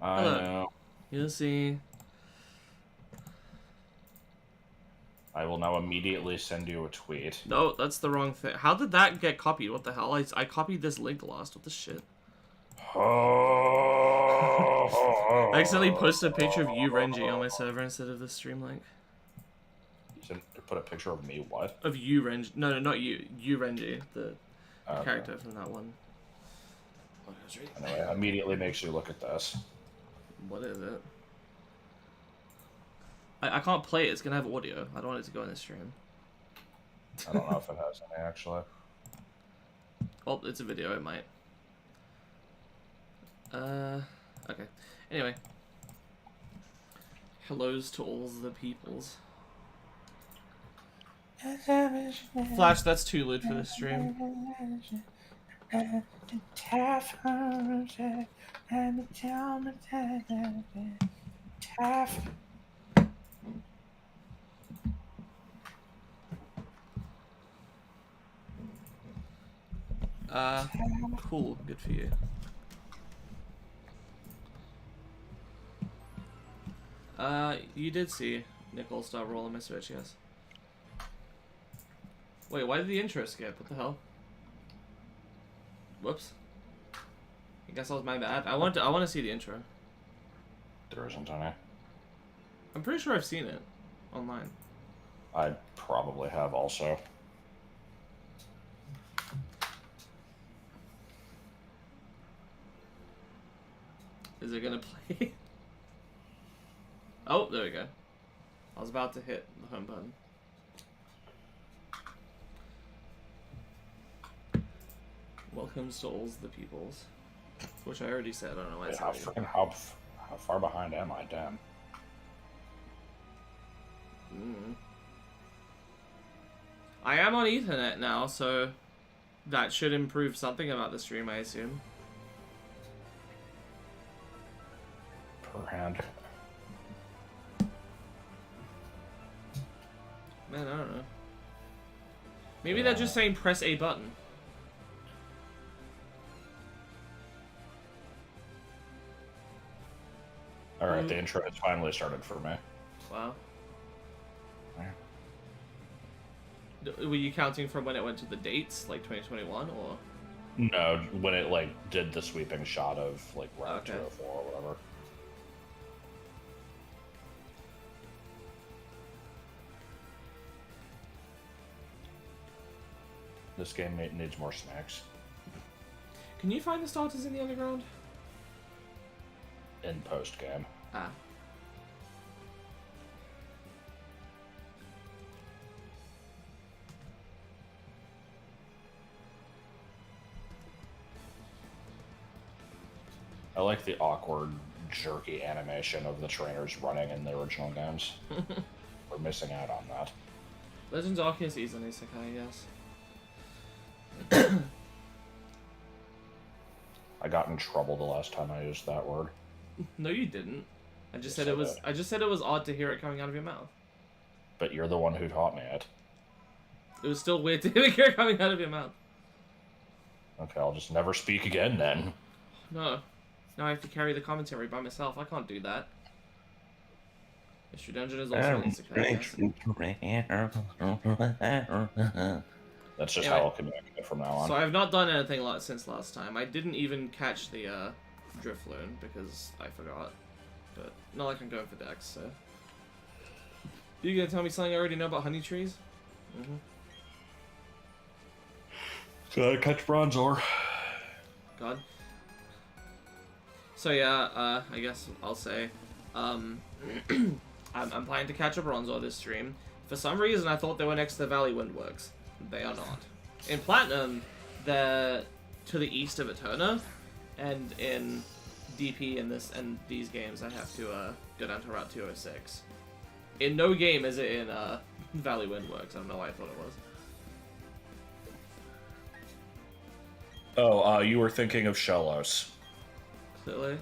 I Hello. know. You'll see. I will now immediately send you a tweet. No, that's the wrong thing. How did that get copied? What the hell? I copied this link last. What the shit? I accidentally posted a picture of you, Renji, on my server instead of the stream link. You put a picture of me, what? Of you, Renji. No, not you. You, Renji. The Okay. character from that one. Anyway, immediately makes you look at this. What is it? I can't play it. It's gonna have audio. I don't want it to go in the stream. I don't know if it has any, actually. Oh, it's a video. It might. Okay. Anyway. Hellos to all the peoples. Flash, that's too lewd for this stream. Cool. Good for you. You did see Nicole start rolling my Switch, yes. Wait, why did the intro skip? What the hell? Whoops. I guess that was my bad. I want to see the intro. There isn't any. I'm pretty sure I've seen it online. I probably have also. Is it gonna play? Oh, there we go. I was about to hit the home button. Welcome souls the peoples. Which I already said, I don't know why I said it. How far behind am I? Damn. I am on Ethernet now, so that should improve something about the stream, I assume. Per hand. Man, I don't know. Maybe they're just saying press a button. Alright, the intro has finally started for me. Wow. Were you counting from when it went to the dates, like 2021, or? No, when it, like, did the sweeping shot of, like, round 204 or whatever. This game needs more snacks. Can you find the starters in the underground? In post-game. Ah. I like the awkward, jerky animation of the trainers running in the original games. We're missing out on that. Legends Arceus is an isekai, yes. I got in trouble the last time I used that word. No, you didn't. I just Yes, said it was. I just said it was odd to hear it coming out of your mouth. But you're the one who taught me it. It was still weird to hear it coming out of your mouth. Okay, I'll just never speak again then. No. Now I have to carry the commentary by myself. I can't do that. Mystery Dungeon is also an isekai. Yes. That's just Anyway, how I'll communicate from now on. So I've not done anything since last time. I didn't even catch the Drifloon because I forgot. But not like I'm going for Dex, so. You gonna tell me something I already know about honey trees? Mm-hmm. Gotta catch Bronzor. God. So yeah, I guess I'll say, I'm planning to catch a Bronzor this stream. For some reason, I thought they were next to the Valley Windworks. They are not. In Platinum, they're to the east of Eterna, and in DP and these games, I have to go down to Route 206. In no game is it in Valley Windworks. I don't know why I thought it was. Oh, you were thinking of Shellos. Clearly.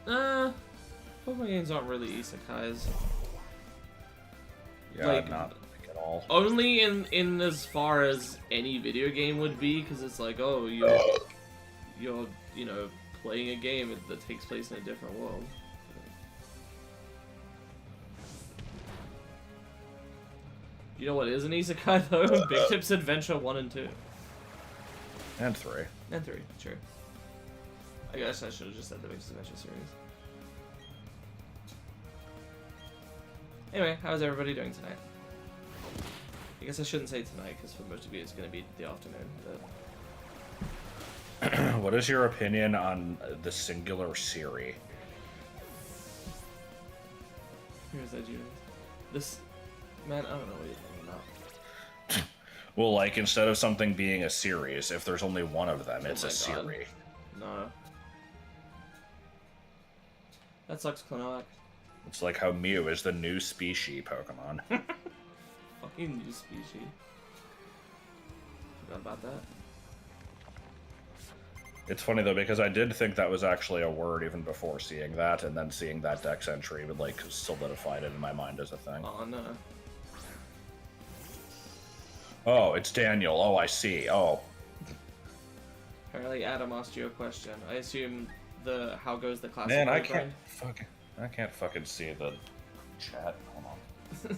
Pokemon games aren't really isekais. Yeah, Like, not at all. Only in as far as any video game would be, because it's like, oh, you're you know, playing a game that takes place in a different world. You know what is an isekai though? Bikdip's Adventure 1 and 2. And 3. And 3, sure. I guess I should have just said the Bikdip's Adventure series. Anyway, how's everybody doing tonight? I guess I shouldn't say tonight, because for most of you it's going to be the afternoon. But... What is your opinion on the singular Siri? Here's that Judas. This... Man, I don't know what you're talking about. Well, like, instead of something being a series, if there's only one of them, it's a God. Siri. No. That sucks, Klonoak. It's like how Mew is the new species Pokemon. Fucking new species. Forgot about that. It's funny though, because I did think that was actually a word even before seeing that, and then seeing that Dex entry would like solidified it in my mind as a thing. Oh no. Oh, it's Daniel. Oh, I see. Oh. Apparently Adam asked you a question. I assume the how goes the classic. Man, I grind? can't fucking see the chat. Hold on.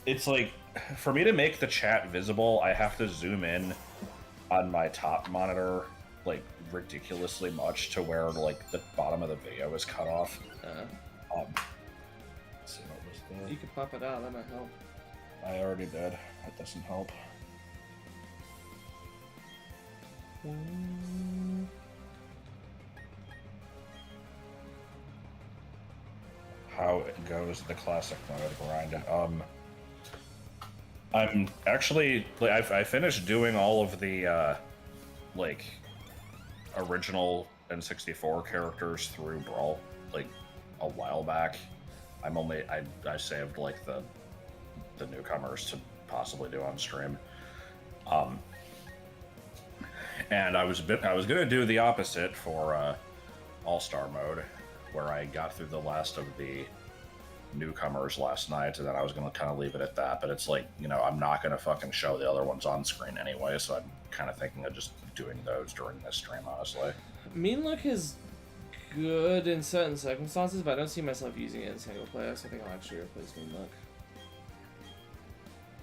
It's like, for me to make the chat visible, I have to zoom in on my top monitor, like, ridiculously much to where, like, the bottom of the video is cut off. Let's see what was there. You could pop it out, that might help. I already did. That doesn't help. How it goes the classic mode grind. I'm actually, like, I finished doing all of the like original N64 characters through Brawl like a while back. I saved like the newcomers to possibly do on stream. And I was gonna do the opposite for All-Star mode, where I got through the last of the newcomers last night, and then I was gonna kind of leave it at that. But it's like, you know, I'm not gonna fucking show the other ones on screen anyway, so I'm kind of thinking of just doing those during this stream, honestly. Mean Look is good in certain circumstances, but I don't see myself using it in single player, so I think I'll actually replace Mean Look.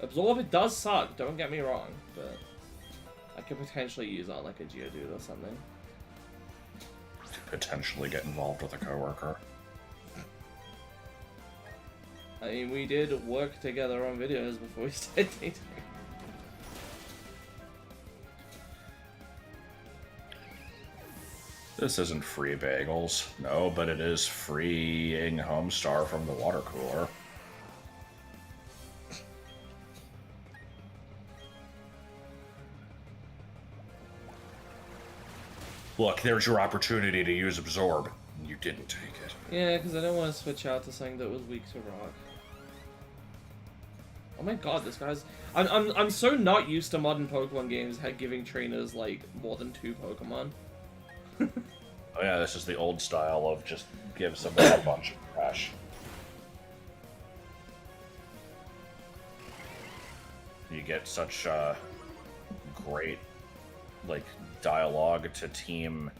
Absorb, it does suck, don't get me wrong, but I could potentially use on like a Geodude or something. Potentially get involved with a coworker. I mean, we did work together on videos before we started dating. This isn't free bagels. No, but it is freeing Homestar from the water cooler. Look, there's your opportunity to use Absorb. You didn't take it. Yeah, because I don't want to switch out to something that was weak to rock. Oh my god, this guy's... I'm so not used to modern Pokemon games giving trainers, like, more than 2 Pokemon. Oh yeah, this is the old style of just give somebody a bunch of trash. You get such great, like, dialogue to team...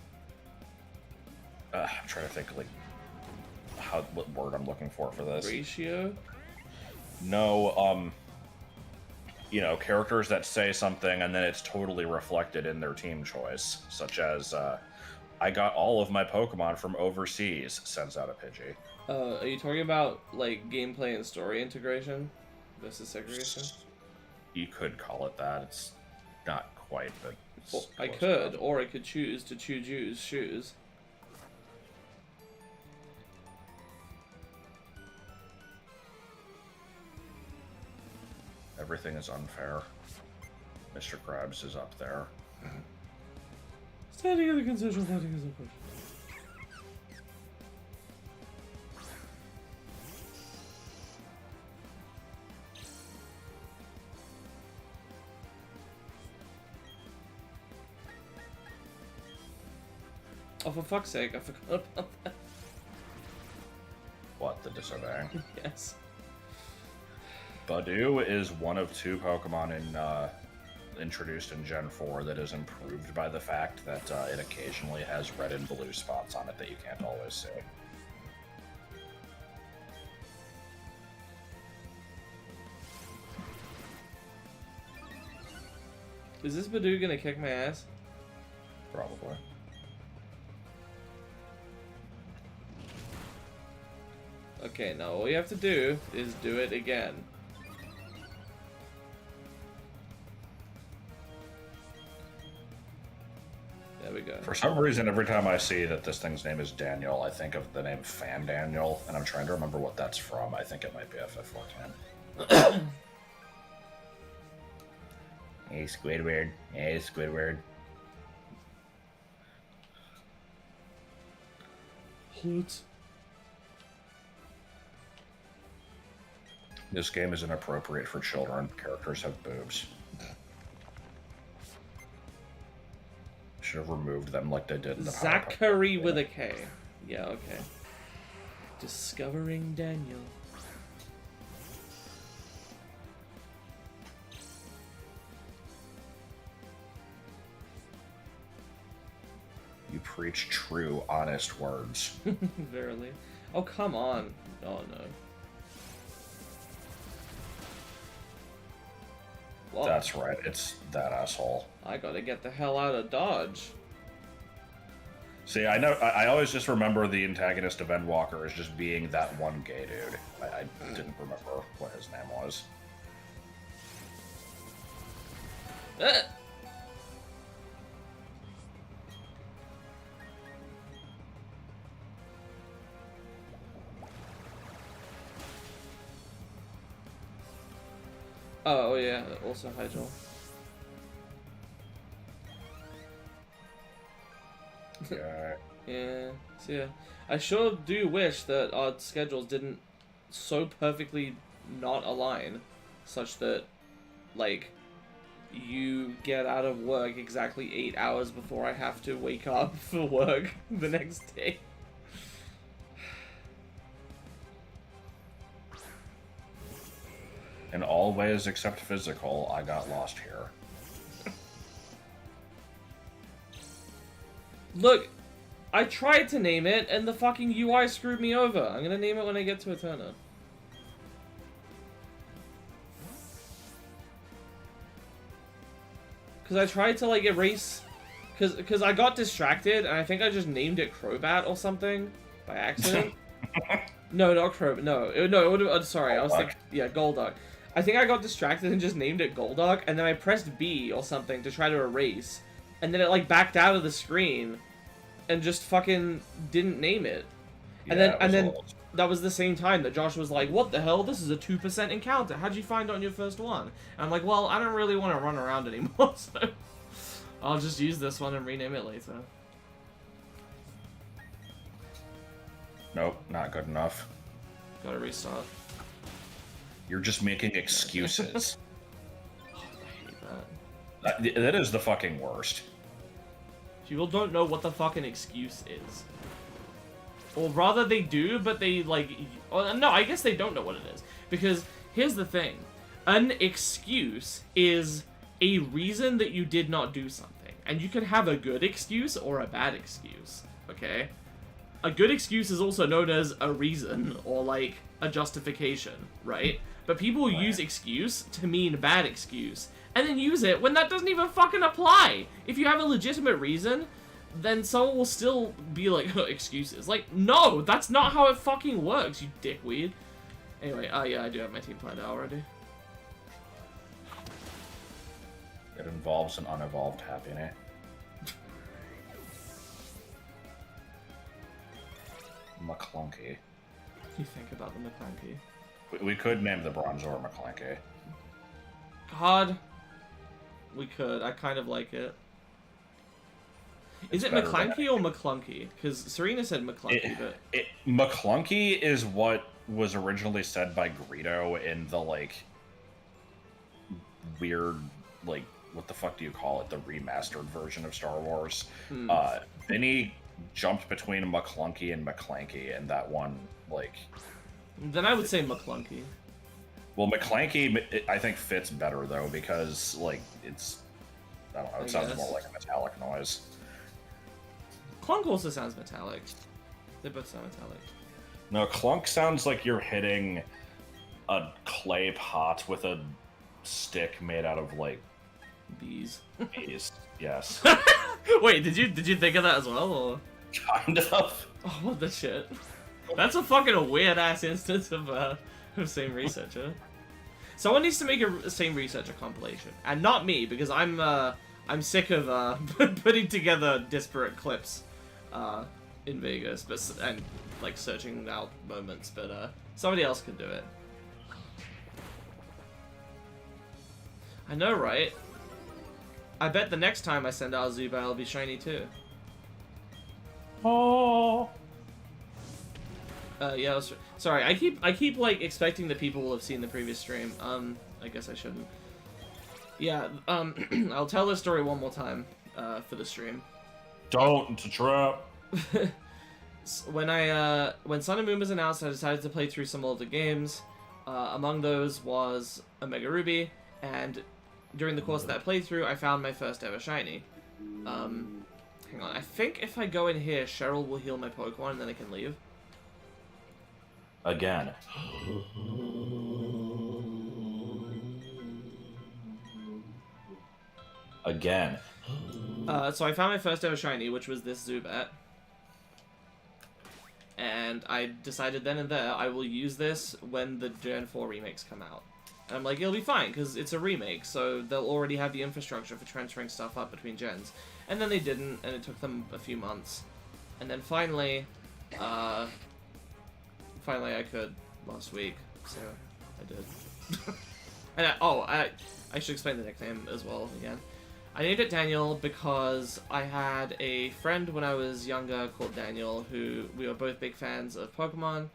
I'm trying to think, like, what word I'm looking for this. Ratio? No, you know, characters that say something and then it's totally reflected in their team choice, such as, I got all of my Pokemon from overseas, sends out a Pidgey. Are you talking about, like, gameplay and story integration versus segregation? You could call it that. It's not quite, but... Well, I could, or I could choose to choose shoes. Everything is unfair. Mr. Krabs is up there. Standing in the concession fighting is up. Oh, for fuck's sake, I forgot about that. What, the disobeying? Yes. Badoo is one of 2 Pokemon in introduced in Gen 4 that is improved by the fact that it occasionally has red and blue spots on it that you can't always see. Is this Badoo gonna kick my ass? Probably. Okay, now all you have to do is do it again. There we go. For some reason, every time I see that this thing's name is Daniel, I think of the name Fan Daniel, and I'm trying to remember what that's from. I think it might be FF14. Hey, Squidward. Hey, Squidward. What? This game is inappropriate for children. Characters have boobs. Should have removed them like they did in the Zachary with a K. Yeah, okay. Discovering Daniel. You preach true, honest words. Verily. Oh, come on. Oh, no. Whoa. That's right, it's that asshole. I gotta get the hell out of Dodge. See, I know. I always just remember the antagonist of Endwalker as just being that one gay dude. I didn't remember what his name was. Oh, yeah, also hi, Joel. Yeah. Yeah, so yeah. I sure do wish that our schedules didn't so perfectly not align, such that, like, you get out of work exactly 8 hours before I have to wake up for work the next day. In all ways except physical, I got lost here. Look, I tried to name it, and the fucking UI screwed me over. I'm gonna name it when I get to Eterna. Because I tried to, like, erase... Because I got distracted, and I think I just named it Crobat or something by accident. No, not Crobat. No, it would have... sorry, I was thinking... Yeah, Golduck. I think I got distracted and just named it Golduck, and then I pressed B or something to try to erase. And then it, like, backed out of the screen and just fucking didn't name it. And then that was the same time that Josh was like, what the hell? This is a 2% encounter. How'd you find it on your first one? And I'm like, well, I don't really want to run around anymore, so I'll just use this one and rename it later. Nope, not good enough. Gotta restart. You're just making excuses. Oh, I hate that. That is the fucking worst. People don't know what the fucking excuse is. Or rather, they do, but they, like... Oh, no, I guess they don't know what it is. Because, here's the thing. An excuse is a reason that you did not do something. And you can have a good excuse or a bad excuse, okay? A good excuse is also known as a reason, or, like, a justification, right? But people use excuse to mean bad excuse, and then use it when that doesn't even fucking apply. If you have a legitimate reason, then someone will still be like, excuses. Like, no, that's not how it fucking works, you dickweed. Anyway, yeah, I do have my team planned out already. It involves an unevolved happiness. McClunky. You think about the McClunky. We could name the Bronzor McClunky. God. We could. I kind of like it. Is it McClanky or McClunky? Because Serena said McClunky, but... McClunky is what was originally said by Greedo in the, like, weird, like, what the fuck do you call it? The remastered version of Star Wars. Then he jumped between McClunky and McClanky, and that one, like... Then I would say McClunky. Well, McClanky, I think, fits better, though, because, like, it's I don't know. I It sounds guess. more like a metallic noise. Clunk also sounds metallic. They both sound metallic. No, clunk sounds like you're hitting a clay pot with a stick made out of like Bees. bees. Yes, Wait, did you think of that as well? Or? kind of. Oh, what the shit? That's a fucking weird ass instance of same researcher. Someone needs to make a same researcher compilation, and not me because I'm sick of putting together disparate clips in Vegas, and like searching out moments. But somebody else can do it. I know, right? I bet the next time I send out a Zubat, it'll be shiny too. Oh. Yeah, sorry. I keep like expecting that people will have seen the previous stream. I guess I shouldn't. Yeah. I'll tell this story one more time. For the stream. Don't. It's a trap. When Sun and Moon was announced, I decided to play through some older games. Among those was Omega Ruby, and during the course of that playthrough, I found my first ever shiny. Hang on. I think if I go in here, Cheryl will heal my Pokemon, and then I can leave. Again. Again. So I found my first ever shiny, which was this Zubat. And I decided then and there I will use this when the Gen 4 remakes come out. And I'm like, it'll be fine, because it's a remake, so they'll already have the infrastructure for transferring stuff up between gens. And then they didn't, and it took them a few months. And then finally, finally I could last week, so I did. And I should explain the nickname as well again. I named it Daniel because I had a friend when I was younger called Daniel, who we were both big fans of Pokemon,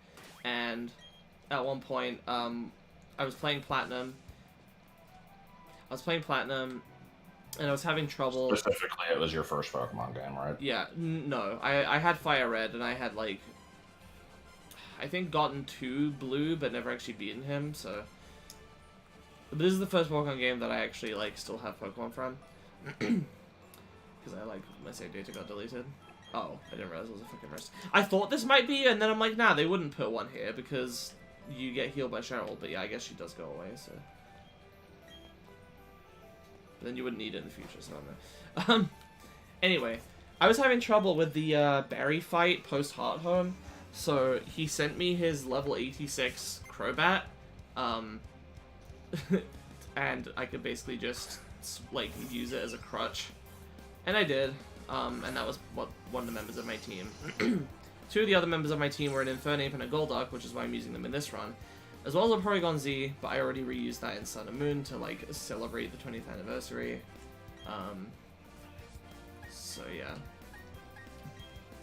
and at one point, I was playing Platinum. And I was having trouble. Specifically, it was your first Pokemon game, right? Yeah, no. I had Fire Red, and I had, like, I think gotten to Blue, but never actually beaten him, so. But this is the first Pokemon game that I actually, like, still have Pokemon from. Because my save data got deleted. Oh, I didn't realize it was a fucking rest. I thought this might be, and then I'm like, nah, they wouldn't put one here, because you get healed by Cheryl, but yeah, I guess she does go away, so. But then you wouldn't need it in the future, so I don't know. Anyway, I was having trouble with the Barry fight post Heart Home, so he sent me his level 86 Crobat, and I could basically just, like, use it as a crutch. And I did, and that was what one of the members of my team. Two of the other members of my team were an Infernape and a Golduck, which is why I'm using them in this run, as well as a Porygon Z, but I already reused that in Sun and Moon to, like, celebrate the 20th anniversary. So yeah.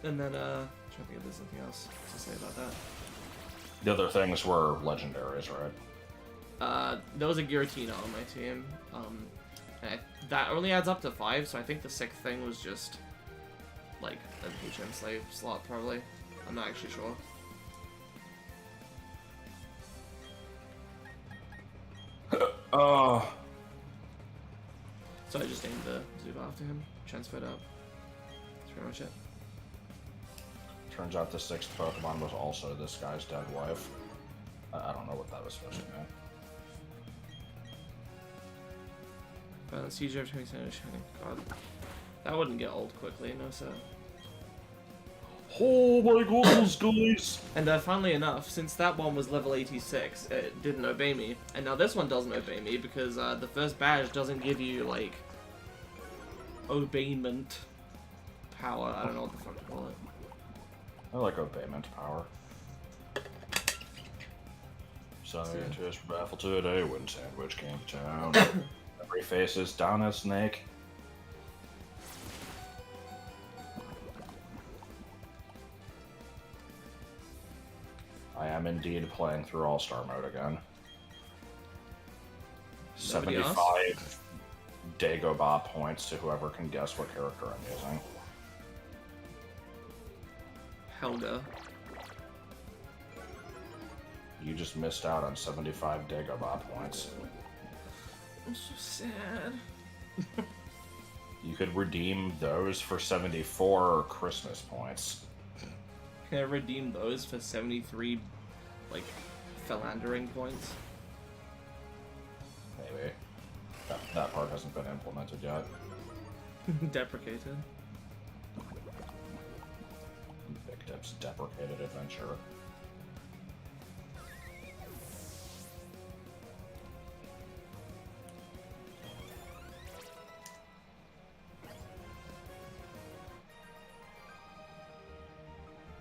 And then, trying to think if there's anything else to say about that. The other things were legendaries, right? There was a Giratina on my team, and that only adds up to 5, so I think the 6th thing was just, like, an HM slave slot, probably. I'm not actually sure. So I just named the Zubat after him, transferred up. That's pretty much it. Turns out the 6th Pokemon was also this guy's dead wife. I don't know what that was supposed to mean. CJ of 2010 Shining. God. That wouldn't get old quickly, no sir. Oh my goodness, guys! And funnily enough, since that one was level 86, it didn't obey me. And now this one doesn't obey me because the first badge doesn't give you, like, obeyment power. I don't know what the fuck to call it. I like obeyment power. Scientists baffled today when Sandwich came to town. Every face is down a snake. I am indeed playing through All-Star mode again. Nobody 75 else? Dagobah points to whoever can guess what character I'm using. Helga. You just missed out on 75 Dagobah points. I'm so sad. You could redeem those for 74 Christmas points. Can I redeem those for 73, like, philandering points? Maybe. That part hasn't been implemented yet. Deprecated. Bikdip's deprecated adventure.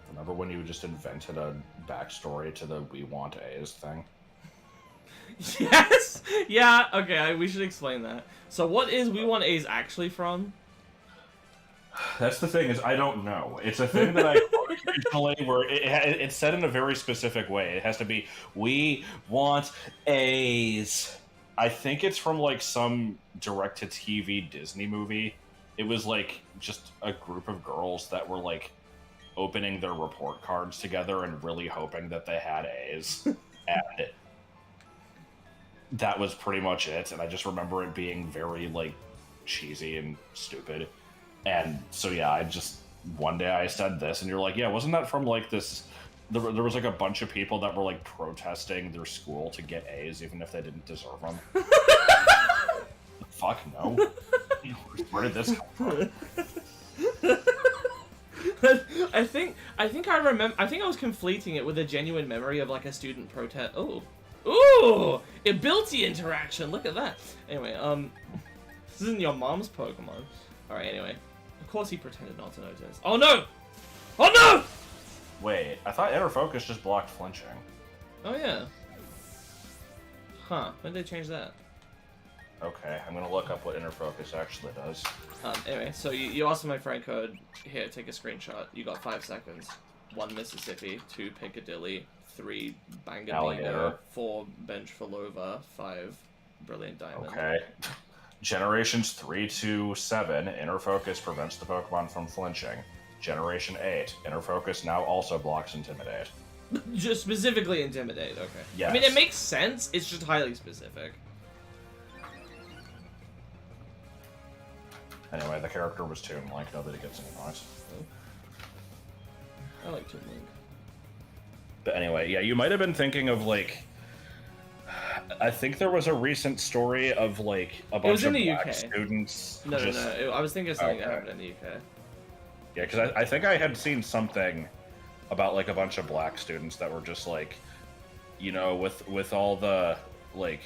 Remember when you just invented a backstory to the "We Want A's" thing? Yes! Yeah, okay, we should explain that. So what is We Want A's actually from? That's the thing, is I don't know. It's a thing that I wrote originally where it's said in a very specific way. It has to be, "We want A's." I think it's from, like, some direct-to-TV Disney movie. It was, like, just a group of girls that were, like, opening their report cards together and really hoping that they had A's. And that was pretty much it. And I just remember it being very, like, cheesy and stupid. And so, yeah, one day I said this, and you're like, yeah, wasn't that from, like, this... There was, like, a bunch of people that were, like, protesting their school to get A's, even if they didn't deserve them. Fuck no. Where did this come from? I think I remember. I think I was conflating it with a genuine memory of, like, a student protest. Oh, ooh, ability interaction. Look at that. Anyway, this isn't your mom's Pokemon. All right. Anyway, of course he pretended not to notice. Oh no! Oh no! Wait, I thought Inner Focus just blocked flinching. Oh yeah. Huh? When did they change that? Okay, I'm gonna look up what Inner Focus actually does. Anyway, so you asked for my friend code. Here, take a screenshot. You got 5 seconds. 1 Mississippi, 2 Piccadilly, 3 Bangor, Alligator. 4 Bench for Lova, 5 Brilliant Diamond. Okay. Generations 3 to 7, Inner Focus prevents the Pokemon from flinching. Generation 8, Inner Focus now also blocks Intimidate. Just specifically Intimidate, okay. Yes. I mean, it makes sense, it's just highly specific. Anyway, the character was Toon Link, nobody gets any points. I like Toon Link. But anyway, yeah, you might have been thinking of, like... I think there was a recent story of, like, a bunch of black students... No. I was thinking of something that happened in the UK. Yeah, because I think I had seen something about, like, a bunch of black students that were just, like, you know, with all the, like...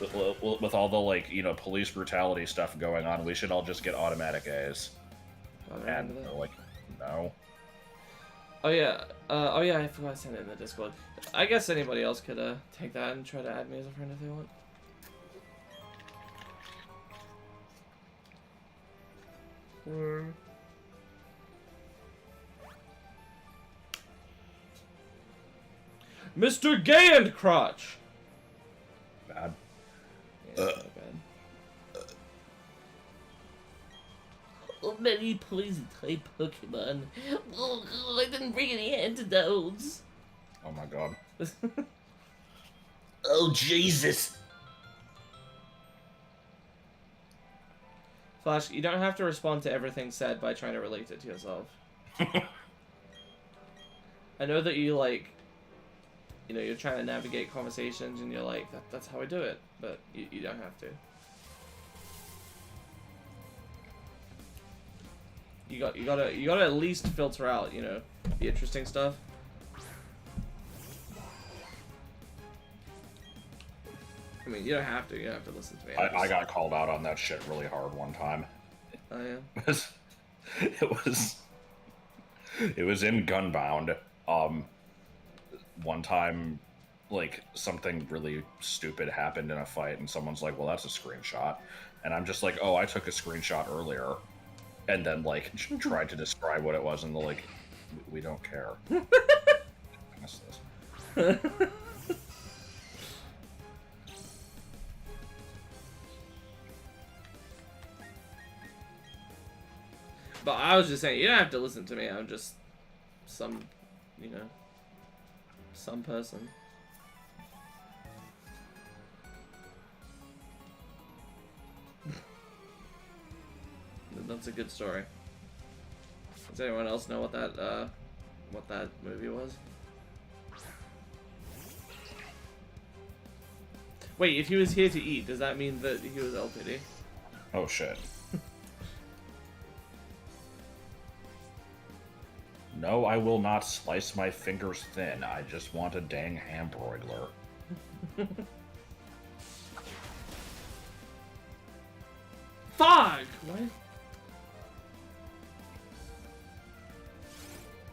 With all the, like, you know, police brutality stuff going on, we should all just get automatic A's. And they're like, no. Oh yeah, I forgot to send it in the Discord. I guess anybody else could take that and try to add me as a friend if they want. Mr. Gay and Crotch! Bad. Yeah, it's not bad. Oh, many poison type Pokemon. Oh, I didn't bring any antidotes. Oh my god. Oh, Jesus. Flash, you don't have to respond to everything said by trying to relate it to yourself. I know that you, like, you know, you're trying to navigate conversations and you're like, that's how I do it, but you don't have to. You gotta at least filter out, you know, the interesting stuff. I mean, you don't have to. You don't have to listen to me. I got called out on that shit really hard one time. Oh yeah. It was in Gunbound. One time, like, something really stupid happened in a fight, and someone's like, "Well, that's a screenshot," and I'm just like, "Oh, I took a screenshot earlier," and then, like, tried to describe what it was, and they're like, "We don't care." Miss this. But I was just saying, you don't have to listen to me. I'm just some, you know, some person. It's a good story. Does anyone else know what that movie was? Wait, if he was here to eat, does that mean that he was LPD? Oh shit. No, I will not slice my fingers thin. I just want a dang hamburglar. Fuck! What?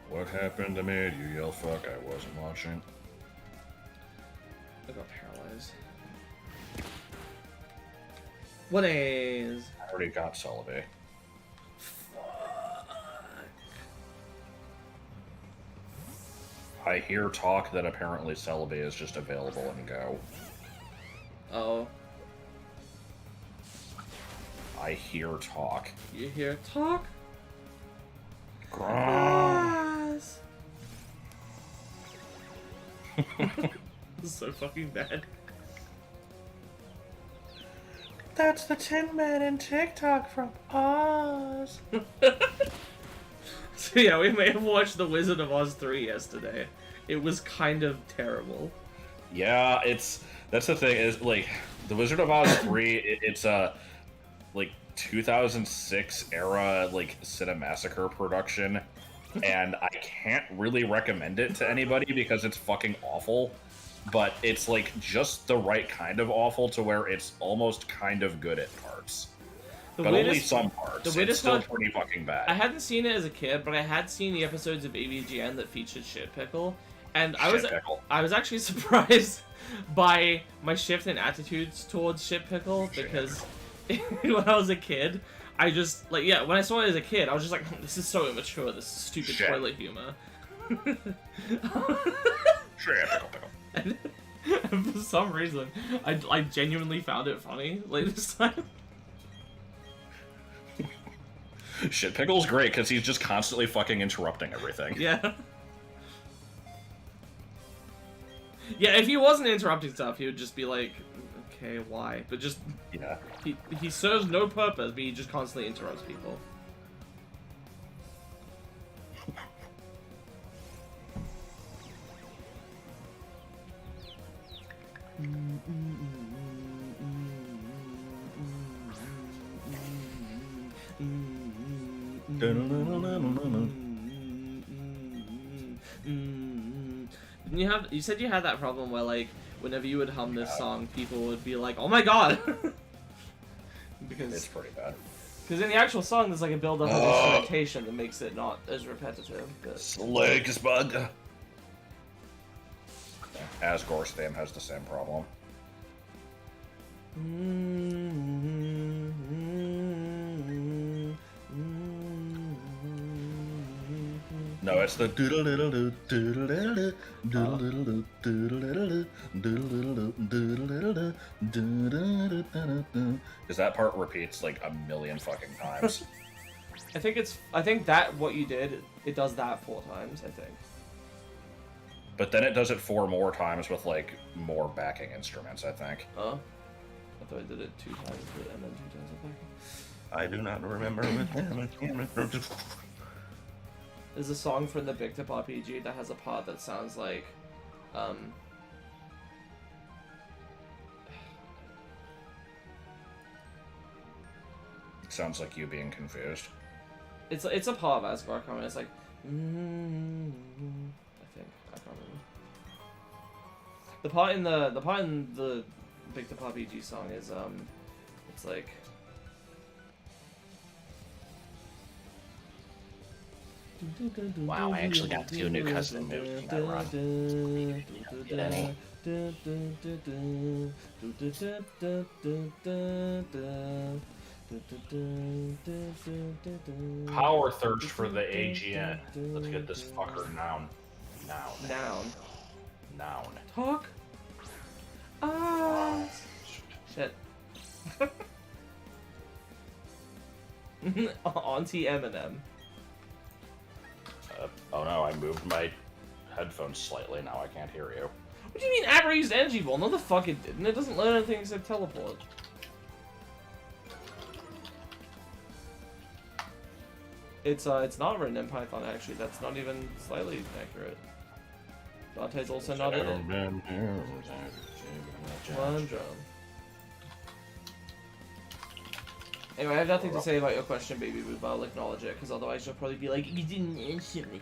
What happened to me? You yell fuck, I wasn't watching. I got paralyzed. What is? I already got Celebi. I hear talk that apparently Celebi is just available in Go. Oh. I hear talk. You hear talk? Yes. This is so fucking bad. That's the Tin Man in TikTok from Oz. So yeah, we may have watched The Wizard of Oz 3 yesterday. It was kind of terrible. Yeah, that's the thing is like The Wizard of Oz 3. It's a like 2006 era like Cinemassacre production, and I can't really recommend it to anybody because it's fucking awful. But it's like just the right kind of awful to where it's almost kind of good at parts. But only some parts. It's still pretty fucking bad. I hadn't seen it as a kid, but I had seen the episodes of AVGN that featured Shit Pickle, and I was actually surprised by my shift in attitudes towards Shit Pickle because when I was a kid, I just like when I saw it as a kid, I was just like, this is so immature. This is stupid toilet humor. Shit Pickle. And for some reason, I genuinely found it funny like this time. Shit Pickle's great because he's just constantly fucking interrupting everything. Yeah. Yeah, if he wasn't interrupting stuff, he would just be like, okay, why? But just yeah, he serves no purpose, but he just constantly interrupts people. You said you had that problem where like whenever you would hum this song, people would be like, "Oh my god," because it's pretty bad. Because in the actual song, there's like a build-up of instrumentation that makes it not as repetitive. But... Slick bug. Asgore's theme has the same problem. No, it's the because that part repeats like a million fucking times. I think that what you did, it does that 4 times, I think. But then it does it 4 more times with like more backing instruments, I think. Oh. I thought I did it 2 times and then 2 times with backing. I do not remember. There's a song from the Bikdip RPG that has a part that sounds like, It sounds like you being confused. It's a part of Asgore comment. It's like, I think I can't remember. The part in the Bikdip RPG song is it's like. Wow, I actually got 2 new custom moves in that run. Get any? Power thirst for the AGN. Let's get this fucker noun. Talk. Shit. Auntie Eminem. Oh no, I moved my headphones slightly, now I can't hear you. What do you mean Abra used Energy Ball? No the fuck it didn't. It doesn't learn anything except teleport. It's not written in Python actually. That's not even slightly accurate. Dante's also not in it. One drum. Anyway, I have nothing to say about your question, Baby Boo, but I'll acknowledge it, because otherwise you'll probably be like, you didn't answer my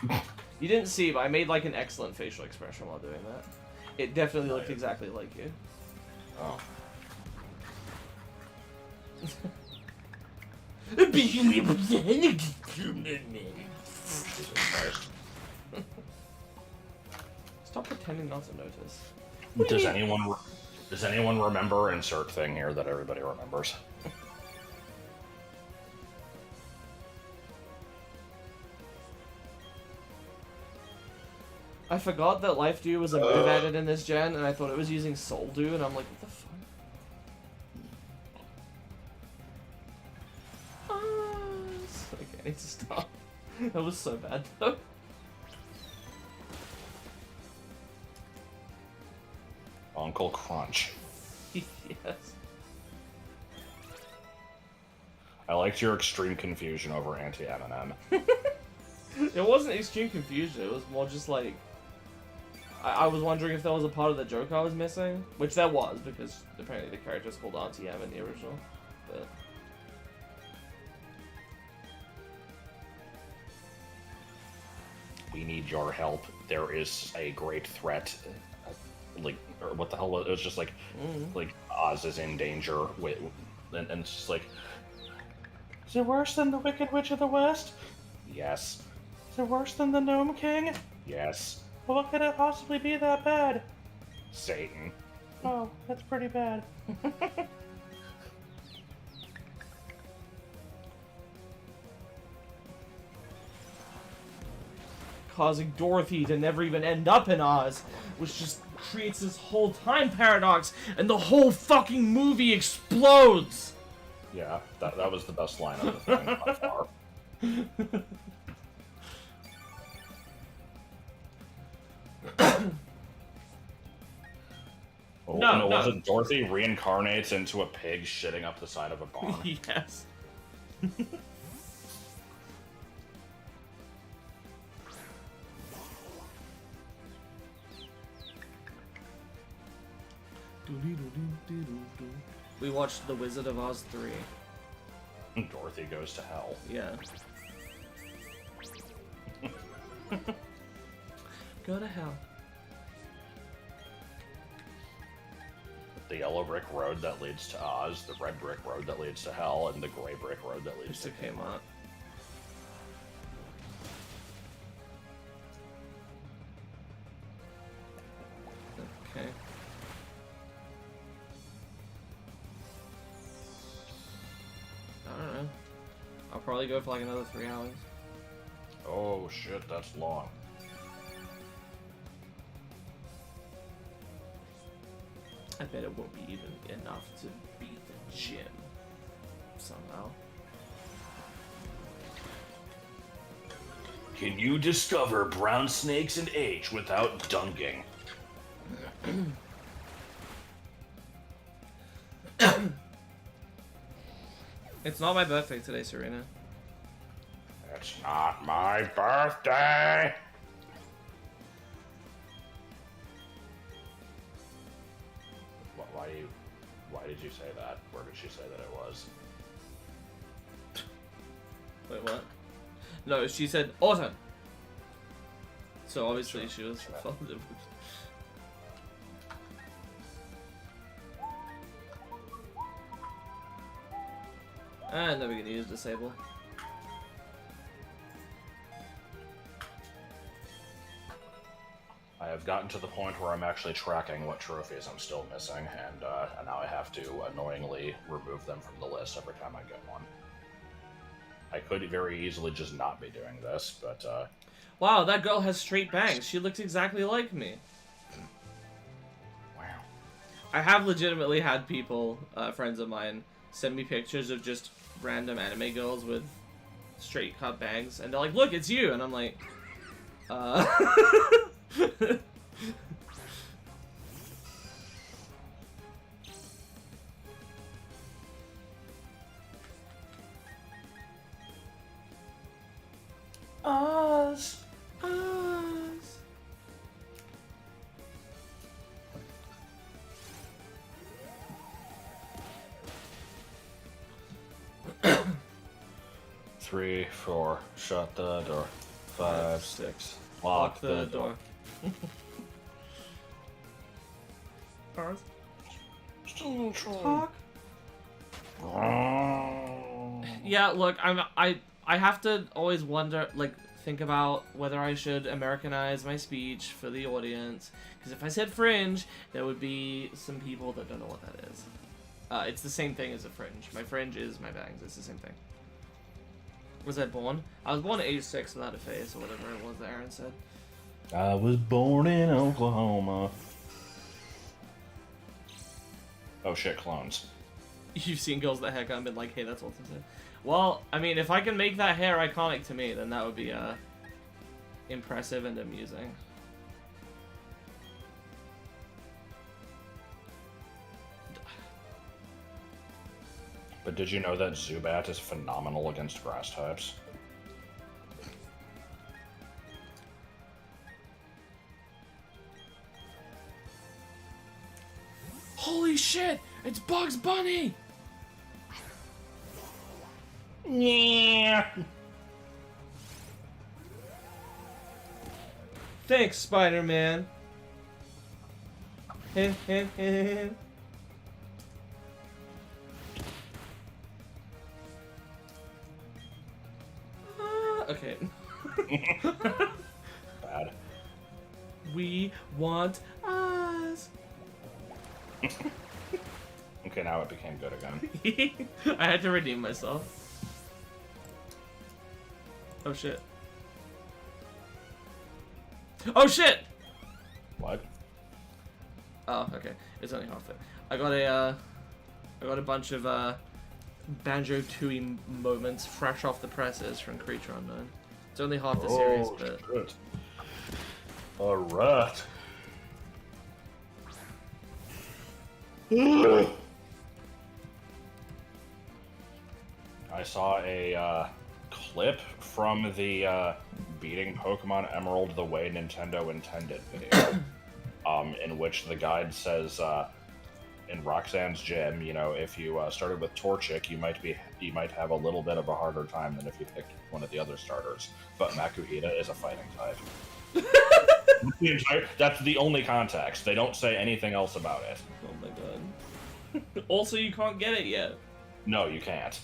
question. You didn't see, but I made like an excellent facial expression while doing that. It definitely looked exactly like you. Oh. Stop pretending not to notice. Does anyone remember insert thing here that everybody remembers? I forgot that Life Dew was a move added in this gen, and I thought it was using Soul Dew, and I'm like, what the fuck? Okay, I need to stop. That was so bad, though. Uncle Crunch. Yes. I liked your extreme confusion over anti-Eminem. It wasn't extreme confusion, it was more just like... I was wondering if there was a part of the joke I was missing, which there was, because apparently the character's called Auntie M in the original, but... We need your help. There is a great threat. Like, or what the hell was it? It was just like, like Oz is in danger with, and it's just like, is it worse than the Wicked Witch of the West? Yes. Is it worse than the Gnome King? Yes. Well, what could it possibly be that bad? Satan. Oh, that's pretty bad. Causing Dorothy to never even end up in Oz, which just creates this whole time paradox, and the whole fucking movie explodes! Yeah, that was the best line of the thing by far. Oh, no, wasn't Dorothy reincarnates into a pig shitting up the side of a barn? Yes. We watched The Wizard of Oz 3. Dorothy Goes to Hell. Yeah. Go to hell. The yellow brick road that leads to Oz, the red brick road that leads to Hell, and the gray brick road that leads to Kmart. Okay. I don't know. I'll probably go for like another 3 hours. Oh shit, that's long. I bet it won't be even enough to beat the gym. Somehow. Can you discover brown snakes and age without dunking? It's not my birthday today, Serena. It's not my birthday! Why did you say that? Where did she say that it was? Wait, what? No, she said autumn. So obviously she was followed. And then we can use disable. I have gotten to the point where I'm actually tracking what trophies I'm still missing, and now I have to annoyingly remove them from the list every time I get one. I could very easily just not be doing this, but Wow, that girl has straight bangs. She looks exactly like me. wow. I have legitimately had people, friends of mine, send me pictures of just random anime girls with straight cut bangs, and they're like, look, it's you! And I'm like, Us. Us. 3, 4, shut the door. 5, 6, lock the door. Ours. Talk. Yeah, look, I have to always wonder, like, think about whether I should Americanize my speech for the audience. Because if I said fringe, there would be some people that don't know what that is. It's the same thing as a fringe. My fringe is my bangs. It's the same thing. Was I born? I was born at age 6 without a face, or whatever it was that Aaron said. I was born in Oklahoma. Oh shit, clones. You've seen girls that haircut and been like, hey, that's awesome. Well, I mean, if I can make that hair iconic to me, then that would be impressive and amusing. But did you know that Zubat is phenomenal against grass types? Holy shit! It's Bugs Bunny! Yeah. Thanks, Spider-Man. Heh, heh, heh. Okay. Bad. We want us. Okay, now it became good again. I had to redeem myself. Oh shit. Oh shit! What? Oh, okay. It's only half it. I got a bunch of Banjo-Tooie moments fresh off the presses from Creature Unknown. It's only half the series, but shit. Alright. I saw a clip from the beating Pokemon Emerald the way Nintendo intended video, in which the guide says, in Roxanne's gym, you know, if you started with Torchic, you might have a little bit of a harder time than if you picked one of the other starters. But Makuhita is a fighting type. That's the only context. They don't say anything else about it. oh my god. Also, you can't get it yet. No, you can't.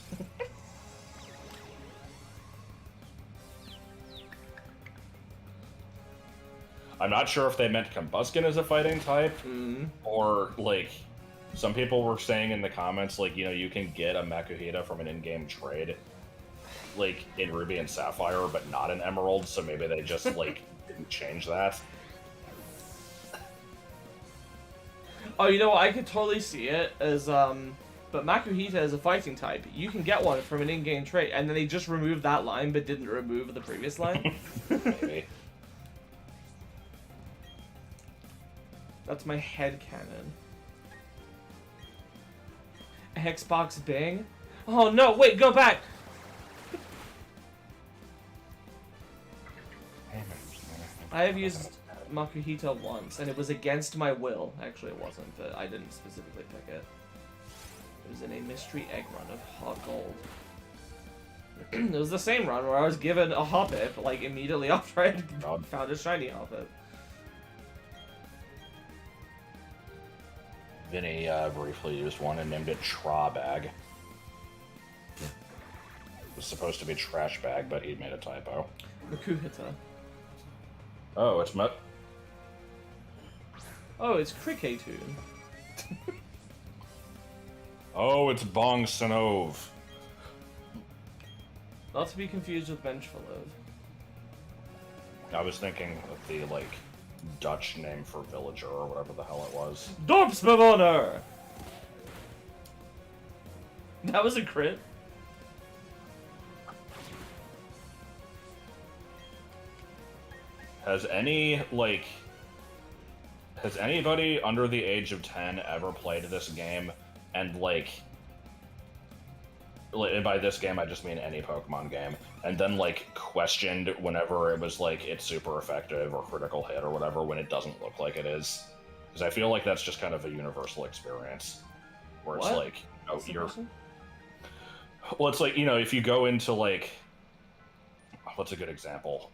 I'm not sure if they meant Combuskin as a fighting type, or, like, some people were saying in the comments, like, you know, you can get a Makuhita from an in-game trade, like, in Ruby and Sapphire, but not in Emerald, so maybe they just, like, didn't change that. Oh, you know what? I could totally see it as, but Makuhita is a fighting type. You can get one from an in-game trait, and then they just removed that line, but didn't remove the previous line. Maybe. That's my headcanon. Xbox Bing? Oh no, wait, go back! I have used Makuhita once, and it was against my will. Actually, it wasn't, but I didn't specifically pick it. It was in a mystery egg run of Hot Gold. It was the same run where I was given a Hoppip, like, immediately after I had found a shiny Hoppip. Vinny briefly used one and named it Tra Bag. It was supposed to be Trash Bag, but he made a typo. Makuhita. Oh, it's Oh, it's Cricketune. Oh, it's Bong Sanov. Not to be confused with Benchfalov. I was thinking of the, like, Dutch name for villager or whatever the hell it was. Dorpsbewohner! That was a crit. Has anybody under the age of 10 ever played this game and, like, and by this game I just mean any Pokemon game, and then like questioned whenever it was like it's super effective or critical hit or whatever when it doesn't look like it is, because I feel like that's just kind of a universal experience where it's What? like, oh, What's the you're. question? Well, it's like, you know, if you go into like, what's a good example?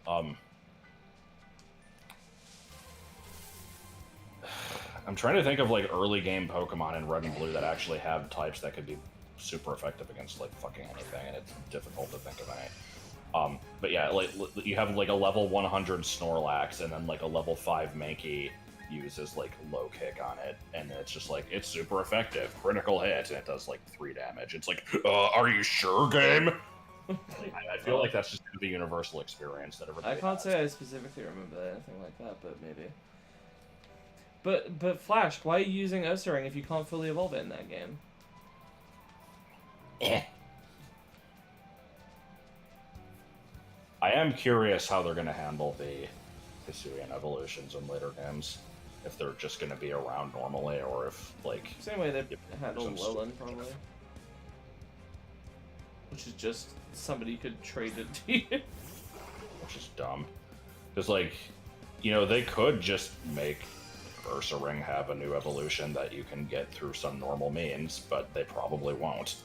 I'm trying to think of like early game Pokemon in Red and Blue that actually have types that could be super effective against like fucking anything, and it's difficult to think of any. But yeah, like you have like a level 100 Snorlax, and then like a level 5 Mankey uses like low kick on it, and it's just like it's super effective, critical hit, and it does like 3 damage. It's like, are you sure, game? Like, I feel like that's just gonna be a universal experience that everybody I can't has. say I specifically remember anything like that, but maybe. But Flash, why are you using Ursaring if you can't fully evolve it in that game? I am curious how they're going to handle the Hisuian evolutions in later games. If they're just going to be around normally, or if, like... Same way they handle some Lolan, probably. Which is just somebody could trade it to you. Which is dumb. Because, like, you know, they could just make Ursaring have a new evolution that you can get through some normal means, but they probably won't.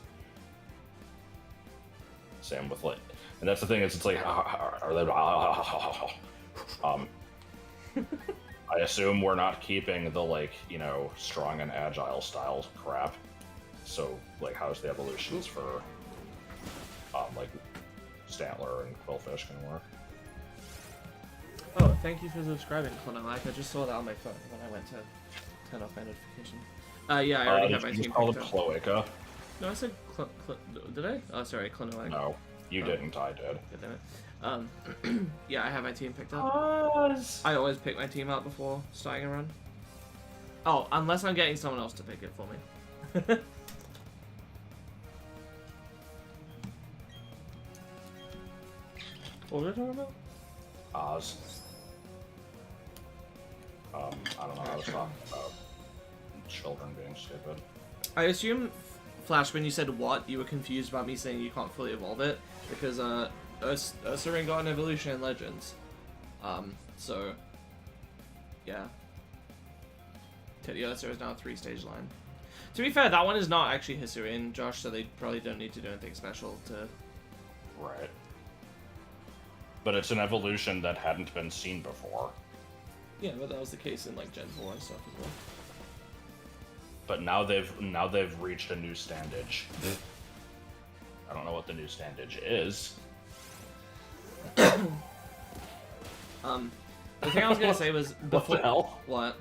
Same with, like... And that's the thing, is it's like, are they... I assume we're not keeping the, like, you know, strong and agile style crap. So, like, how's the evolutions for, like, Stantler and Quillfish gonna work? Oh, thank you for subscribing, Clonomac. I just saw that on my phone when I went to turn off my notification. Yeah, I already have my team called picked up. Cloaca. No, I said did I? Oh, sorry, Clonomac. No, you didn't, I did. God damn it. Yeah, I have my team picked up. I always pick my team up before starting a run. Oh, unless I'm getting someone else to pick it for me. What were we talking about? Oz. I don't know, I was talking about children being stupid. I assume, Flash, when you said what, you were confused about me saying you can't fully evolve it, because Ursaring got an evolution in Legends. So, yeah. Teddy Ursa is now a 3-stage line. To be fair, that one is not actually Hisuian, Josh, so they probably don't need to do anything special to... Right. But it's an evolution that hadn't been seen before. Yeah, but that was the case in, like, Gen 4 and stuff as well. But now they've reached a new standage. I don't know what the new standage is. The thing I was gonna say was before... What the hell? What?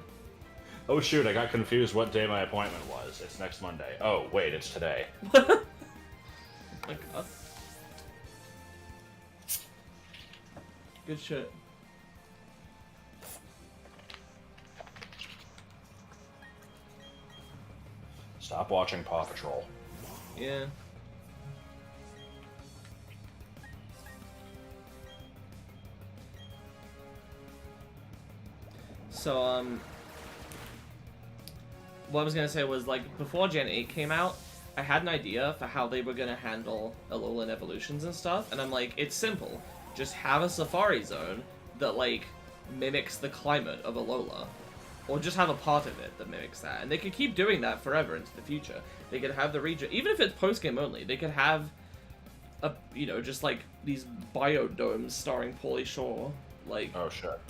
Oh shoot, I got confused what day my appointment was. It's next Monday. Oh, wait, it's today. Oh my god. Good shit. Stop watching Paw Patrol. Yeah. So, what I was gonna say was, like, before Gen 8 came out, I had an idea for how they were gonna handle Alolan evolutions and stuff, and I'm like, it's simple. Just have a Safari Zone that, like, mimics the climate of Alola. Or just have a part of it that mimics that. And they could keep doing that forever into the future. They could have the region, even if it's post-game only, they could have, a, you know, just, like, these biodomes starring Pauly Shore, like... Oh shit.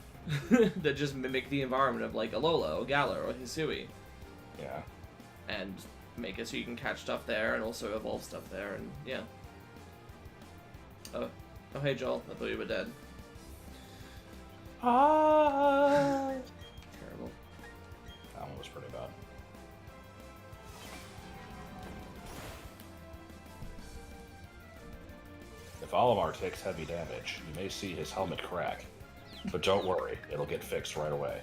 that just mimic the environment of, like, Alola, or Galar, or Hisui. Yeah. And make it so you can catch stuff there, and also evolve stuff there, and, yeah. Oh, hey Joel, I thought you were dead. Terrible. That one was pretty bad. If Olimar takes heavy damage, you may see his helmet crack. But don't worry, it'll get fixed right away.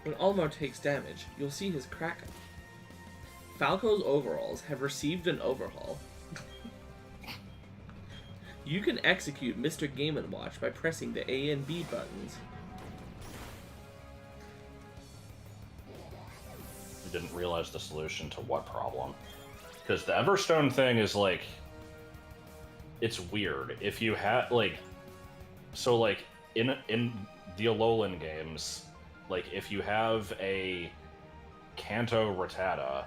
When Olimar takes damage, you'll see his crack. Falco's overalls have received an overhaul. You can execute Mr. Game & Watch by pressing the A and B buttons. You didn't realize the solution to what problem? Because the Everstone thing is like, it's weird. If you have like, so like in the Alolan games, like if you have a Kanto Rattata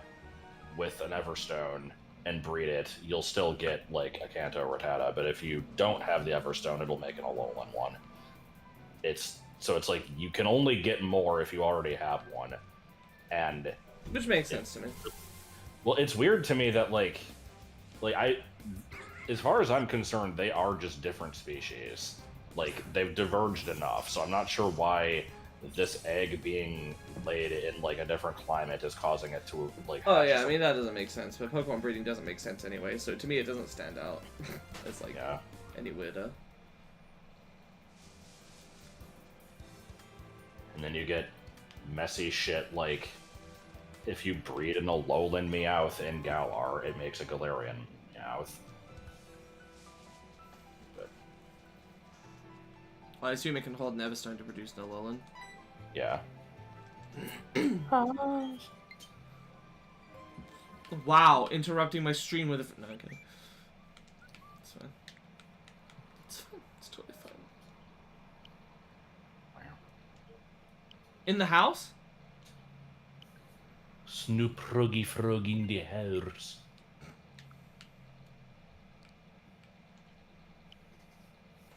with an Everstone and breed it, you'll still get like a Kanto Rattata. But if you don't have the Everstone, it'll make an Alolan one. It's like you can only get more if you already have one, and which makes sense to me. Well, it's weird to me that like as far as I'm concerned, they are just different species. Like, they've diverged enough, so I'm not sure why this egg being laid in, like, a different climate is causing it to, like... Oh, yeah, I mean, that doesn't make sense, but Pokemon breeding doesn't make sense anyway, so to me it doesn't stand out. It's, like, yeah. any weirder. And then you get messy shit like, if you breed an Alolan Meowth in Galar, it makes a Galarian Meowth. Well, I assume it can hold an Everstone to produce an Alolan. Yeah. Wow, interrupting my stream with a... No, okay. It's fine. It's fine. It's totally fine. In the house? Snoop Froggy Frog in the house.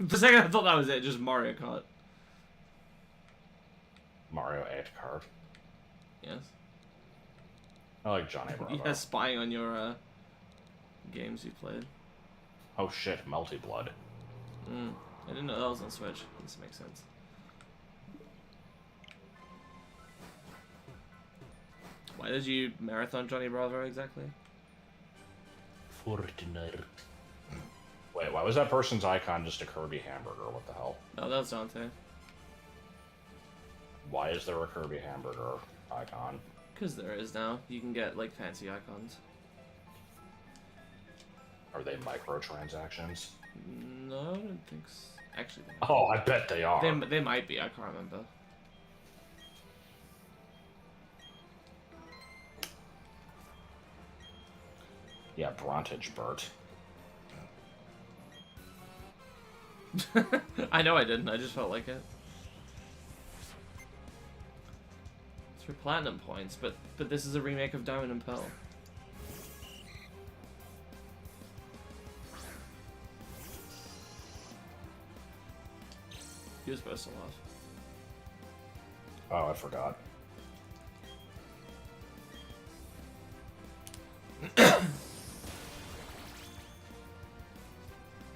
For a second I thought that was it, just Mario Kart. Mario 8 card. Yes. I like Johnny Bravo. Yeah, spying on your games you played. Oh shit, Melty Blood. I didn't know that was on Switch. This makes sense. Why did you marathon Johnny Bravo exactly? Fortnite. Wait, why was that person's icon just a Kirby hamburger? What the hell? Oh, that was Dante. Why is there a Kirby hamburger icon? Because there is now. You can get, like, fancy icons. Are they microtransactions? No, I don't think so. Actually, oh, I bet they are. They might be, I can't remember. Yeah, Brontage Bert. I know I didn't, I just felt like it. It's for platinum points, but this is a remake of Diamond and Pearl. He was supposed to laugh. Oh, I forgot.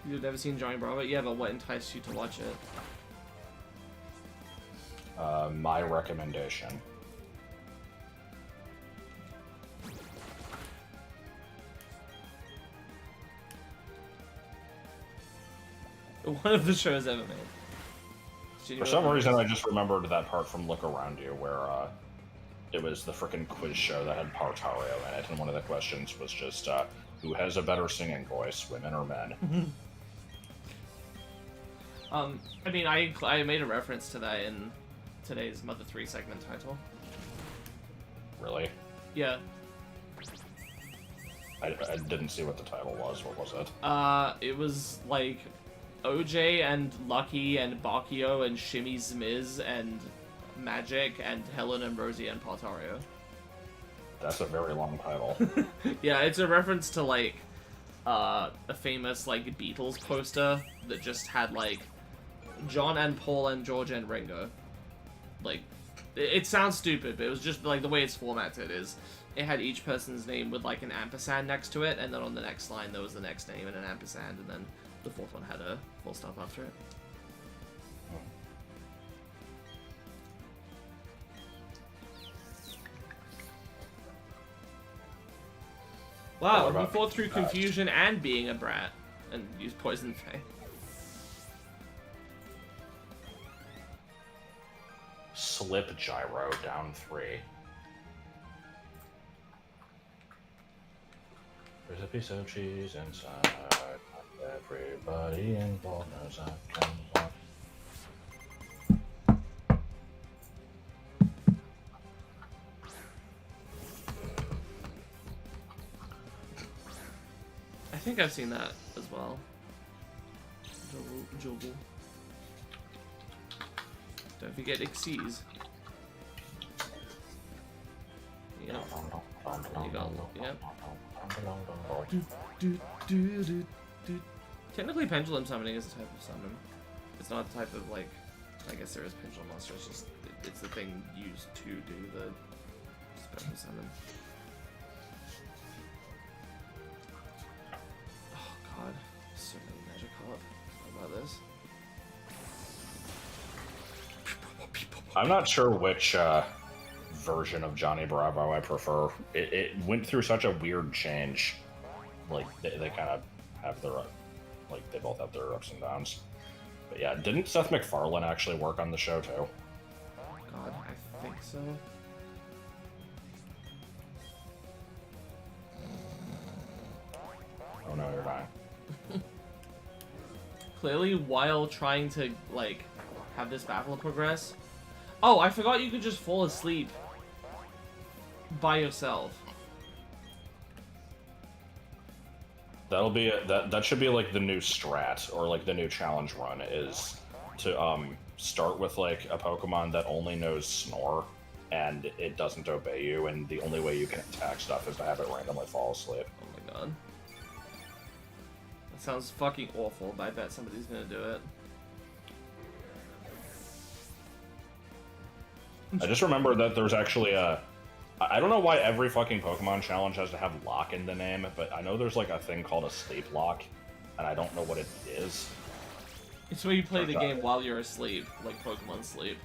You've never seen Johnny Bravo? Yeah, but what enticed you to watch it? My recommendation. One of the shows ever made. For some reason, I just remembered that part from Look Around You, where it was the frickin' quiz show that had Partario in it, and one of the questions was just, who has a better singing voice, women or men? I mean, I made a reference to that in today's Mother 3 segment title. Really? Yeah. I didn't see what the title was. What was it? It was like OJ and Lucky and Bakio and Shimmy Zmiz and Magic and Helen and Rosie and Partario. That's a very long title. Yeah, it's a reference to like a famous like Beatles poster that just had like John and Paul and George and Ringo. Like, it sounds stupid, but it was just like the way it's formatted is it had each person's name with like an ampersand next to it, and then on the next line there was the next name and an ampersand, and then the fourth one had a full stop after it. Wow, he fought through confusion and being a brat, and used Poison Fang. Slip Gyro down 3. There's a piece of cheese inside. Everybody involved knows I can walk. think I've seen that as well. Jobble. Don't forget Xyz. Yep. You got, yep. Technically, pendulum summoning is a type of summon. It's not a type of, like, I guess there is pendulum monster, it's just, it's the thing used to do the special summon. Oh god, so many magic cards. What about this? I'm not sure which version of Johnny Bravo I prefer. It went through such a weird change. Like, they kind of have their, like, they both have their ups and downs. But yeah, didn't Seth MacFarlane actually work on the show too? God, I think so. Oh no, you're dying. Clearly, while trying to, like, have this battle progress... Oh, I forgot you could just fall asleep by yourself. That'll be that should be like the new strat, or like the new challenge run, is to start with like a Pokemon that only knows Snore and it doesn't obey you, and the only way you can attack stuff is to have it randomly fall asleep. Oh my god. That sounds fucking awful, but I bet somebody's gonna do it. I just remember that there's actually a... I don't know why every fucking Pokemon challenge has to have lock in the name, but I know there's like a thing called a sleep lock, and I don't know what it is. It's where you play the game while you're asleep, like Pokemon Sleep.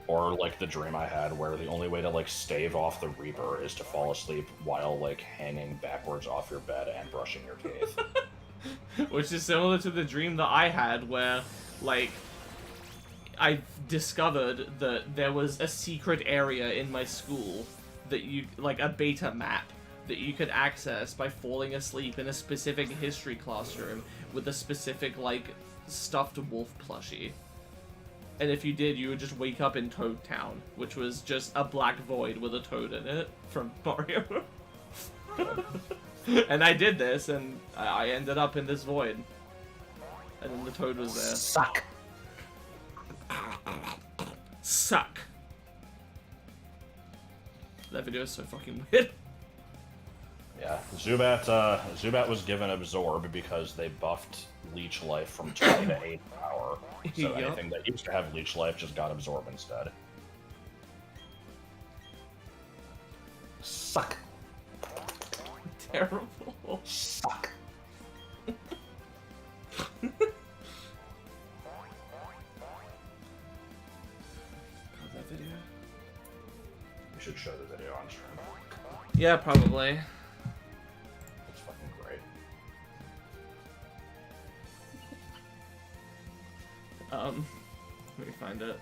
Or like the dream I had where the only way to like stave off the Reaper is to fall asleep while like hanging backwards off your bed and brushing your teeth. Which is similar to the dream that I had where, like, I discovered that there was a secret area in my school that you, like a beta map, that you could access by falling asleep in a specific history classroom with a specific, like, stuffed wolf plushie. And if you did, you would just wake up in Toad Town, which was just a black void with a toad in it from Mario. And I did this, and I ended up in this void. And then the toad was there. Suck! Suck! That video is so fucking weird. Yeah, Zubat was given Absorb because they buffed Leech Life from 20 to 8 power. So Yup. anything that used to have Leech Life just got Absorb instead. Suck! Terrible. Suck! God, that video. We should show the video on stream. Yeah, probably. It's fucking great. Let me find it.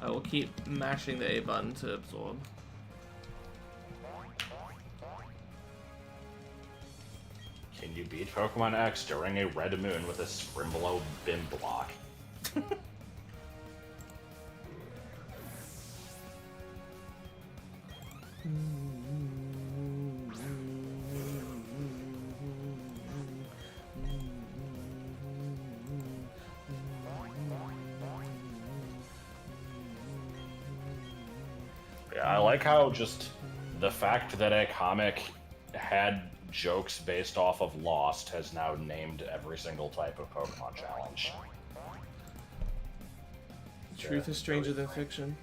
I will keep mashing the A button to absorb. Can you beat Pokemon X during a red moon with a Scrimblow Bim block? Yeah, I like how just the fact that a comic had jokes based off of Lost has now named every single type of Pokemon challenge. Truth is stranger than fiction.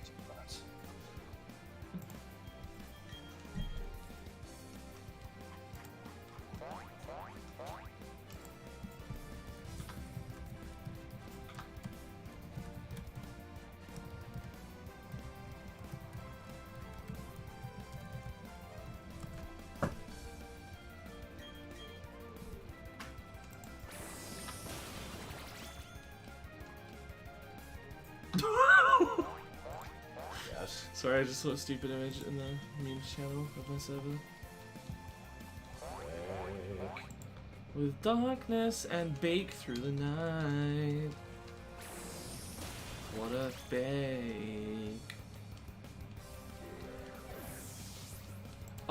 Yes. Sorry, I just saw a stupid image in the meme channel of my server. With darkness and bake through the night. What a bake.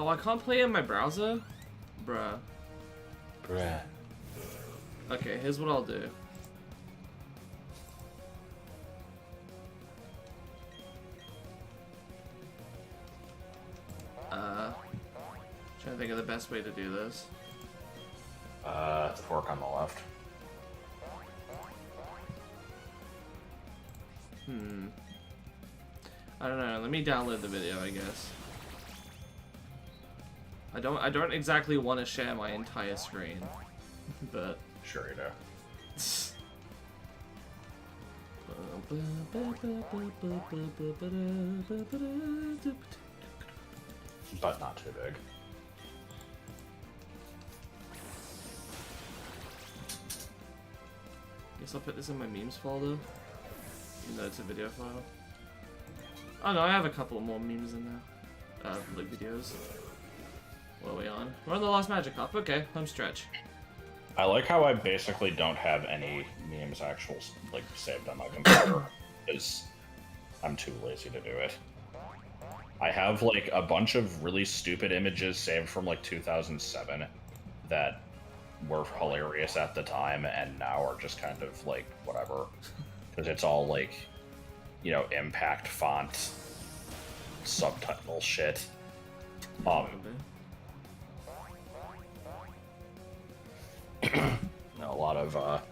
Oh, I can't play in my browser? Bruh. Bruh. Okay, here's what I'll do. Trying to think of the best way to do this. The fork on the left. I don't know. Let me download the video, I guess. I don't exactly want to share my entire screen, but Sure you do. But not too big. Guess I'll put this in my memes folder, even though it's a video file. Oh no, I have a couple more memes in there. Like videos. What are we on? We're on the Lost Magic Cup. Okay, home stretch. I like how I basically don't have any memes like saved on my computer because I'm too lazy to do it. I have like a bunch of really stupid images saved from like 2007 that were hilarious at the time and now are just kind of like whatever, because it's all like, you know, impact font subtitle shit. A lot of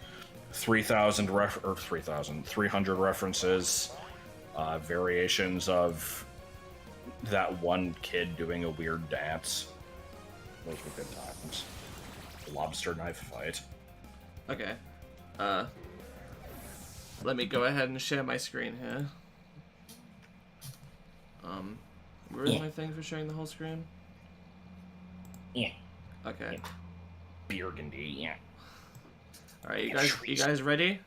300 references, variations of that one kid doing a weird dance. Those were good times. Lobster knife fight. Okay. Let me go ahead and share my screen here. Where is my thing for sharing the whole screen? Yeah. Okay. Burgundy, yeah. Alright, you guys ready?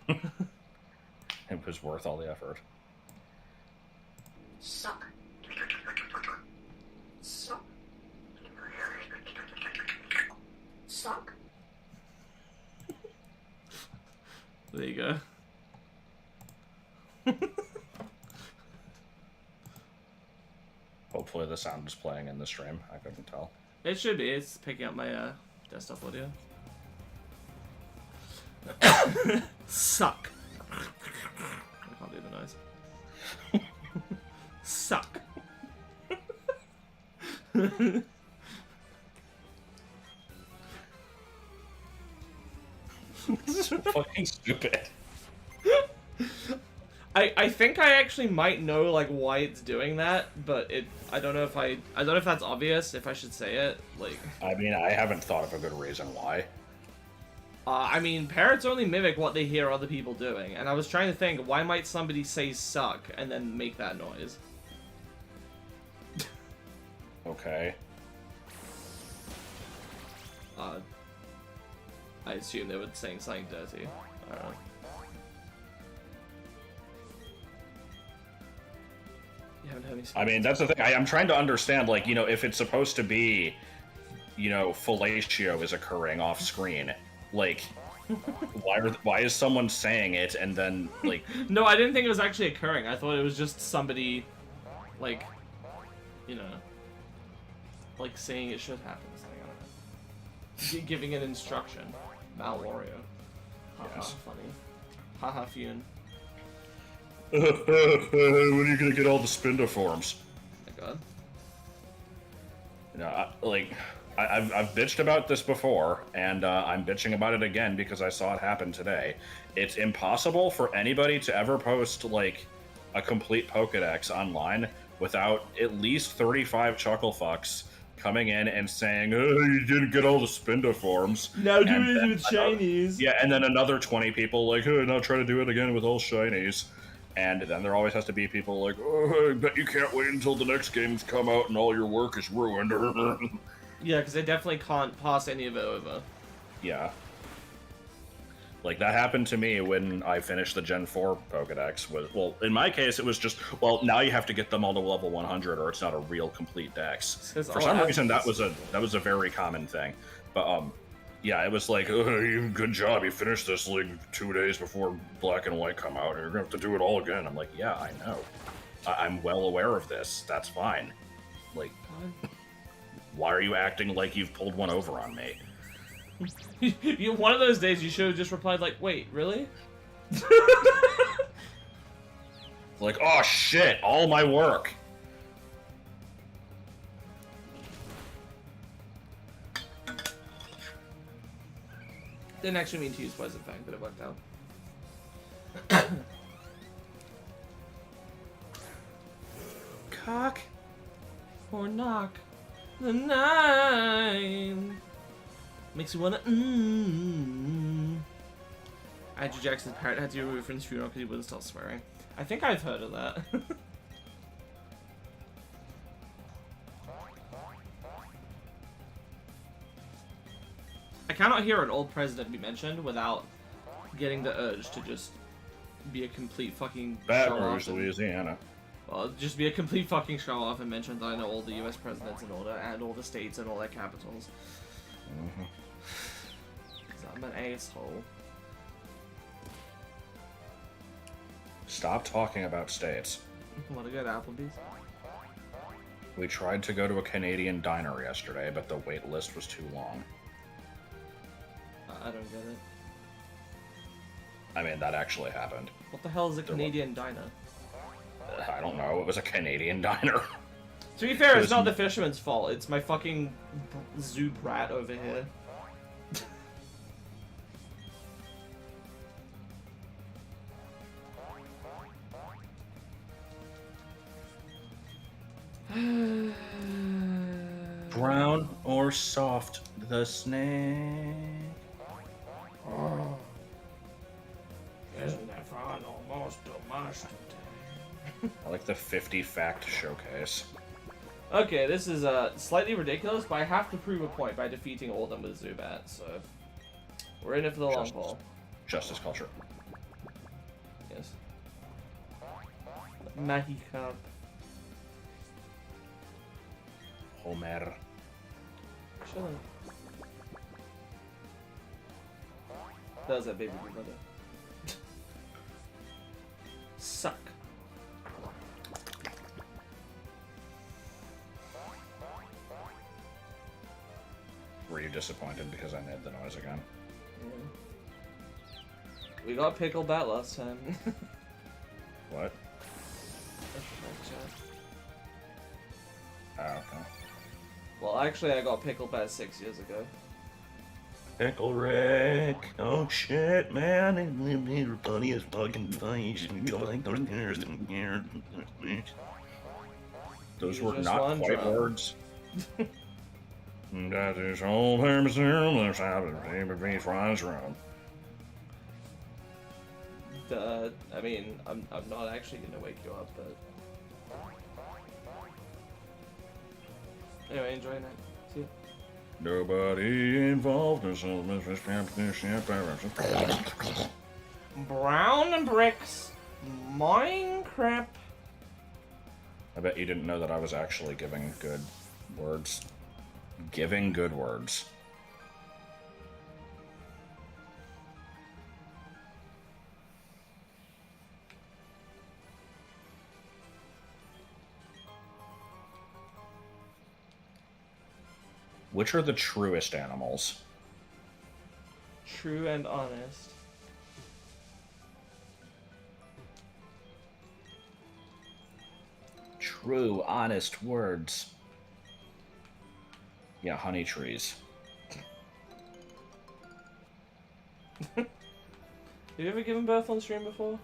It was worth all the effort. Suck. Suck. Suck. There you go. Hopefully the sound is playing in the stream. I couldn't tell. It should be. It's picking up my desktop audio. Suck. I can't do the noise. Suck. So fucking stupid. I think I actually might know like why it's doing that, but I don't know if that's obvious, if I should say it. Like, I mean, I haven't thought of a good reason why. I mean, parrots only mimic what they hear other people doing, and I was trying to think, why might somebody say suck and then make that noise? Okay. I assume they were saying something dirty. I don't know. You haven't heard me speak. I mean, that's the thing. I'm trying to understand, like, you know, if it's supposed to be, you know, fellatio is occurring off screen, like, why is someone saying it and then, like... No, I didn't think it was actually occurring. I thought it was just somebody, like, you know, like saying it should happen. Something, I don't know. Giving an instruction. Mal Wario. Haha, Yes. funny. Haha, Fune. When are you gonna get all the Spinda-forms? Oh my god. You know, I've bitched about this before, and I'm bitching about it again because I saw it happen today. It's impossible for anybody to ever post, like, a complete Pokedex online without at least 35 chucklefucks coming in and saying, oh, you didn't get all the Spinda-forms. Now do it with shinies. Yeah, and then another 20 people like, oh, now try to do it again with all shinies. And then there always has to be people like, oh, I bet you can't wait until the next game's come out and all your work is ruined. Yeah, because they definitely can't pass any of it over. Yeah. Like, that happened to me when I finished the Gen 4 Pokedex. Well, in my case, it was just, well, now you have to get them all to level 100 or it's not a real complete dex. For some reason, that was a very common thing. But, yeah, it was like, oh, good job, you finished this, like, 2 days before Black and White come out, and you're gonna have to do it all again. I'm like, yeah, I know. I'm well aware of this. That's fine. Like, why are you acting like you've pulled one over on me? One of those days you should have just replied like, wait, really? Like, oh shit, all my work. Didn't actually mean to use Poison Fang, but it worked out. Cock or knock the nine makes you wanna Andrew Jackson's parrot had to be removed from his funeral because he wouldn't stop swearing. I think I've heard of that. I cannot hear an old president be mentioned without getting the urge to just be a complete fucking Baton Rouge, Louisiana. Well, just be a complete fucking show off and mention that I know all the US presidents in order and all the states and all their capitals. Because I'm an asshole. Stop talking about states. Wanna go to Applebee's? We tried to go to a Canadian diner yesterday, but the wait list was too long. I don't get it. I mean, that actually happened. What the hell is a Canadian diner? I don't know. It was a Canadian diner. To be fair, it's not the fisherman's fault. It's my fucking zoo brat over here. Brown or soft, the snake. Oh. Isn't that fun almost almost? I like the 50 fact showcase. Okay, this is slightly ridiculous, but I have to prove a point by defeating all of them with Zubat, so we're in it for the long haul. Justice culture. Yes. Magikarp. Homer. Chilling. That was that baby brother. Suck. Were you disappointed because I made the noise again? Yeah. We got Pickle Bat last time. What? Oh, okay. Well, actually, I got Pickle Bat 6 years ago. Pickle Rick. Oh shit, man. He's funny as fucking face. Those were not quite words. That is all there's fries around. I mean, I'm not actually gonna wake you up, but anyway, enjoy your night. See ya. Nobody involved in some Brown bricks, Minecraft. I bet you didn't know that I was actually giving good words. Giving good words. Which are the truest animals? True and honest. True, honest words. Yeah, honey trees. Have you ever given birth on stream before?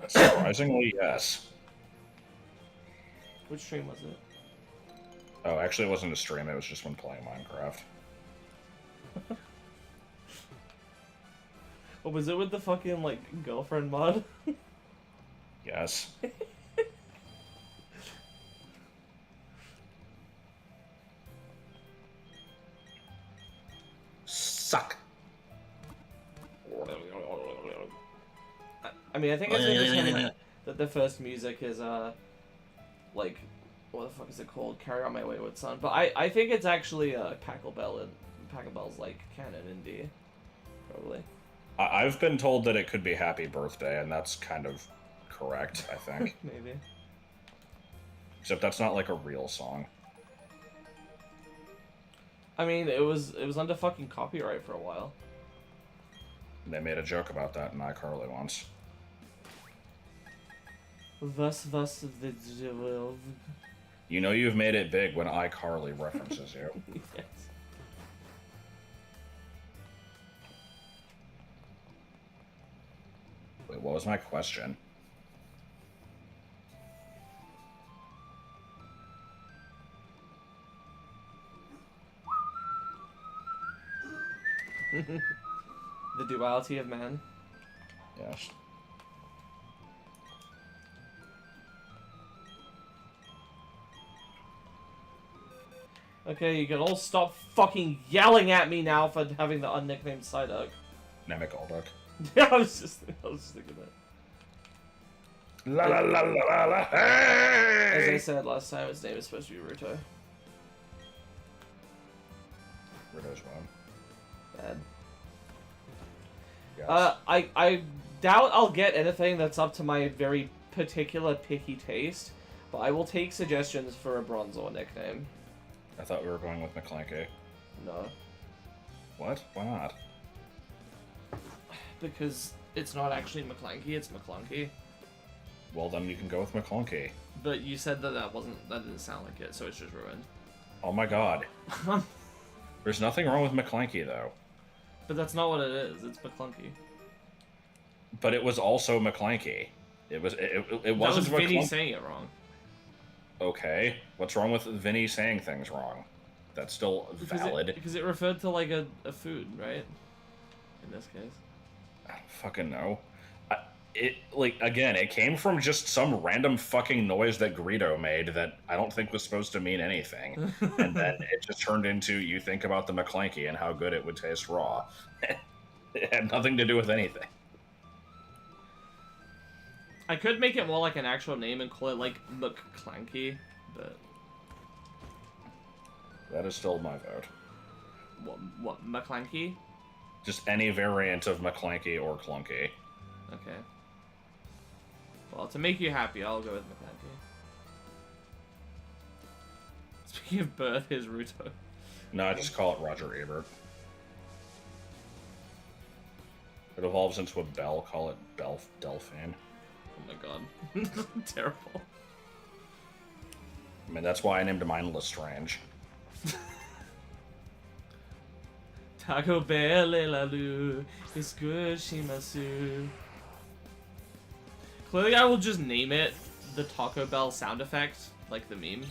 Surprisingly, yes. Which stream was it? Oh, actually, it wasn't a stream. It was just when playing Minecraft. Or was it with the fucking, like, girlfriend mod? Yes. Suck. I mean, I think it's entertaining that the first music is, like, what the fuck is it called? Carry On My Wayward Son. But I think it's actually, Pachelbel and Pachelbel's, like, canon indie. Probably. I've been told that it could be Happy Birthday, and that's kind of correct, I think. Maybe. Except that's not like a real song. I mean, it was under fucking copyright for a while. They made a joke about that in iCarly once. Was the world? You know you've made it big when iCarly references you. Yes. Wait, what was my question? The duality of man. Yes. Okay, you can all stop fucking yelling at me now for having the unnicknamed Psyduck. Namek Alduck. Yeah, I was just thinking that. La la la la la la. As I Hey! said last time, his name is supposed to be Ruto. Where goes one? Bad. Yes. I doubt I'll get anything that's up to my very particular picky taste, but I will take suggestions for a Bronzor nickname. I thought we were going with McClanky. No. What? Why not? Because it's not actually McClanky, it's McClunky. Well, then you can go with McClunky. But you said that didn't sound like it, so it's just ruined. Oh my god. There's nothing wrong with McClanky, though. But that's not what it is, it's McClunky. But it was also McClanky. It wasn't That was Vinny McClunky. saying it wrong. Okay. What's wrong with Vinny saying things wrong? That's still valid. Because it referred to, like, a food, right? In this case. I don't fucking know. It came from just some random fucking noise that Greedo made that I don't think was supposed to mean anything. And then it just turned into, you think about the McClanky and how good it would taste raw. It had nothing to do with anything. I could make it more like an actual name and call it, like, McClanky, but... That is still my vote. What, McClanky? Just any variant of McClanky or Clunky. Okay. Well, to make you happy, I'll go with McClanky. Speaking of birth, here's Ruto. No, I just call it Roger Ebert. It evolves into a bell, call it Delphine. Oh my god. Terrible. I mean, that's why I named mine Lestrange. Taco Bell Lalu is good, Shimasu. Clearly, I will just name it the Taco Bell sound effect, like the meme.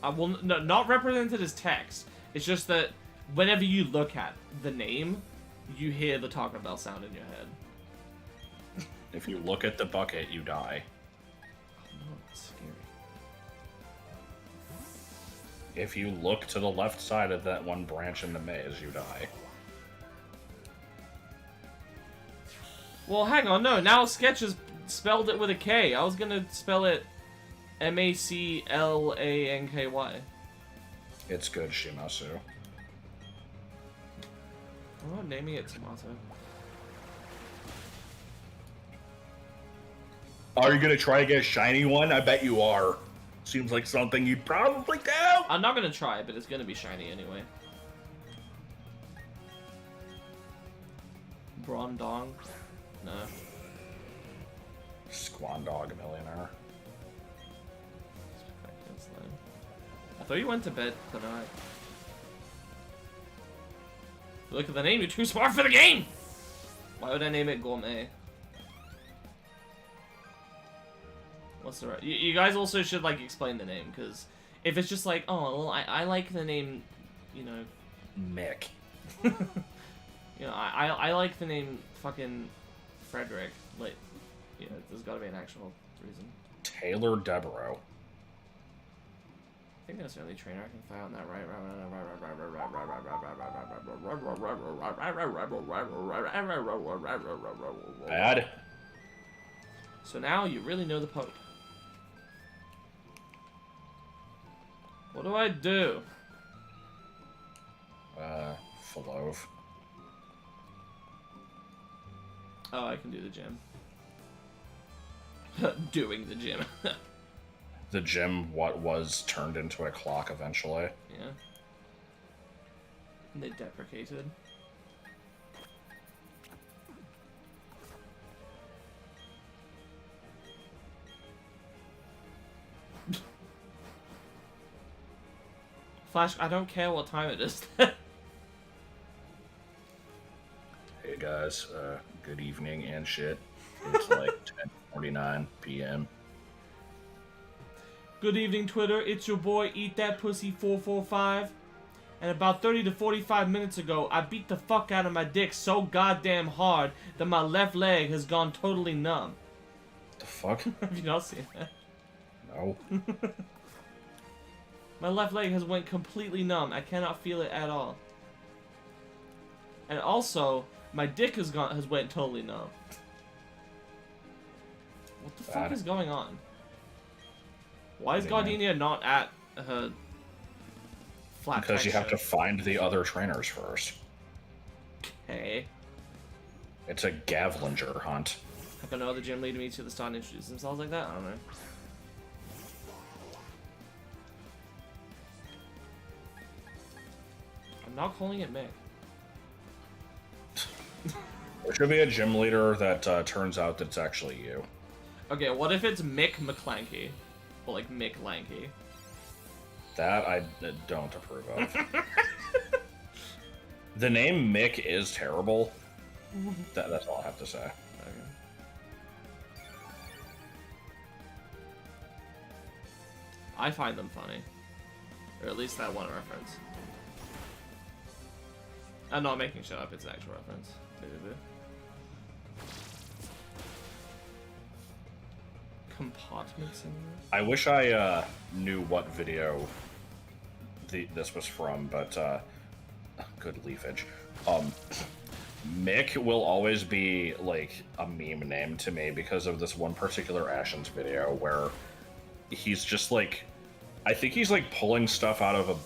I will not represented as text. It's just that whenever you look at the name, you hear the Taco Bell sound in your head. If you look at the bucket, you die. Oh no, it's scary. If you look to the left side of that one branch in the maze, you die. Well, hang on, no. Now Sketch has spelled it with a K. I was gonna spell it Maclanky. It's good, Shimasu. Oh, naming it Tomato. Are you gonna try to get a shiny one? I bet you are. Seems like something you'd probably do. I'm not gonna try, but it's gonna be shiny anyway. Brondong? No. Squandog Millionaire. I thought you went to bed tonight. Look at the name, you're too smart for the game! Why would I name it Gourmet? What's the right? You guys also should, like, explain the name, because if it's just like, oh, well, I like the name, you know... Mick. You know, I like the name fucking Frederick. Like, you know, there's gotta be an actual reason. Taylor Devereaux. I think that's the only trainer I can find on that right. Bad. So now you really know the Pope. What do I do? Falove. Oh, I can do the gym. Doing the gym. the gym what was turned into a clock eventually. Yeah. And they deprecated. Flash, I don't care what time it is. Hey guys, good evening and shit. It's like 10:49 p.m. Good evening, Twitter. It's your boy, Eat That Pussy 445. And about 30 to 45 minutes ago, I beat the fuck out of my dick so goddamn hard that my left leg has gone totally numb. The fuck? Have you not seen that? No. My left leg has went completely numb. I cannot feel it at all. And also, my dick has went totally numb. What the fuck is going on? Why is Gardenia not at her flat Because you have to texture? find the other trainers first. Okay. It's a Gavlinger hunt. Have no other gym leader meets you at the start and introduce themselves like that? I don't know. I'm not calling it Mick. There should be a gym leader that turns out that's actually you. Okay, what if it's Mick McClanky? Or like Mick Lanky? That I don't approve of. The name Mick is terrible. That's all I have to say. Okay. I find them funny. Or at least that one reference. I'm not making shit up, it's an actual reference. Compartment simulator? I wish I knew what video this was from, but good leafage. Mick will always be like a meme name to me because of this one particular Ashen's video where he's just like, I think he's like pulling stuff out of a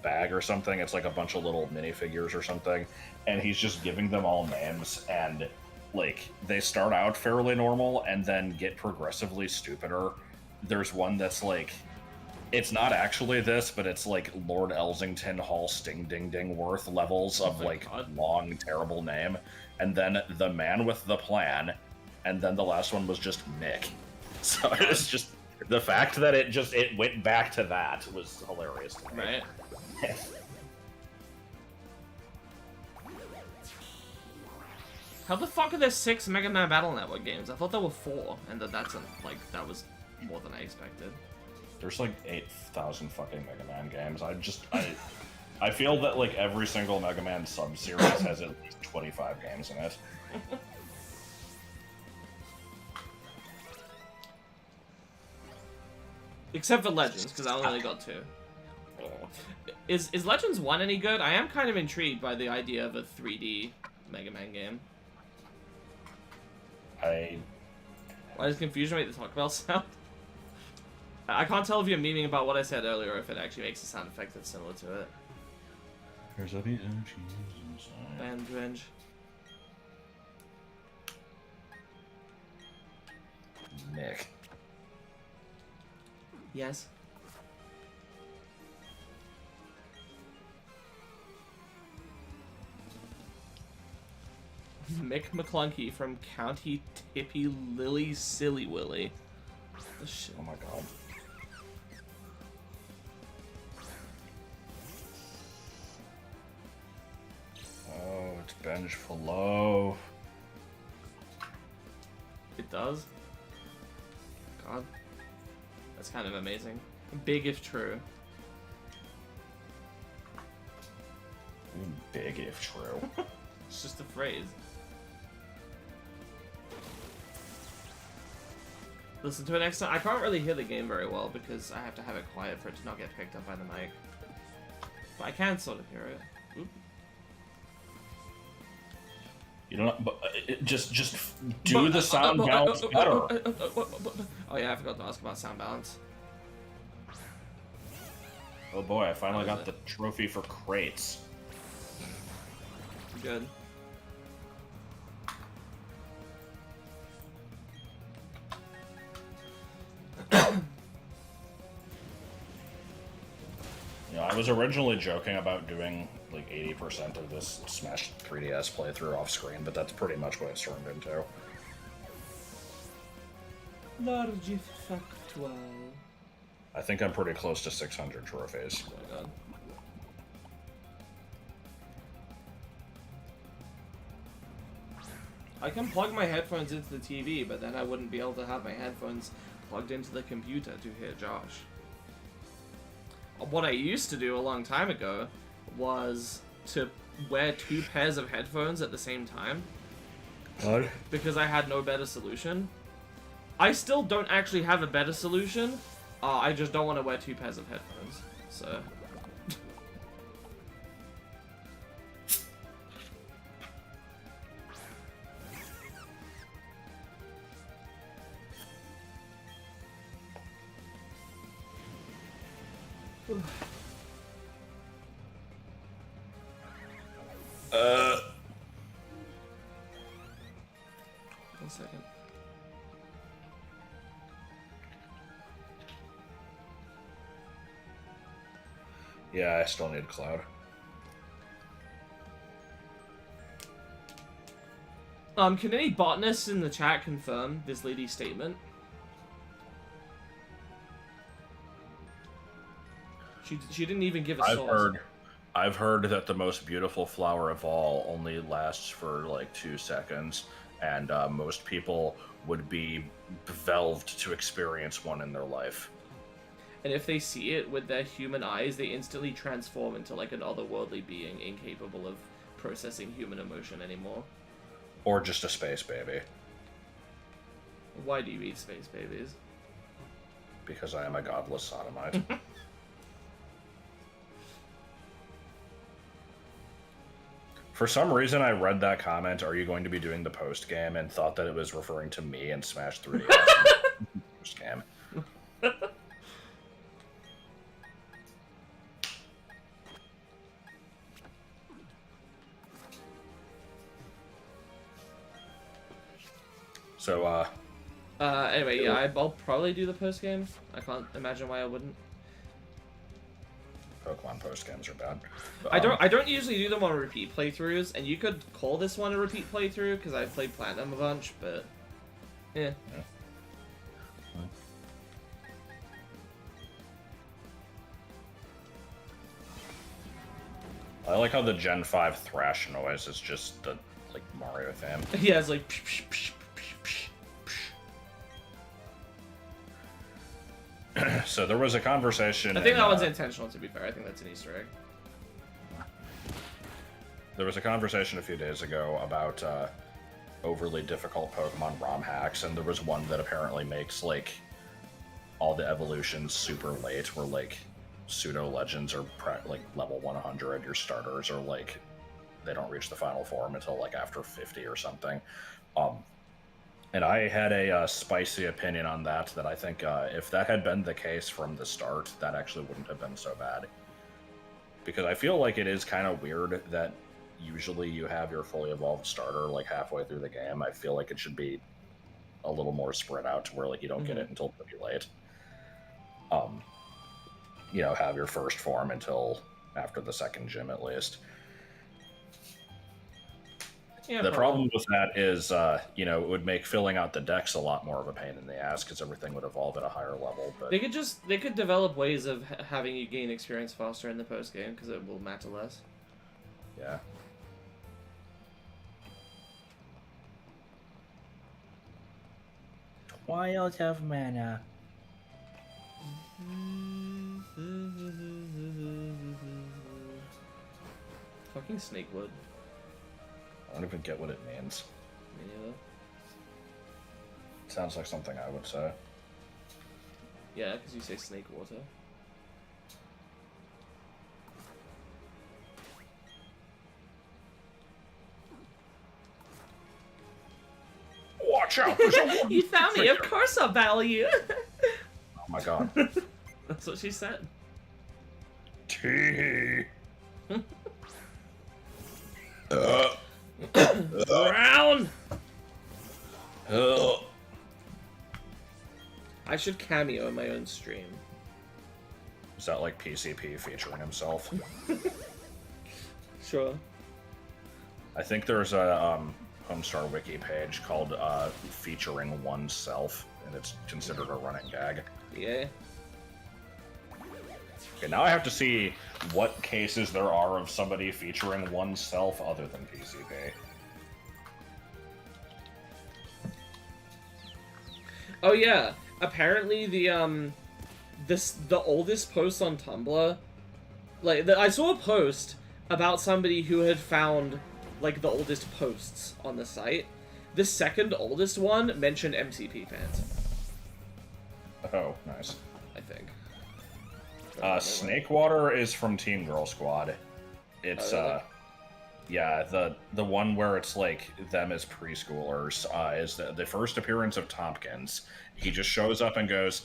bag or something. It's like a bunch of little minifigures or something, and he's just giving them all names, and like they start out fairly normal and then get progressively stupider. There's one that's like, it's not actually this, but it's like Lord Elsington Hall Sting Ding Ding Worth levels of like long terrible name, and then the man with the plan, and then the last one was just Mick. So it's just the fact that it went back to that was hilarious to me. Right. How the fuck are there 6 Mega Man Battle Network games? I thought there were 4, and that was more than I expected. There's like 8,000 fucking Mega Man games. I feel that like every single Mega Man sub-series has at least 25 games in it. Except for Legends, because I only got 2. Is Legends 1 any good? I am kind of intrigued by the idea of a 3D Mega Man game. Why does confusion make the Taco Bell sound? I can't tell if you're memeing about what I said earlier or if it actually makes a sound effect that's similar to it. There's a piece of cheese inside. Bandringe. Nick. Yes. Mick McClunky from County Tippy Lily Silly Willy. Oh, shit. Oh my god. Oh, it's Benj Falo. It does? God. That's kind of amazing. Big if true. Big if true. It's just a phrase. Listen to it next time. I can't really hear the game very well because I have to have it quiet for it to not get picked up by the mic. But I can sort of hear it. Oop. You don't. But just do the sound balance better. Oh yeah, I forgot to ask about sound balance. Oh boy, I finally got the trophy for crates. Good. I was originally joking about doing like 80% of this Smash 3DS playthrough off screen, but that's pretty much what it's turned into. Large factual. I think I'm pretty close to 600 trophies. Oh my god. I can plug my headphones into the TV, but then I wouldn't be able to have my headphones plugged into the computer to hear Josh. What I used to do a long time ago was to wear 2 pairs of headphones at the same time. What? Because I had no better solution. I still don't actually have a better solution. I just don't want to wear 2 pairs of headphones. So... One second. Yeah, I still need Cloud. Can any botanists in the chat confirm this lady's statement? She didn't even give a source. I've heard that the most beautiful flower of all only lasts for like 2 seconds, and most people would be bevelved to experience one in their life. And if they see it with their human eyes, they instantly transform into like an otherworldly being incapable of processing human emotion anymore. Or just a space baby. Why do you eat space babies? Because I am a godless sodomite. For some reason, I read that comment, "Are you going to be doing the post game?" and thought that it was referring to me and Smash 3. Post game. So, anyway, yeah, I'll probably do the post game. I can't imagine why I wouldn't. Pokemon post games are bad. I don't usually do them on repeat playthroughs, and you could call this one a repeat playthrough because I've played Platinum a bunch, but yeah. I like how the Gen 5 thrash noise is just the like Mario theme. Yeah, it's like. Psh, psh, psh, psh, psh. So there was a conversation. I think that one's intentional, to be fair. I think that's an Easter egg. There was a conversation a few days ago about overly difficult Pokemon ROM hacks, and there was one that apparently makes like all the evolutions super late, where like pseudo legends are like level 100. Your starters are like they don't reach the final form until like after 50 or something. And I had a spicy opinion on that. That I think if that had been the case from the start, that actually wouldn't have been so bad. Because I feel like it is kind of weird that usually you have your fully evolved starter like halfway through the game. I feel like it should be a little more spread out to where like you don't get it until pretty late. You know, have your first form until after the second gym at least. Yeah, the problem with that is, you know, it would make filling out the decks a lot more of a pain in the ass because everything would evolve at a higher level. But they could develop ways of having you gain experience faster in the post game because it will matter less. Yeah. Wild of mana. Fucking Snakewood. I don't even get what it means. Me neither. Sounds like something I would say. Yeah, because you say snake water. Watch out! There's a You found me, of course I'll battle you! Oh my god. That's what she said. Tee. Brown! Uh. I should cameo in my own stream. Is that like PCP featuring himself? Sure. I think there's a Homestar Wiki page called featuring oneself, and it's considered a running gag. Yeah. Okay, now I have to see what cases there are of somebody featuring oneself other than PCP. Oh yeah. Apparently the oldest post on Tumblr, like I saw a post about somebody who had found like the oldest posts on the site. The second oldest one mentioned MCP fans. Oh, nice. I think. Snakewater is from Teen Girl Squad. It's really? yeah, the one where it's like them as preschoolers is the first appearance of Tompkins. He just shows up and goes,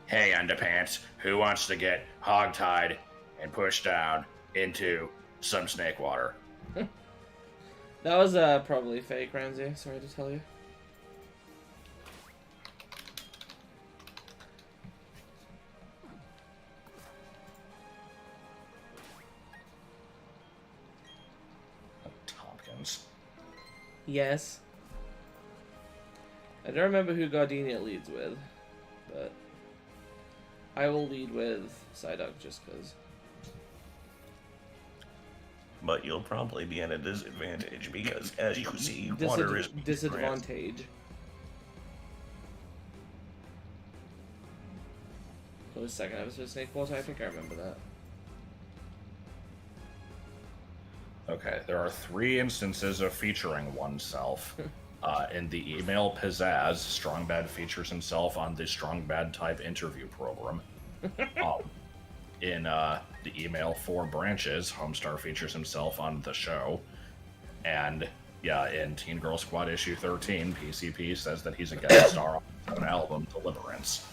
"Hey, underpants, who wants to get hogtied and pushed down into some snake water?" That was probably fake, Ramsey. Sorry to tell you. Tompkins. Yes. I don't remember who Gardenia leads with, but I will lead with Psyduck just because. But you'll probably be at a disadvantage because, as you see, water is disadvantage. So the second episode of Snake Water, I think I remember that. Okay, there are 3 instances of featuring oneself. In the email Pizzazz, Strong Bad features himself on the Strong Bad type interview program. In the email 4 Branches, Homestar features himself on the show. And yeah, in Teen Girl Squad issue 13, PCP says that he's a guest star on an album, Deliverance.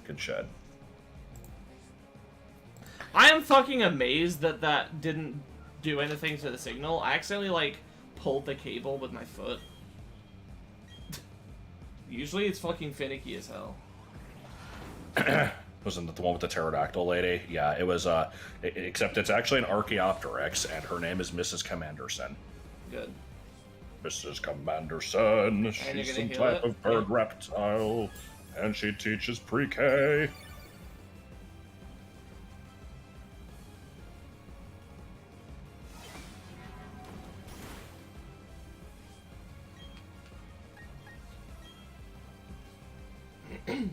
Good shit. I am fucking amazed that that didn't do anything to the signal. I accidentally, like, pulled the cable with my foot. Usually it's fucking finicky as hell. Wasn't it the one with the pterodactyl lady? Yeah, it was, except it's actually an Archaeopteryx, and her name is Mrs. Commanderson. Good. Mrs. Commanderson, you're she's gonna some heal type it? of bird reptile, and she teaches pre-K. Man.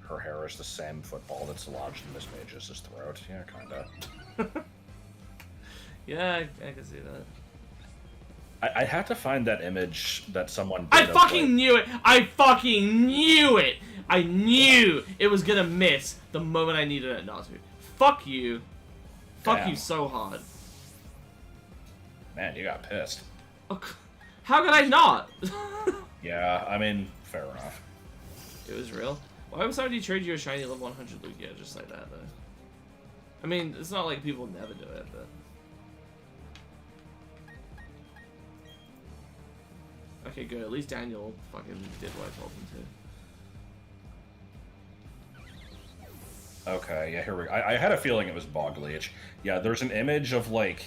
Her hair is the same football that's lodged in Miss Mage's throat. Yeah, kinda. Yeah, I can see that. I had to find that image that someone did I of, fucking like- knew it! I fucking knew it! I knew it was gonna miss the moment I needed it not to. Fuck you. Fuck Damn. you so hard. Man, you got pissed. Oh, how could I not? Yeah, I mean, fair enough. It was real. Why would somebody trade you a shiny level 100 Lugia just like that, though? I mean, it's not like people never do it, but... Okay, good. At least Daniel fucking did what I told him to. Okay, yeah, here we go. I had a feeling it was Bog Leech. Yeah, there's an image of, like,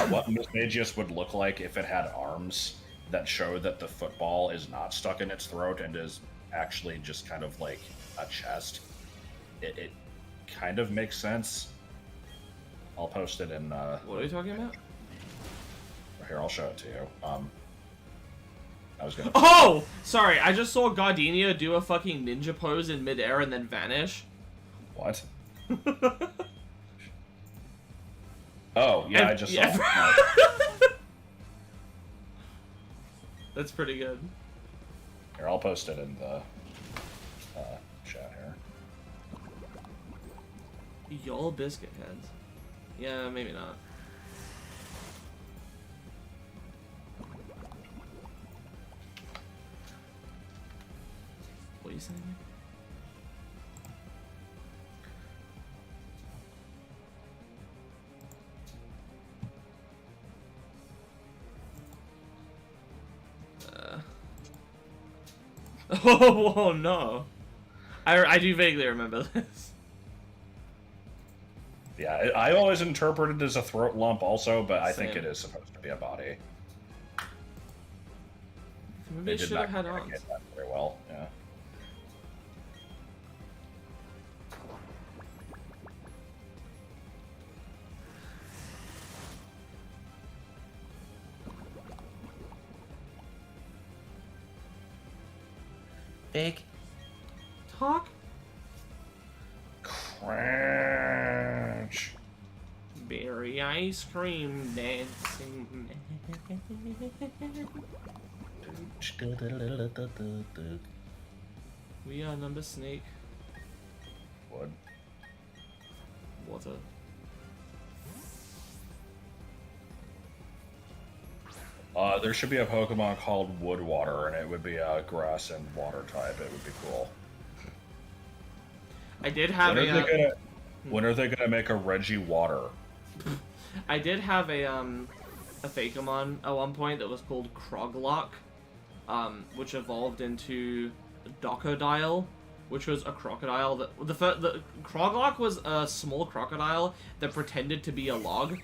what Miss Magius would look like if it had arms that show that the football is not stuck in its throat and is actually just kind of like a chest. It kind of makes sense. I'll post it in, What are you talking about? here, I'll show it to you. I was gonna... Oh! Sorry, I just saw Gardenia do a fucking ninja pose in midair and then vanish. What? Oh, yeah, And- I just yeah. saw it. That's pretty good. Here, I'll post it in the chat here. Y'all biscuit heads. Yeah, maybe not. What are you saying? Oh no. I do vaguely remember this. Yeah, I always interpreted it as a throat lump also, but I think Same. it is supposed to be a body. Maybe They it did should not have had arms. communicate that very well, yeah. Big. Talk? Crunch. Berry ice cream dancing. We are number snake. Wood. Water. There should be a Pokemon called Woodwater, and it would be a grass and water type. It would be cool. I did have When are they gonna make a Reggie Water? I did have a Fakemon at one point that was called Kroglock, which evolved into Docodile, which was a crocodile that the Kroglock was a small crocodile that pretended to be a log.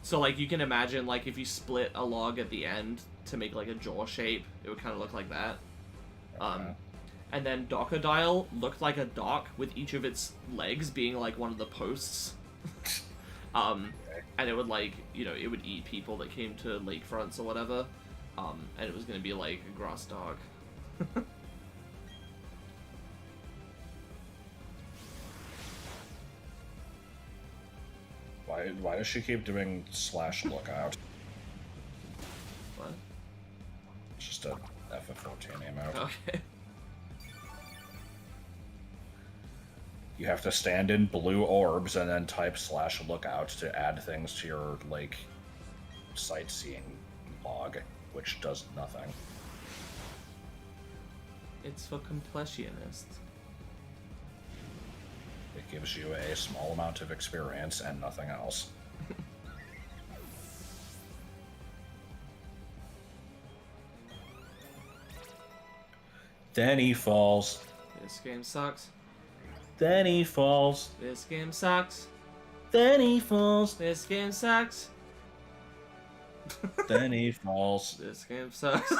So like you can imagine like if you split a log at the end to make like a jaw shape, it would kind of look like that. And then Docodile looked like a dock with each of its legs being like one of the posts. And it would like, you know, it would eat people that came to lakefronts or whatever. And it was gonna be like a grass dog. Why does she keep doing /lookout? What? It's just a FF14 emote. Okay. You have to stand in blue orbs and then type /lookout to add things to your, like, sightseeing log, which does nothing. It's for completionists. It gives you a small amount of experience and nothing else. Then he falls. This game sucks. Then he falls. This game sucks. Then he falls. This game sucks. Then he falls. This game sucks.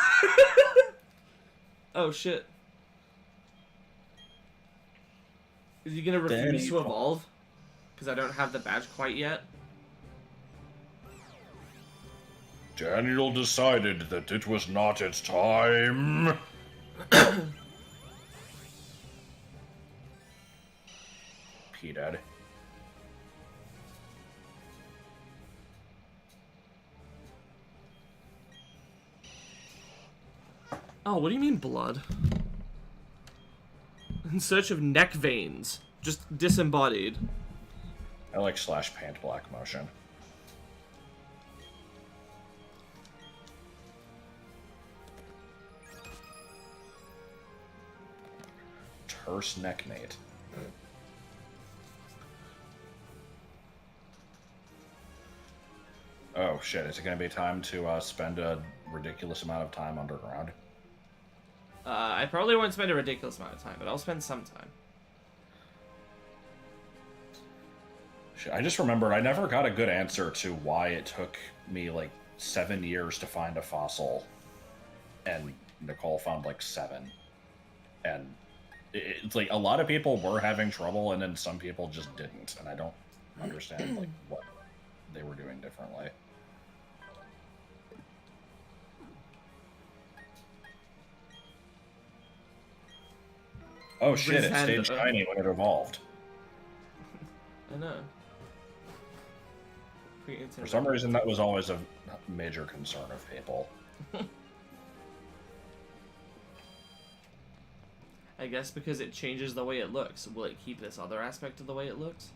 Oh shit. Is he gonna refuse to evolve? Because I don't have the badge quite yet. Daniel decided that it was not its time. P-Dad. Oh, what do you mean blood? In search of neck veins. Just disembodied. I like /paint black motion. Terse neckmate. Oh shit, is it gonna be time to spend a ridiculous amount of time underground? I probably won't spend a ridiculous amount of time, but I'll spend some time. Shit, I just remembered I never got a good answer to why it took me like 7 years to find a fossil, and Nicole found like 7. And it's like a lot of people were having trouble, and then some people just didn't, and I don't understand like what they were doing differently. Oh shit, it stayed shiny when it evolved. I know. For some reason, that was always a major concern of people. I guess because it changes the way it looks. Will it keep this other aspect of the way it looks?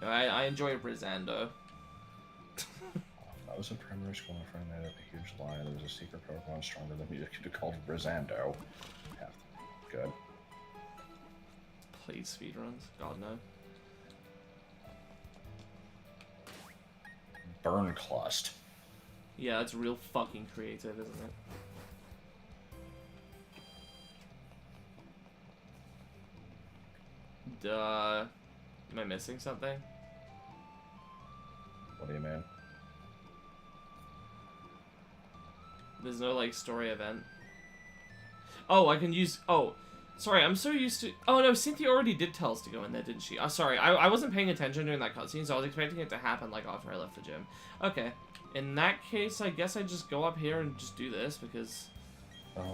I enjoy Brizando. I was in primary school, my friend made up a huge lie. There was a secret Pokemon stronger than me called Brizando. Yeah, good. Played speedruns? God no. Burn Clust. Yeah, it's real fucking creative, isn't it? Duh. Am I missing something? What do you mean? There's no, like, story event. Oh, I can use... Oh, sorry, I'm so used to... Oh, no, Cynthia already did tell us to go in there, didn't she? Sorry, I wasn't paying attention during that cutscene, so I was expecting it to happen, like, after I left the gym. Okay. In that case, I guess I just go up here and just do this, because...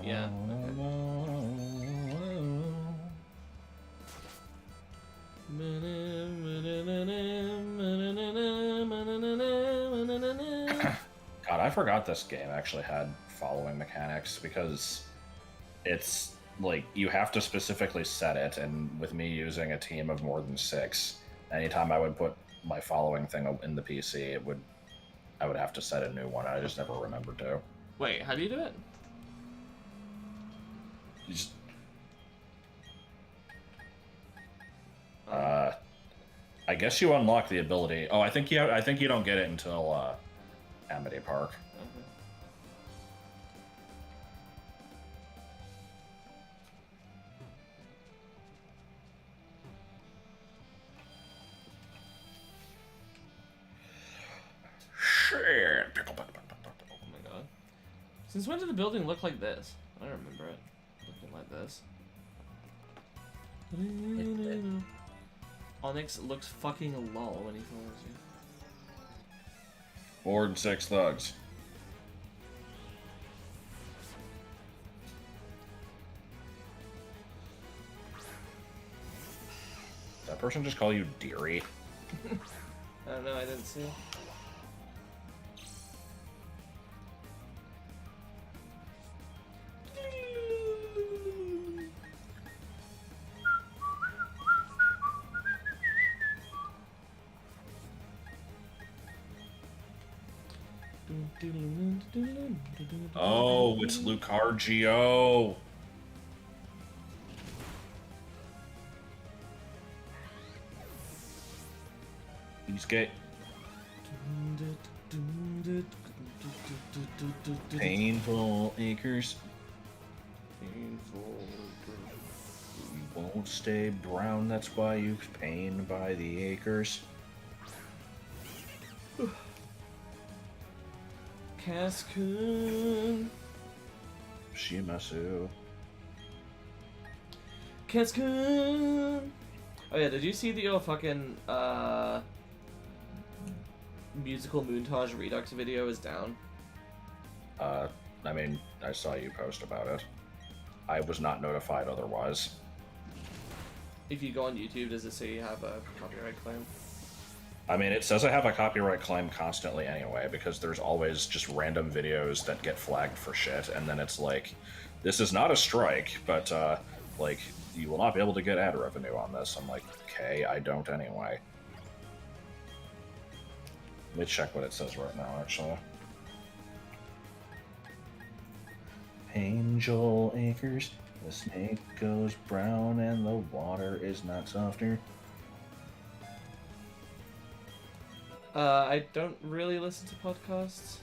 Yeah, God, I forgot this game actually had following mechanics, because it's like you have to specifically set it, and with me using a team of more than 6, anytime I would put my following thing in the PC, I would have to set a new one. I just never remembered to. Wait, how do you do it? You just, I guess you unlock the ability. Oh, I think you don't get it until Amity Park. Shit. Oh my god. Since when did the building look like this? I don't remember it looking like this. Onyx looks fucking lol when he follows you. 4 and 6 thugs. Did that person just call you Deary? I don't know, I didn't see. Oh, it's Lucario. He's gay. Painful acres. Painful. You won't stay brown, that's why you pain by the acres. Cascoon. Shimasu. Cascoon. Oh yeah, did you see the fucking musical montage Redux video is down? I mean, I saw you post about it. I was not notified otherwise. If you go on YouTube, does it say you have a copyright claim? I mean, it says I have a copyright claim constantly anyway, because there's always just random videos that get flagged for shit, and then it's like, this is not a strike, but, like, you will not be able to get ad revenue on this. I'm like, okay, I don't anyway. Let me check what it says right now, actually. Angel Acres, the snake goes brown and the water is not softer. I don't really listen to podcasts.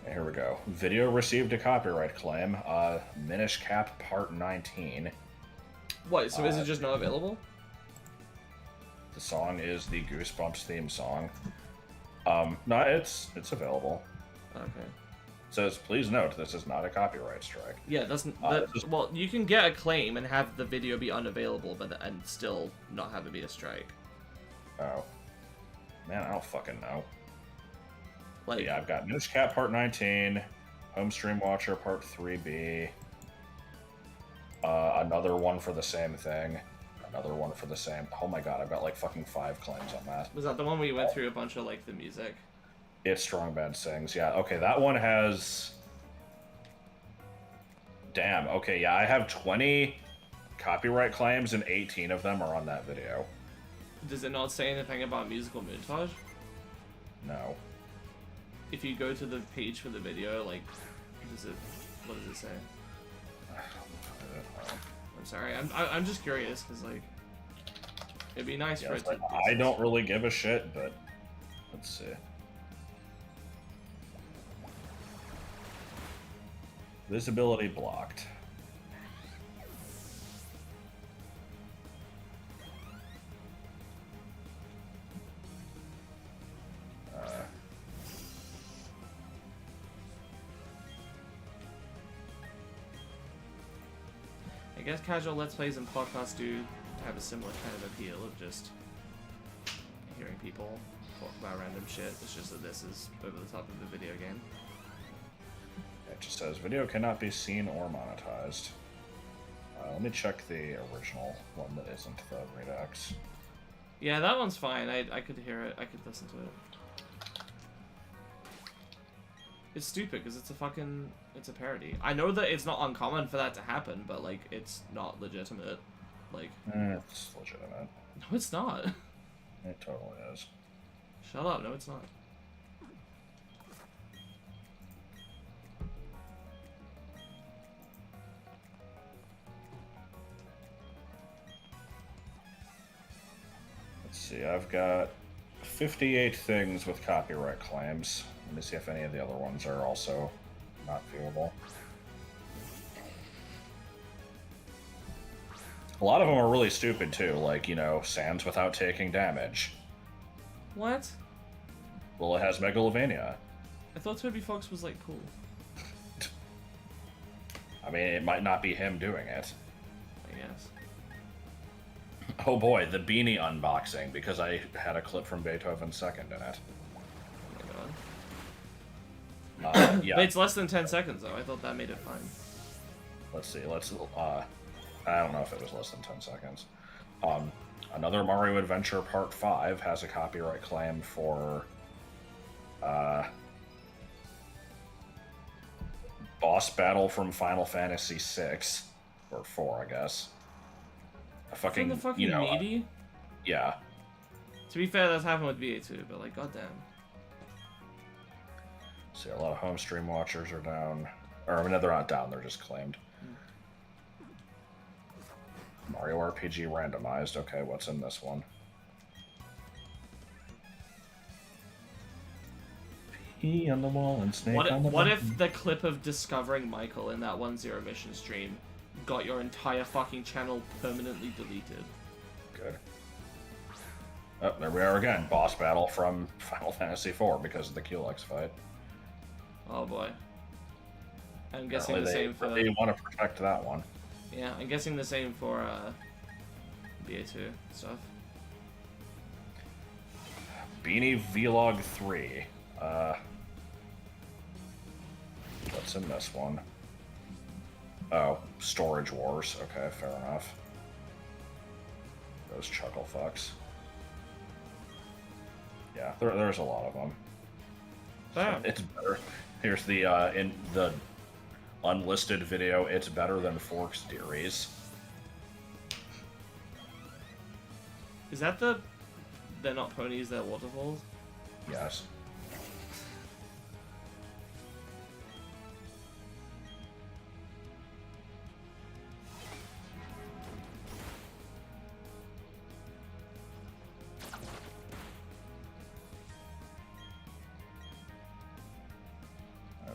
Here we go. Video received a copyright claim. Minish Cap Part 19. What, so is it just not available? The song is the Goosebumps theme song. No, it's available. Okay. It says, please note, this is not a copyright strike. Yeah, well, you can get a claim and have the video be unavailable, and still not have it be a strike. Oh. Man, I don't fucking know. Like, Yeah, I've got Minish Cap Part 19, Home Stream Watcher Part 3B, another one for the same thing, another one for the same... Oh my god, I've got like fucking 5 claims on that. was that the one where you went through a bunch of, like, the music? It's Strong Bad Sings, yeah. Okay, that one has... Damn, okay, yeah, I have 20 copyright claims and 18 of them are on that video. Does it not say anything about musical montage? No. If you go to the page for the video, like, what does it say? I'm sorry, I'm just curious, because, like, it'd be nice Yeah, for it like, to... I don't really give a shit, but let's see. Visibility blocked. I guess casual Let's Plays and podcasts do have a similar kind of appeal of just hearing people talk about random shit. It's just that this is over the top of the video game. It just says video cannot be seen or monetized. Let me check the original one that isn't the Redux. Yeah, that one's fine. I could hear it. I could listen to it. It's stupid because it's a parody. I know that it's not uncommon for that to happen, but like it's not legitimate. Like it's legitimate. No, it's not. It totally is. Shut up. No, it's not. Let's see, I've got 58 things with copyright claims. Let me see if any of the other ones are also not viewable. A lot of them are really stupid too, like, you know, sands without taking damage. What? Well, it has Megalovania. I thought Toby Fox was like cool. I mean, it might not be him doing it. I guess. Oh boy, the beanie unboxing, because I had a clip from Beethoven's Second in it. Oh my god. Yeah. But it's less than 10 seconds though. I thought that made it fine. Let's see, I don't know if it was less than 10 seconds. Another Mario Adventure Part 5 has a copyright claim for, boss battle from Final Fantasy VI, or 4, I guess. From the fucking you know, meaty? Yeah. To be fair, that's happened with VA2, but like, goddamn. See, a lot of home stream watchers are down. Or, I mean, they're not down, they're just claimed. Mario RPG randomized. Okay, what's in this one? Pee on the wall and snake on the What button. if the clip of discovering Michael in that 1-0 mission stream got your entire fucking channel permanently deleted? Good. Oh, there we are again. Boss battle from Final Fantasy IV because of the Culex fight. Oh boy. I'm guessing Apparently the same for... They want to protect that one. Yeah, I'm guessing the same for BA2 stuff. Beanie Vlog 3. What's in this one? Oh, Storage Wars. Okay, fair enough. Those chuckle fucks. Yeah, there's a lot of them. Damn. It's better. Here's the in the unlisted video. It's better than Forks Dearies. Is that they're not ponies, they're waterfalls? Yes.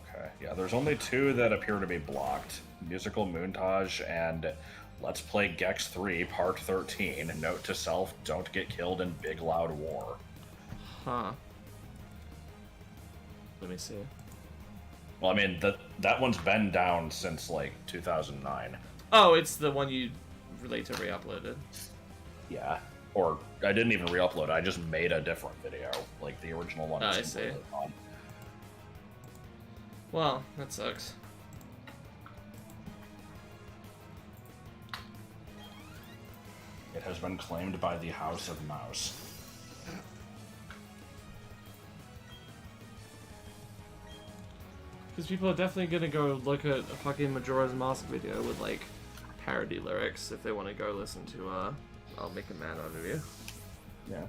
Okay, yeah, there's only two that appear to be blocked. Musical Moontage and Let's Play Gex 3 Part 13. Note to self, don't get killed in Big Loud War. Huh. Let me see. Well, I mean, that one's been down since, like, 2009. Oh, it's the one you later re-uploaded. Yeah. Or, I didn't even re-upload it, I just made a different video. Like, the original one Oh, is I see. completely gone. Well, that sucks. It has been claimed by the House of Mouse. Because people are definitely gonna go look at a fucking Majora's Mask video with, like, parody lyrics if they want to go listen to, I'll Make a Man Out of You. Yeah.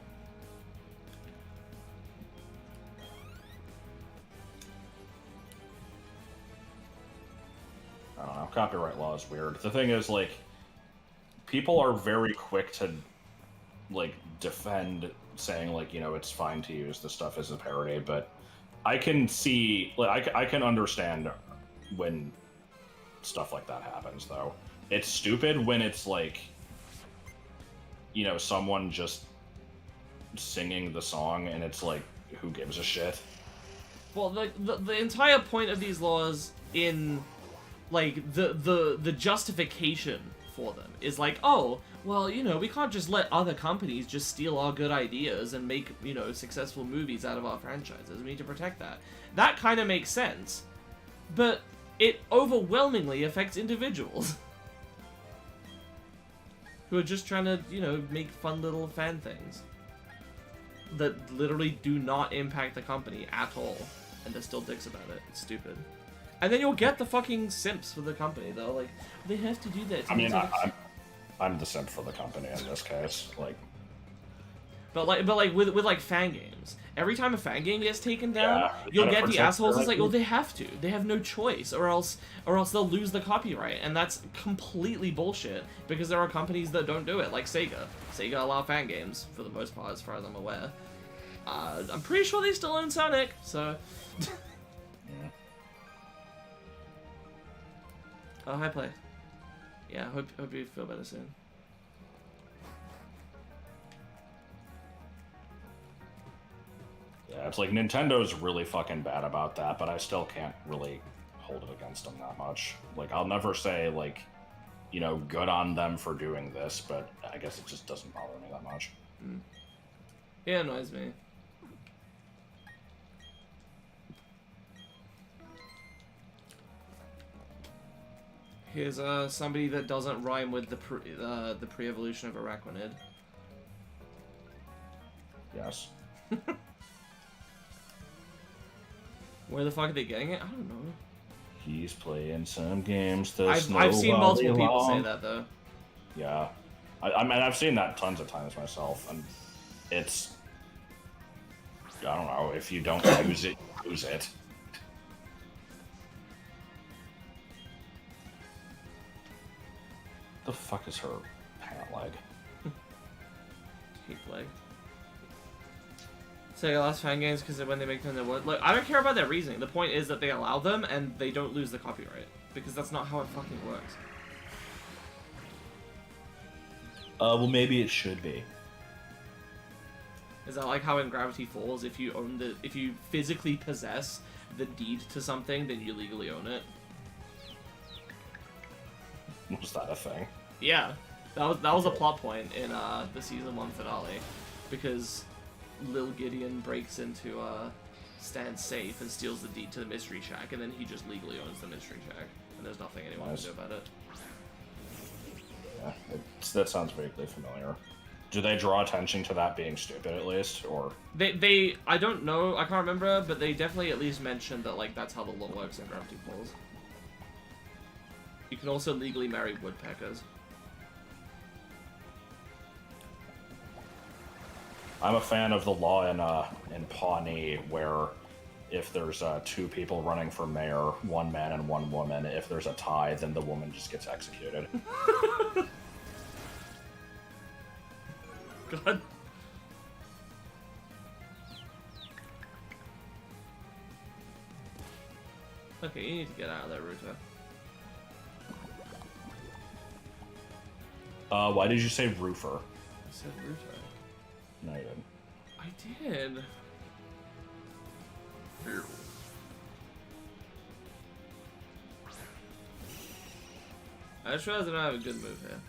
I don't know, copyright law is weird. The thing is, like, people are very quick to, like, defend saying, like, you know, it's fine to use this stuff as a parody, but I can see, like, I can understand when stuff like that happens, though. It's stupid when it's like, you know, someone just singing the song and it's like, who gives a shit? Well, the entire point of these laws in, like, the justification for them is like, oh, well, you know, we can't just let other companies just steal our good ideas and make, you know, successful movies out of our franchises. We need to protect that. That kind of makes sense, but it overwhelmingly affects individuals who are just trying to, you know, make fun little fan things that literally do not impact the company at all, and they're still dicks about it. It's stupid. And then you'll get the fucking simps for the company, though. Like, they have to do that. I mean, I'm the simp for the company in this case. Like, but like with like fan games, every time a fan game gets taken down, yeah, you'll get the assholes. It's like, like, well, they have to. They have no choice, or else they'll lose the copyright, and that's completely bullshit. Because there are companies that don't do it, like Sega. Sega allow fan games for the most part, as far as I'm aware. I'm pretty sure they still own Sonic, so. yeah. Oh, hi, Play. Yeah, hope you feel better soon. Yeah, it's like Nintendo's really fucking bad about that, but I still can't really hold it against them that much. Like, I'll never say, like, you know, good on them for doing this, but I guess it just doesn't bother me that much. Mm. It annoys me. Here's somebody that doesn't rhyme with the pre-evolution of Araquanid. Yes. Where the fuck are they getting it? I don't know. He's playing some games to I've seen multiple people say that, though. Yeah. I mean, I've seen that tons of times myself, and it's... I don't know, if you don't use it, use it. The fuck is her pant leg? Keep leg. So your last fan games because when they make them, they would. Look, I don't care about their reasoning. The point is that they allow them and they don't lose the copyright because that's not how it fucking works. Well, maybe it should be. Is that like how in Gravity Falls, if you physically possess the deed to something, then you legally own it? Was that a thing? Yeah, that was a plot point in the season 1 finale, because Lil Gideon breaks into Stan's safe and steals the deed to the mystery shack, and then he just legally owns the mystery shack, and there's nothing anyone can do about it. Yeah, that sounds vaguely familiar. Do they draw attention to that being stupid at least, or? They I don't know, I can't remember, but they definitely at least mentioned that like that's how the law works in Gravity Falls. You can also legally marry woodpeckers. I'm a fan of the law in Pawnee, where if there's 2 people running for mayor, 1 man and 1 woman, if there's a tie, then the woman just gets executed. God. Okay, you need to get out of there, Ruta. Why did you say roofer? I said Ruta. No, you didn't. I did. I just realized I don't have a good move here.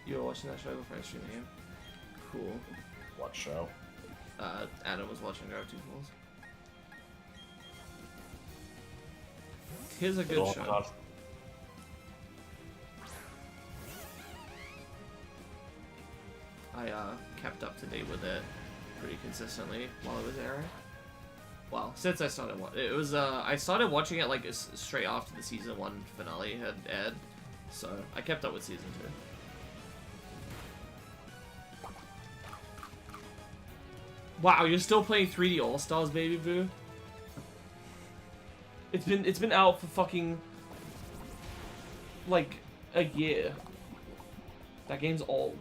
You were watching that show before I streamed the game? Cool. What show? Adam was watching Gravity Falls. Here's a good show. I kept up to date with it pretty consistently while it was airing. Well, since I started it was I started watching it like straight after the season 1 finale had aired, so I kept up with season 2. Wow, you're still playing 3D All Stars, baby boo? It's been out for fucking like a year. That game's old.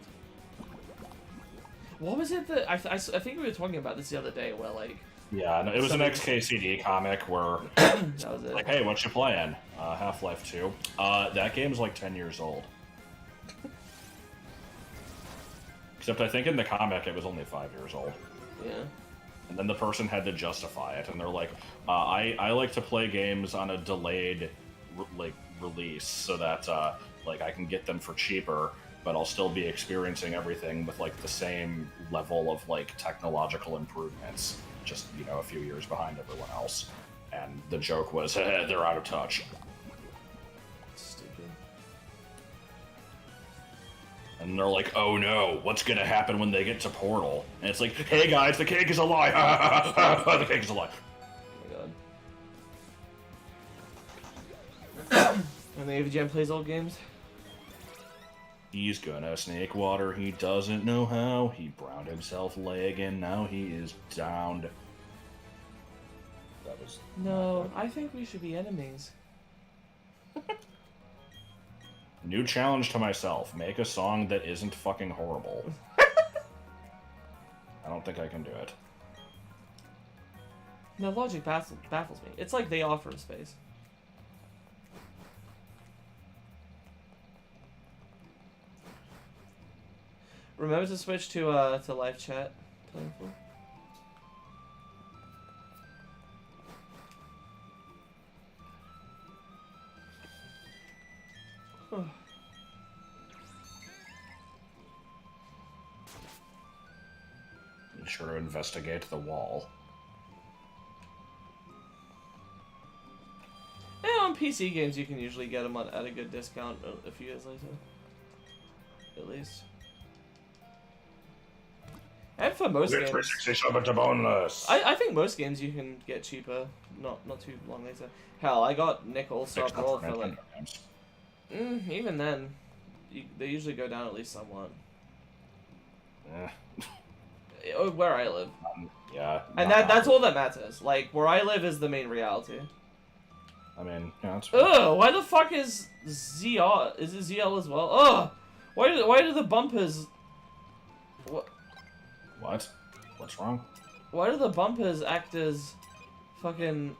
What was it that I think we were talking about this the other day? Where like Yeah, no, it was an XKCD comic where that was it. like, hey, what you playing? Half-Life 2. That game's like 10 years old. Except I think in the comic it was only 5 years old. Yeah. And then the person had to justify it, and they're like, I like to play games on a delayed release so that like I can get them for cheaper, but I'll still be experiencing everything with like the same level of like technological improvements, just a few years behind everyone else. And the joke was, they're out of touch. Stupid. And they're like, oh no, what's gonna happen when they get to Portal? And it's like, hey guys, the cake is alive! The cake is alive! Oh my god. And the AVGN plays old games? He's gonna snake water, he doesn't know how. He browned himself leg and now he is downed. That was... No, I think we should be enemies. New challenge to myself, make a song that isn't fucking horrible. I don't think I can do it. No, logic baffles me. It's like they offer a space. Remember to switch to live chat. Be sure to investigate the wall. Yeah, on PC games you can usually get them at a good discount a few years later. At least. And for most games, I think most games you can get cheaper, not too long later. Hell, I got Nickel Stop Roll for like... even then, they usually go down at least somewhat. Where I live. Yeah. And that's all that matters. Like, where I live is the main reality. I mean, yeah, that's Ugh, why the fuck is ZL? Is it ZL as well? Ugh! Why do the bumpers... What? What? What's wrong? Why do the bumpers act as fucking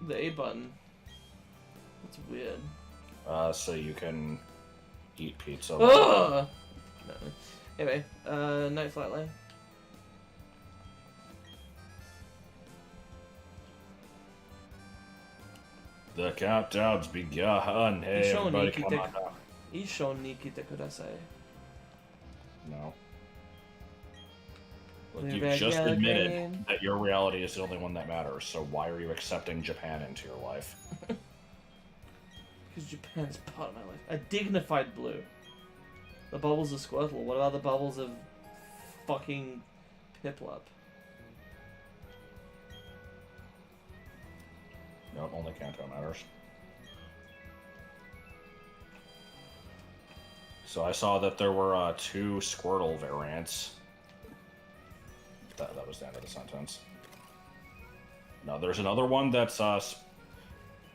the A button? That's weird. So you can eat pizza. Ugh! No. Anyway, Night Flatline. The countdown's begun. Hey, everybody, come on down. Isho nikite kudasai. No. We're You back just again. admitted that your reality is the only one that matters, so why are you accepting Japan into your life? Because Japan is part of my life. A dignified blue. The bubbles of Squirtle. What about the bubbles of fucking Piplup? No, only Kanto matters. So I saw that there were 2 Squirtle variants. That was the end of the sentence. No, there's another one that's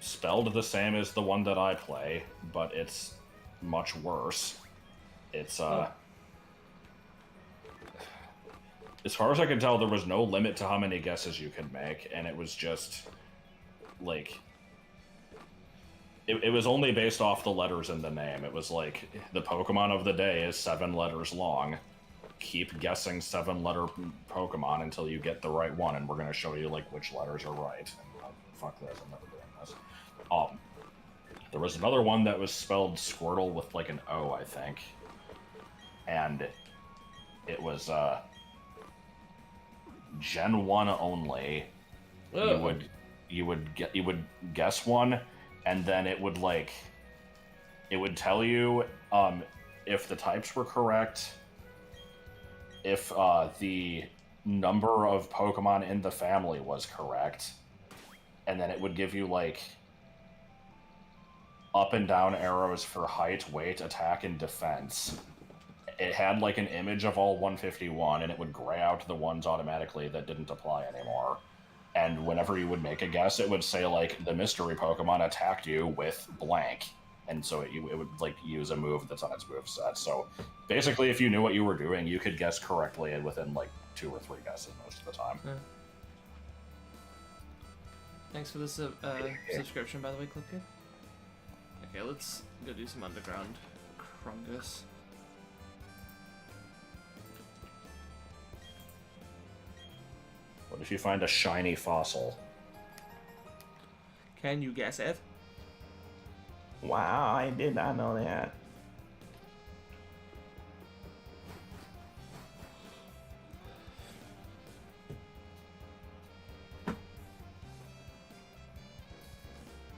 spelled the same as the one that I play, but it's much worse. It's as far as I can tell, there was no limit to how many guesses you could make, and it was just like it was only based off the letters in the name. It was like the Pokemon of the day is 7 letters long. Keep guessing 7-letter Pokemon until you get the right one, and we're gonna show you like which letters are right. And, fuck this, I'm never doing this. There was another one that was spelled Squirtle with like an O, I think, and it was Gen 1 only. Ugh. You would guess one, and then it would tell you if the types were correct, if the number of Pokemon in the family was correct, and then it would give you like up and down arrows for height, weight, attack, and defense. It had like an image of all 151, and it would gray out the ones automatically that didn't apply anymore. And whenever you would make a guess, it would say like the mystery Pokemon attacked you with blank, and so it would like use a move that's on its move set. So basically, if you knew what you were doing, you could guess correctly within like 2 or 3 guesses most of the time. Yeah. Thanks for the subscription, by the way, Clipkid. Okay, let's go do some underground Krungus. What if you find a shiny fossil? Can you guess it? Wow, I did not know that.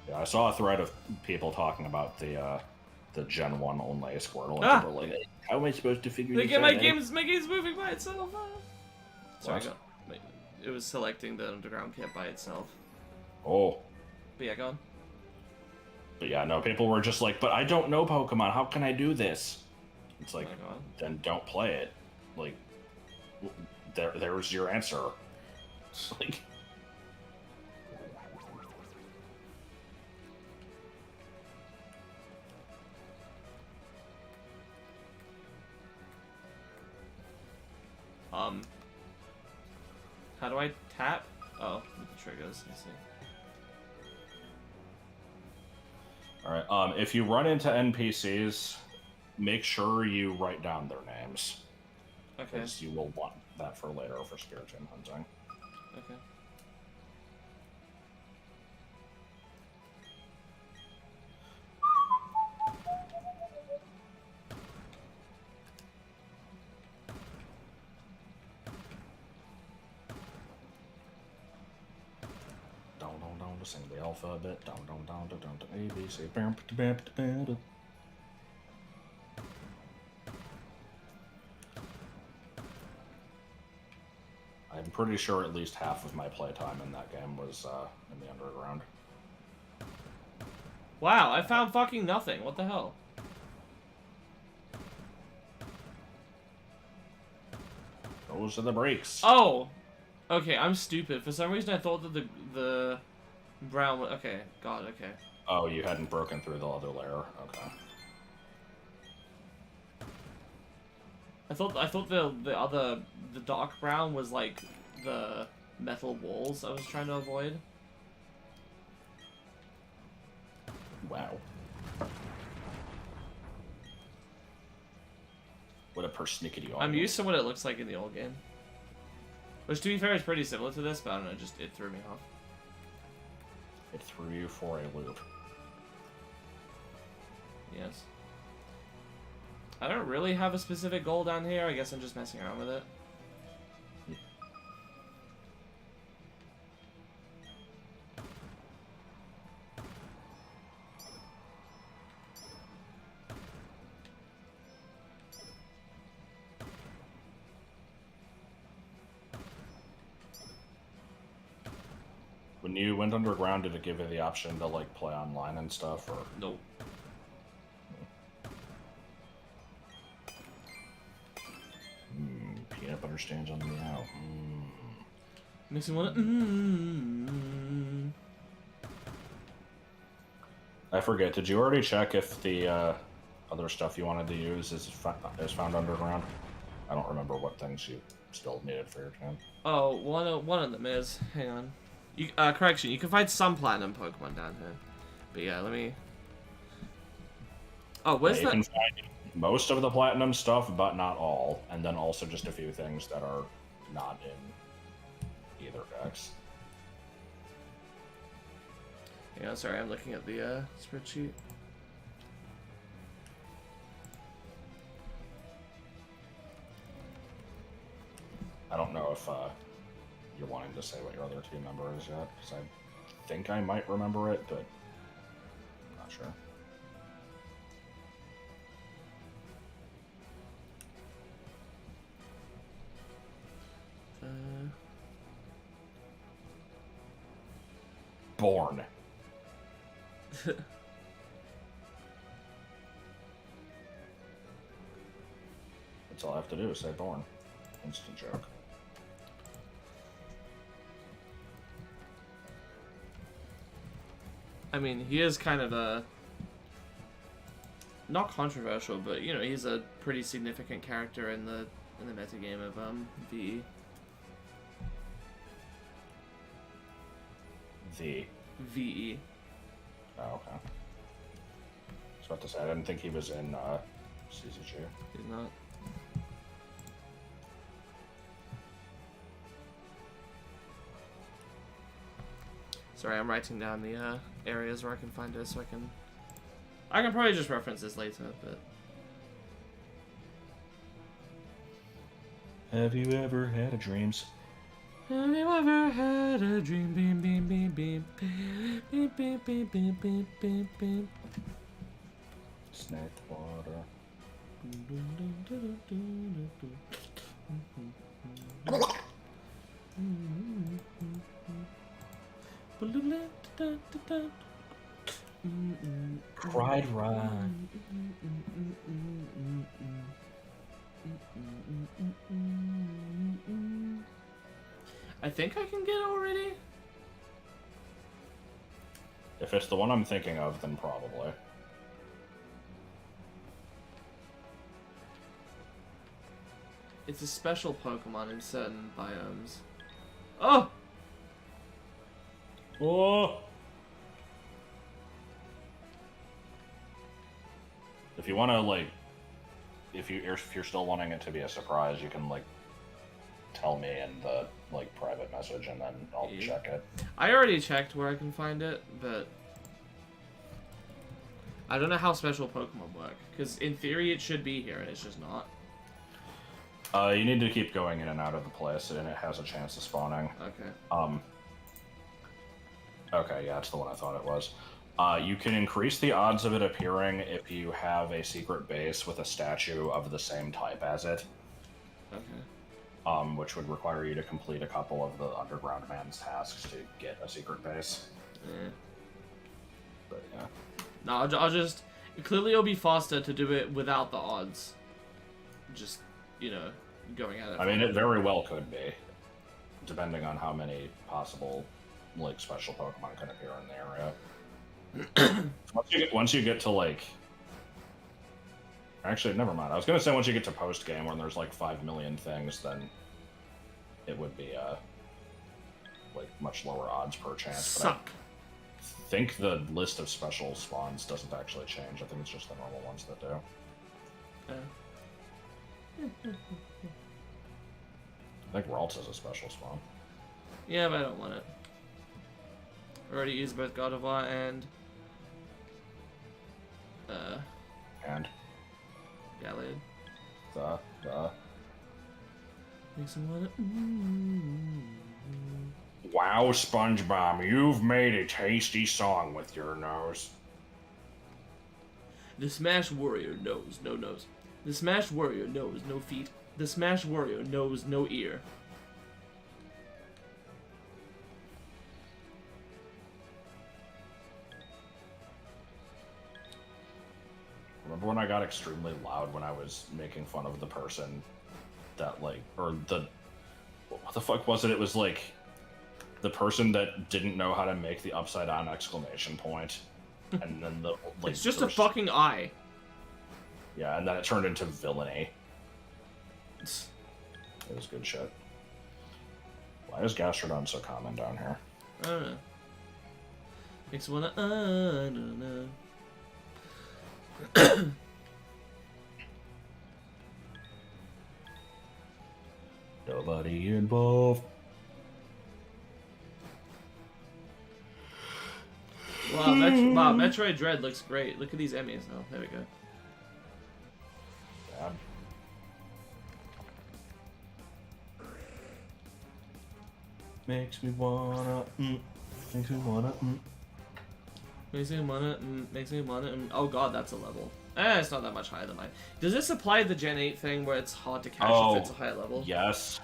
Yeah, I saw a thread of people talking about the Gen 1 only Squirtle, and Ah! people were like, how am I supposed to figure Look this at out? my game's moving by itself. Sorry, What? it was selecting the underground kit by itself. Oh. But yeah, go on. But yeah, no, people were just like, but I don't know Pokemon, how can I do this? It's like, Go on. then don't play it. Like, there's your answer. It's like... How do I tap? Oh, with the triggers, I see. Alright, if you run into NPCs, make sure you write down their names. Okay. Because you will want that for later for Spirit Gem hunting. Okay. Down to sing the alphabet. Down to A B C. Bam, bam, bam, bam. I'm pretty sure at least half of my playtime in that game was in the underground. Wow, I found fucking nothing. What the hell? Those are the breaks. Oh! Okay, I'm stupid. For some reason I thought that the brown... Okay, God, okay. Oh, you hadn't broken through the other layer? Okay. I thought the dark brown was like the metal walls I was trying to avoid. Wow. What a persnickety audience. I'm used to what it looks like in the old game. Which, to be fair, is pretty similar to this, but I don't know, it threw me off. It threw you for a loop. Yes. I don't really have a specific goal down here. I guess I'm just messing around with it. When you went underground, did it give you the option to like play online and stuff, or? Nope. Peanut butter stains on the meow. Makes me wanna. I forget. Did you already check if the other stuff you wanted to use is found underground? I don't remember what things you still needed for your team. Oh, one of them is. Hang on. You, correction. You can find some platinum Pokemon down here. But yeah, let me. Oh, where's You that? can find most of the platinum stuff, but not all, and then also just a few things that are not in either decks. Yeah, sorry, I'm looking at the spreadsheet. I don't know if you're wanting to say what your other team member is yet, because I think I might remember it, but I'm not sure. Born. That's all I have to do is say born. Instant joke. I mean, he is kind of a not controversial, but you know, he's a pretty significant character in the metagame of VE. VE. Oh, okay. I was about to say, I didn't think he was in CCG. He's not. Sorry, I'm writing down the areas where I can find it, so I can probably just reference this later, but. Have you ever had a dreams? Have you ever had a dream? Beam, beam, beam, beam, beam, beam, beam, beam, beam, beam, beam, beam. Snake water. Cried rhyme. I think I can get it already. If it's the one I'm thinking of, then probably. It's a special Pokemon in certain biomes. Oh! Oh! If you want to, like, if you're still wanting it to be a surprise, you can, like, tell me in the, like, private message, and then I'll Yeah. check it. I already checked where I can find it, but I don't know how special Pokemon work. Because in theory it should be here, and it's just not. You need to keep going in and out of the place, and it has a chance of spawning. Okay. Okay, yeah, it's the one I thought it was. You can increase the odds of it appearing if you have a secret base with a statue of the same type as it. Okay. Which would require you to complete a couple of the Underground Man's tasks to get a secret base. Yeah. But yeah. No, I'll just... Clearly it'll be faster to do it without the odds. Just, you know, going at it. I mean, it very well could be, depending on how many possible, like, special Pokemon can appear in the area. once you get to, like... Actually, never mind. I was going to say once you get to post-game, when there's, like, 5 million things, then it would be, like, much lower odds per chance. But Suck. I think the list of special spawns doesn't actually change. I think it's just the normal ones that do. I think Ralts is a special spawn. Yeah, but I don't want it. I already used both God of War and... And Gallade. the... Makes me wanna... Wow, SpongeBob, you've made a tasty song with your nose. The Smash Warrior knows no nose. The Smash Warrior knows no feet. The Smash Warrior knows no ear. Remember when I got extremely loud when I was making fun of the person that, like, or the... What the fuck was it? It was, like, the person that didn't know how to make the upside-down exclamation point. And then the, like... It's just a fucking eye. Yeah, and then it turned into villainy. It was good shit. Why is Gastrodon so common down here? I don't know. Makes me wanna... I don't know. Nobody involved. Wow, wow, Metroid Dread looks great. Look at these Emmys. Oh, there we go. Bad. Makes me wanna. Makes me wanna. Makes me wanna. Makes me wanna. Oh god, that's a level. It's not that much higher than mine. Does this apply the Gen 8 thing where it's hard to catch if it's a higher level? Yes.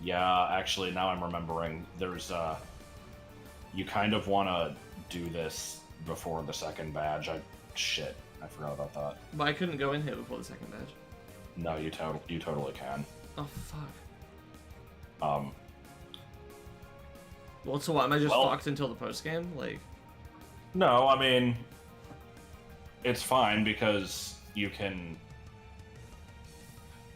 Yeah, actually, now I'm remembering. There's you kind of want to do this before the second badge. Shit, I forgot about that. But I couldn't go in here before the second badge. No, you totally can. Oh fuck. Well, so what? Am I just fucked until the post game? Like. No, I mean, it's fine because you can.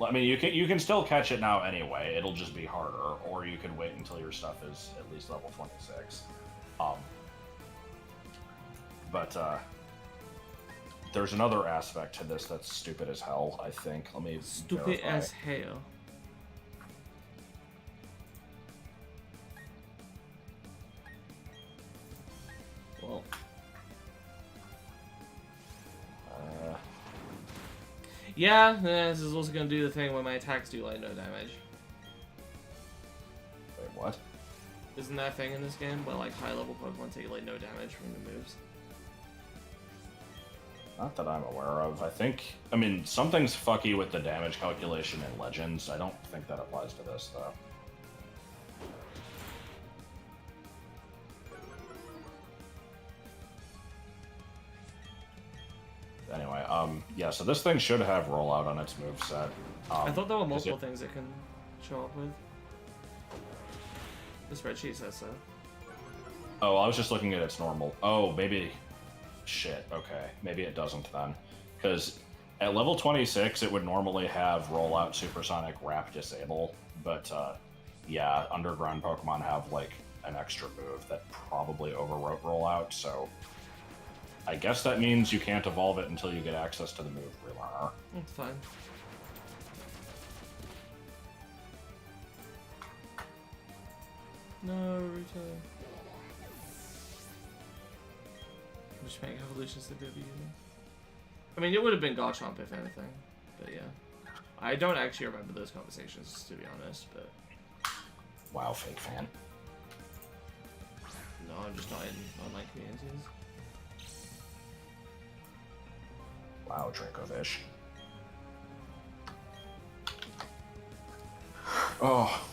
I mean, you can still catch it now anyway. It'll just be harder, or you can wait until your stuff is at least level 26. But there's another aspect to this that's stupid as hell. I think. Let me. Stupid verify. as hell. Well. Yeah, this is also gonna do the thing where my attacks do like no damage. Wait, what? Isn't that a thing in this game where like high level Pokemon take like no damage from the moves? Not that I'm aware of. I mean, something's fucky with the damage calculation in Legends. I don't think that applies to this, though. Anyway, yeah, so this thing should have rollout on its moveset. I thought there were multiple things it can show up with. The spreadsheet says so. Oh, I was just looking at its normal. Oh, maybe. Shit, okay. Maybe it doesn't then. Because at level 26, it would normally have rollout supersonic wrap disable, but yeah, underground Pokemon have like an extra move that probably overwrote rollout, so I guess that means you can't evolve it until you get access to the move relearner. That's fine. No, return. Just make evolutions that they'd be using. I mean, it would have been Garchomp if anything, but yeah. I don't actually remember those conversations, to be honest, but... Wow, fake fan. No, I'm just not in online communities. Wow, Dracovish. Oh.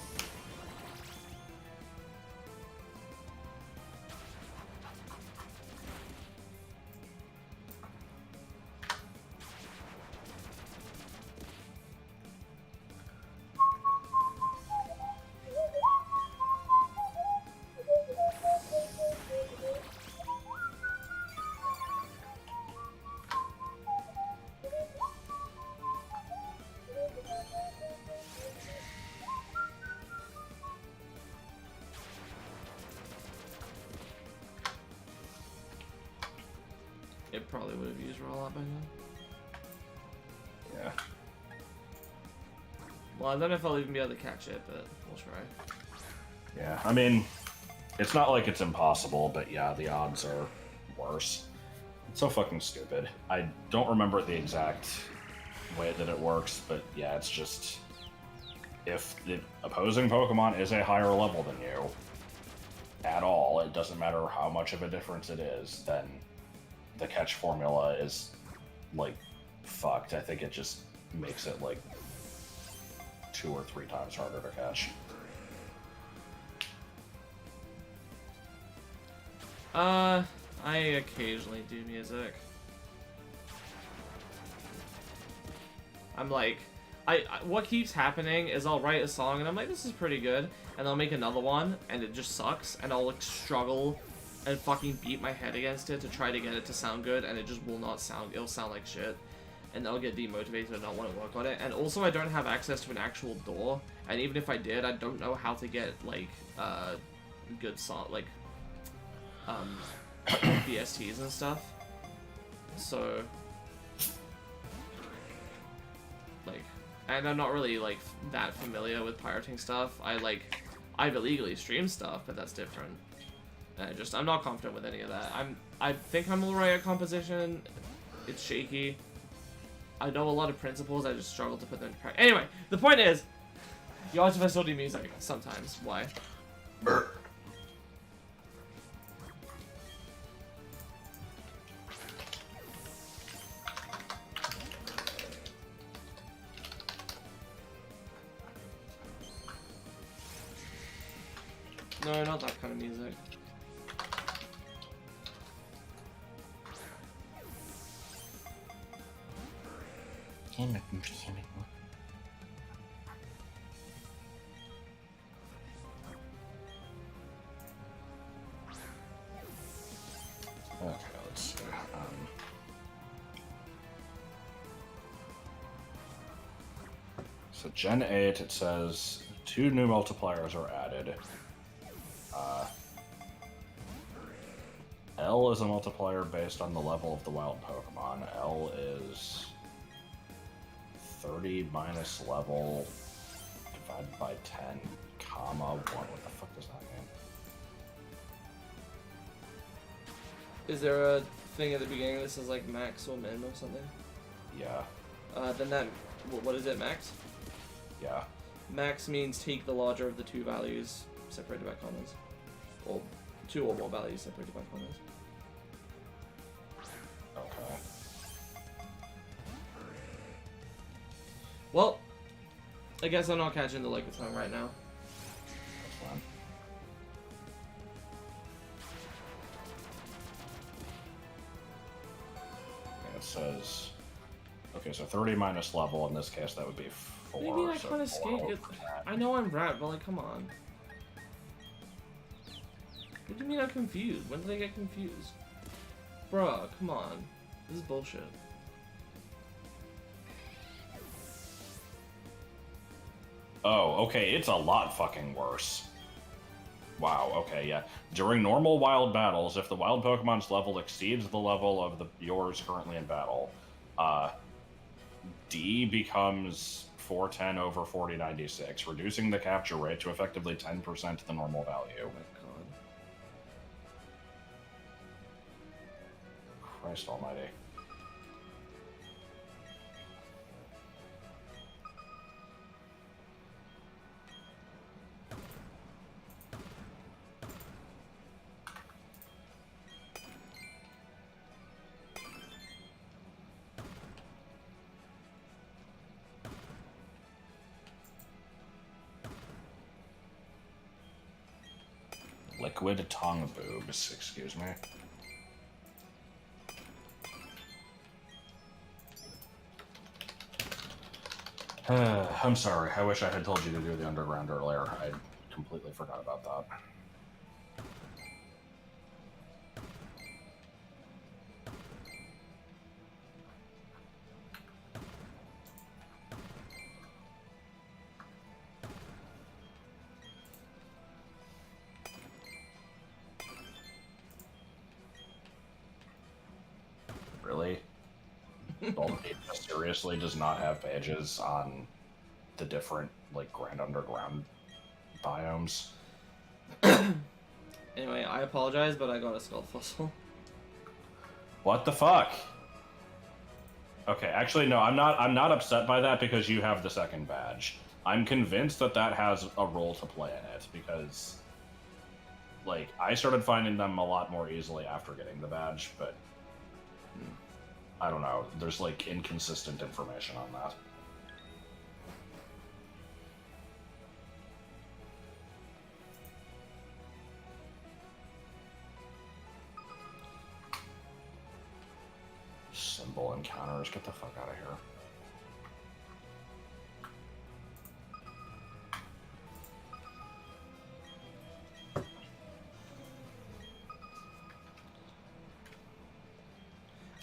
It probably would have used rollout by now. Yeah. Well, I don't know if I'll even be able to catch it, but we'll try. Yeah, I mean, it's not like it's impossible, but yeah, the odds are worse. It's so fucking stupid. I don't remember the exact way that it works, but yeah, it's just... If the opposing Pokemon is a higher level than you, at all, it doesn't matter how much of a difference it is, then the catch formula is, like, fucked. I think it just makes it, like, 2 or 3 times harder to catch. I occasionally do music. I'm like, what keeps happening is I'll write a song and I'm like, this is pretty good, and I'll make another one and it just sucks, and I'll like struggle and fucking beat my head against it to try to get it to sound good, and it just will not sound, it'll sound like shit. And I'll get demotivated and not want to work on it. And also I don't have access to an actual door, and even if I did, I don't know how to get like good song, like VSTs and stuff. So like, and I'm not really like that familiar with pirating stuff. I've illegally streamed stuff, but that's different. I'm not confident with any of that. I think I'm alright at composition. It's shaky. I know a lot of principles, I just struggle to put them into practice. Anyway, the point is, you always have to still do music sometimes. Why? Burp. No, not that kind of music. Okay, let's see. So Gen 8, it says 2 new multipliers are added. L is a multiplier based on the level of the wild Pokemon. L is 30 minus level divided by 10, comma 1. What the fuck does that mean? Is there a thing at the beginning that says like max or min or something? Yeah. Then that, what is it, max? Yeah. Max means take the larger of the 2 values separated by commas. Or 2 or more values separated by commas. Okay. Well, I guess I'm not catching the Tongue right now. That's fine. Okay, it says... Okay, so 30 minus level, in this case that would be 4. Maybe I so can't 4 escape over it. 10. I know I'm rat, but like, come on. What do you mean I'm confused? When did I get confused? Bruh, come on. This is bullshit. Oh, okay, it's a lot fucking worse. Wow, okay, yeah. During normal wild battles, if the wild Pokemon's level exceeds the level of yours currently in battle, D becomes 410 over 4096, reducing the capture rate to effectively 10% the normal value. Oh my god. Christ almighty. Liquid tongue boobs, excuse me. I'm sorry, I wish I had told you to do the underground earlier. I completely forgot about that. Really? Baldur's seriously does not have pages on the different, like, Grand Underground biomes? Anyway, I apologize, but I got a skull fossil. What the fuck? Okay, actually, no, I'm not upset by that because you have the second badge. I'm convinced that that has a role to play in it because, like, I started finding them a lot more easily after getting the badge, but I don't know. There's, like, inconsistent information on that. Symbol encounters. Get the fuck out of here.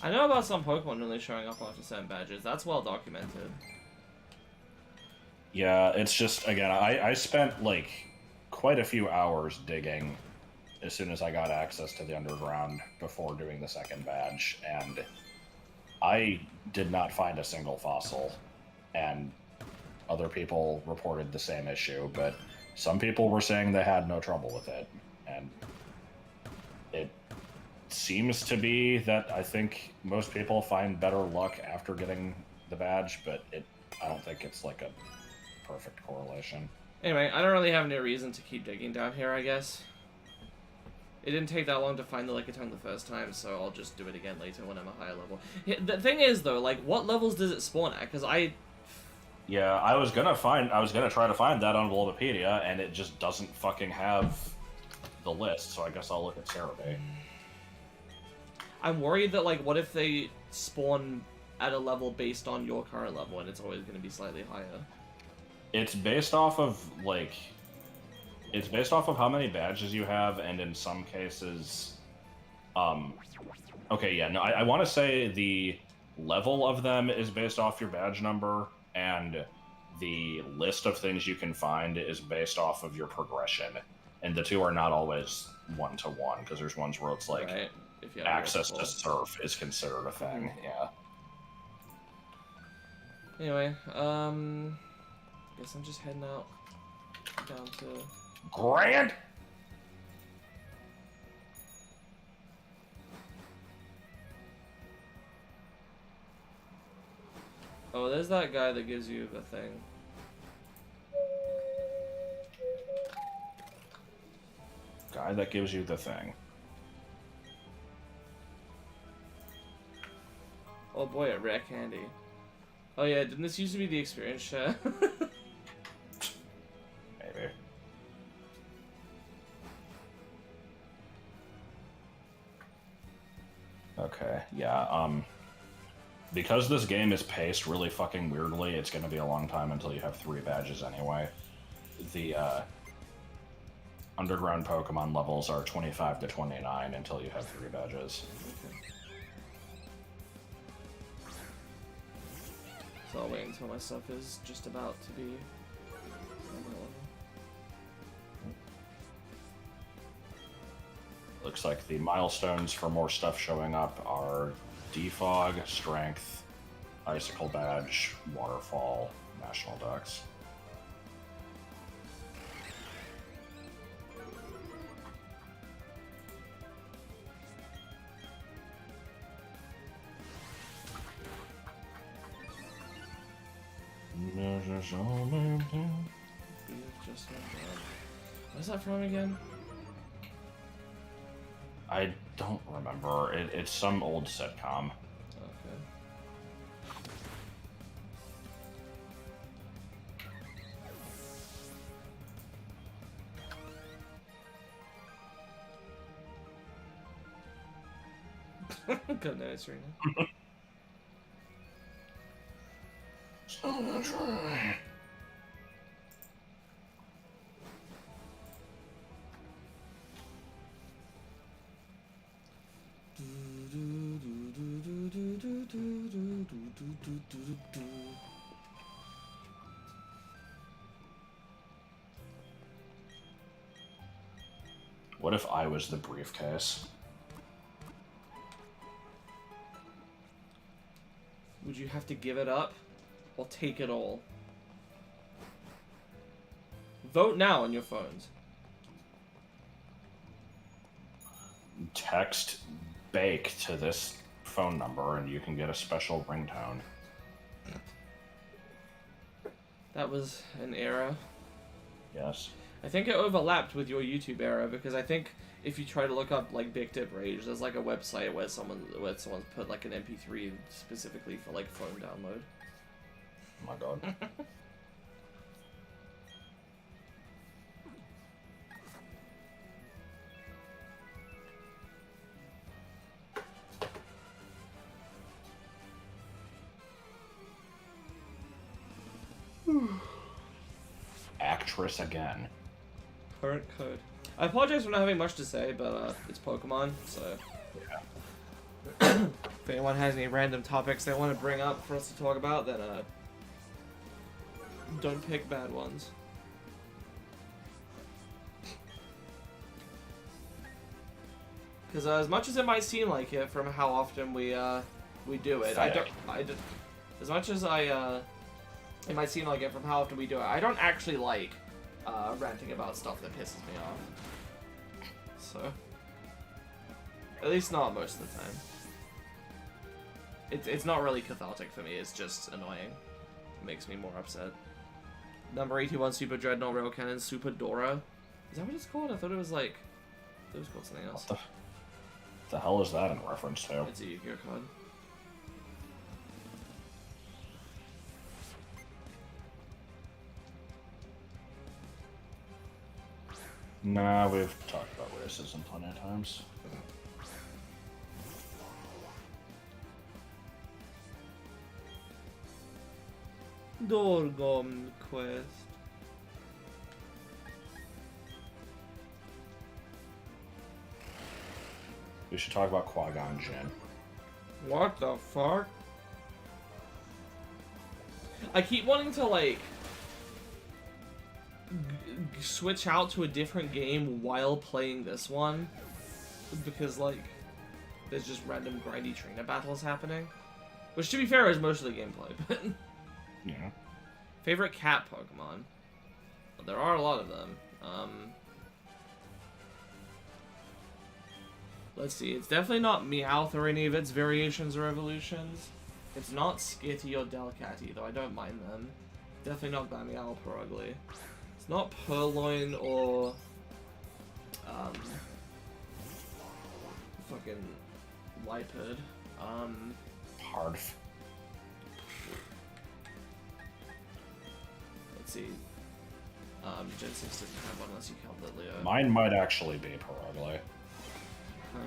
I know about some Pokemon really showing up after certain badges. That's well documented. Yeah, it's just, again, I spent, like, quite a few hours digging as soon as I got access to the underground before doing the second badge, and I did not find a single fossil, and other people reported the same issue, but some people were saying they had no trouble with it, and it seems to be that I think most people find better luck after getting the badge, but I don't think it's like a perfect correlation. Anyway, I don't really have any reason to keep digging down here, I guess. It didn't take that long to find the Lickitung the first time, so I'll just do it again later when I'm a higher level. The thing is, though, like, what levels does it spawn at? Because Yeah, I was gonna try to find that on Bulbapedia, and it just doesn't fucking have the list, so I guess I'll look at Cerebi. I'm worried that, like, what if they spawn at a level based on your current level, and it's always going to be slightly higher? It's based off of, like... It's based off of how many badges you have, and in some cases... Okay, yeah, no, I want to say the level of them is based off your badge number, and the list of things you can find is based off of your progression, and the two are not always one-to-one, because there's ones where it's like Right. If you have access multiple. to surf is considered a thing. Yeah. Anyway, guess I'm just heading out down to. Grand. Oh, there's that guy that gives you the thing. Guy that gives you the thing. Oh boy, a rare candy. Oh yeah, didn't this used to be the experience share? Maybe. Okay, yeah, because this game is paced really fucking weirdly, it's gonna be a long time until you have 3 badges anyway. The, underground Pokemon levels are 25 to 29 until you have 3 badges. So I'll wait until my stuff is just about to be on my level. Looks like the milestones for more stuff showing up are Defog, Strength, Icicle Badge, Waterfall, National Ducks. Just like that. What's that from again? I don't remember. It's some old sitcom. Okay. Good night, Serena. What if I was the briefcase? Would you have to give it up or take it all? Vote now on your phones. Text bake to this phone number and you can get a special ringtone. That was an era. Yes. I think it overlapped with your YouTube era because I think if you try to look up like Bikdip Rage, there's like a website where someone's put like an MP3 specifically for like phone download. Oh my god. Actress again. Current code. I apologize for not having much to say, but it's Pokemon, so Yeah. if anyone has any random topics they want to bring up for us to talk about, then don't pick bad ones. Because as much as it might seem like it from how often we do it, as much as it might seem like it from how often we do it, I don't actually like ranting about stuff that pisses me off. So, at least not most of the time. It's not really cathartic for me, it's just annoying. It makes me more upset. Number 81 Super Dreadnought Rail Cannon Super Dora. Is that what it's called? I thought it was like... it was called something else. What the hell is that in reference to? It's a Yu-Gi-Oh card. Nah, we've talked about racism plenty of times. Dorgom Quest. We should talk about Qui-Gon Jinn. What the fuck? I keep wanting to, like, switch out to a different game while playing this one, because like there's just random grindy trainer battles happening, which to be fair is most of the gameplay. But Yeah. favorite cat Pokemon? Well, there are a lot of them. Let's see. It's definitely not Meowth or any of its variations or evolutions. It's not Skitty or Delcatty, though I don't mind them. Definitely not Glameow or Purugly. It's not Purloin or fucking Lipid. Parf. Let's see. Gen 6 doesn't have one unless you count Litleo. Mine might actually be Purugly. Huh.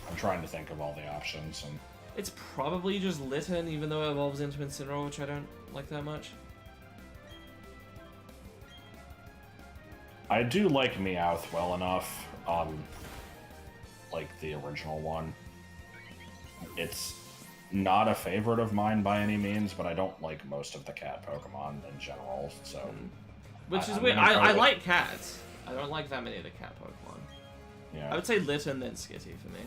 I'm trying to think of all the options, and It's probably just Litten, even though it evolves into Incineroar, which I don't like that much. I do like Meowth well enough. Like the original one. It's not a favorite of mine by any means, but I don't like most of the cat Pokemon in general, so... Which is I'm weird. gonna I go like cats. I don't like that many of the cat Pokemon. Yeah. I would say Litten, then Skitty for me.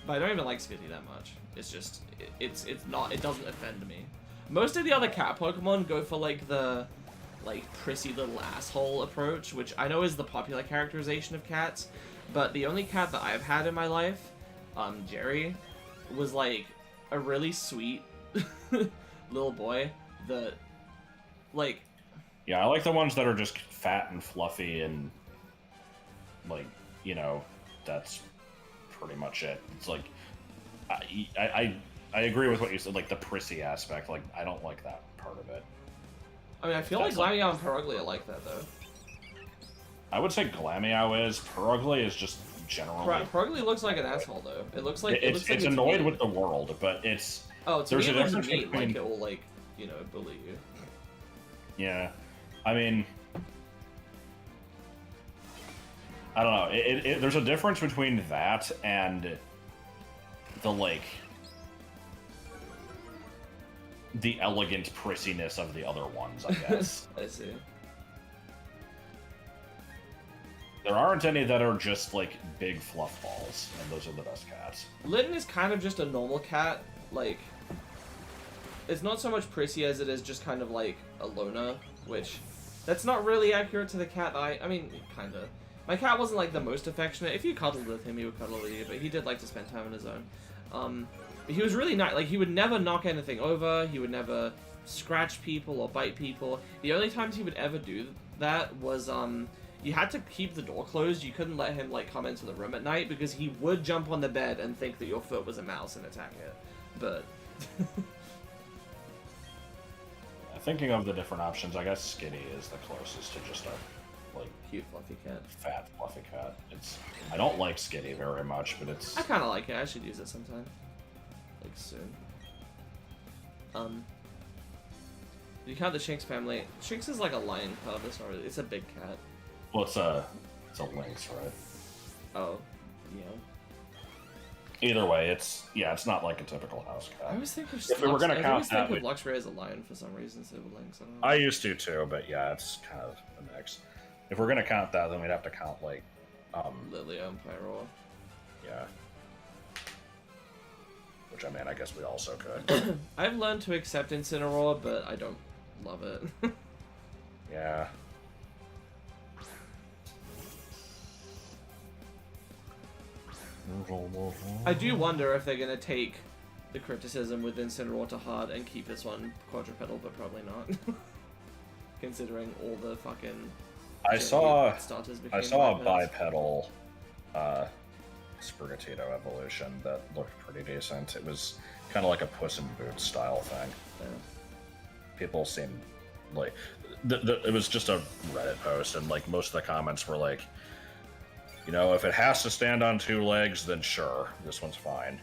But I don't even like Skitty that much. It's just, it's not, it doesn't offend me. Most of the other cat Pokemon go for like the, prissy little asshole approach, which I know is the popular characterization of cats, but the only cat that I've had in my life, Jerry, was like a really sweet little boy that, like... Yeah, I like the ones that are just fat and fluffy and, like, you know, that's pretty much it. It's like, I agree with what you said, like, the prissy aspect. Like, I don't like that part of it. I mean, I feel like That's Glameow and Purugly are like that, though. I would say Glameow is. Purugly is just generally... Purugly looks like an asshole, though. It looks like... It's annoyed with the world, but it's... Oh, to there's me a it looks difference mean, between... like it will, like, you know, bully you. Yeah. I mean... I don't know. There's a difference between that and the, like... the elegant prissiness of the other ones, I guess. I see. There aren't any that are just, like, big fluff balls, and those are the best cats. Litten is kind of just a normal cat, like... It's not so much prissy as it is just kind of like a loner, which... That's not really accurate to the cat that I mean, kinda. My cat wasn't, like, the most affectionate. If you cuddled with him, he would cuddle with you, but he did like to spend time on his own. But he was really nice. Like, he would never knock anything over, he would never scratch people or bite people. The only times he would ever do that was, you had to keep the door closed. You couldn't let him, like, come into the room at night, because he would jump on the bed and think that your foot was a mouse and attack it. But... Thinking of the different options, I guess Skitty is the closest to just a, like... Cute, fluffy cat. Fat, fluffy cat. I don't like Skitty very much, but it's... I kind of like it. I should use it sometime. Like, soon. You count the Shinx family. Shinx is like a lion cub. It's not really... It's a big cat. Well, it's a lynx, right? Oh, yeah. Either way, it's not like a typical house I cat. always think of If we were gonna I count always that, think of Luxray as a lion for some reason instead of a lynx. I don't know. I used to too, but yeah, it's kind of a mix. If we're gonna count that, then we'd have to count like, Litleo and Pyroar. yeah. Which I mean, I guess we also could. I've learned to accept Incineroar, but I don't love it. Yeah. I do wonder if they're gonna take the criticism with Incineroar to heart and keep this one quadrupedal, but probably not. Considering all the fucking... I saw starters a became bipedal Sprigatito evolution that looked pretty decent. It was kind of like a Puss in Boots style thing. Yeah. People seemed like... it was just a Reddit post, and like most of the comments were like, you know, if it has to stand on two legs, then sure, this one's fine.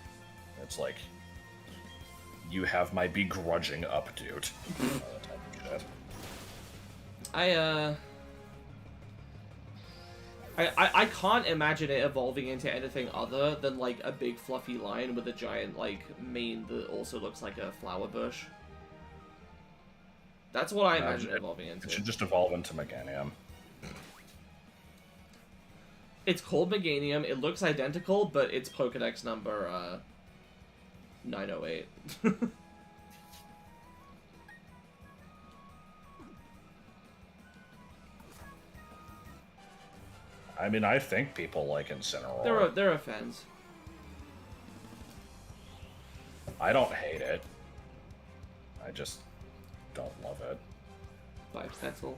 It's like, you have my begrudging up, dude. I can't imagine it evolving into anything other than like a big fluffy lion with a giant like mane that also looks like a flower bush. That's what I imagine evolving It into. should just evolve into Meganium. It's called Meganium. It looks identical, but it's Pokedex number 908. I mean, I think people like Incineroar. there are fans. I don't hate it. I just don't love it. Bipedal.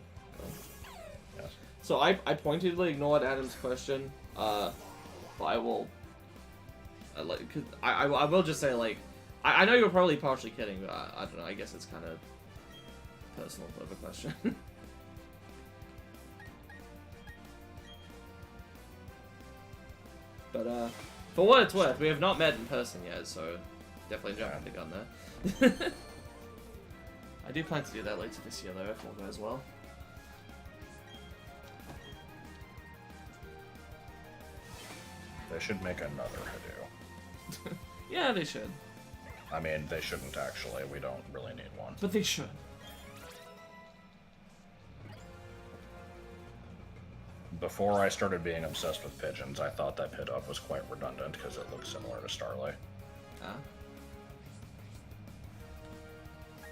Yes. So I pointedly ignored Adam's question. But I will. I will just say, like, I know you're probably partially kidding, but I don't know. I guess it's kind of personal of a question. But for what it's worth, we have not met in person yet, so definitely jumping the gun there. I do plan to do that later this year, though, if all goes well. They should make another Hideo. Yeah, they should. I mean, they shouldn't actually. We don't really need one. But they should. Before I started being obsessed with pigeons, I thought that Pidove was quite redundant because it looks similar to Starly. Ah.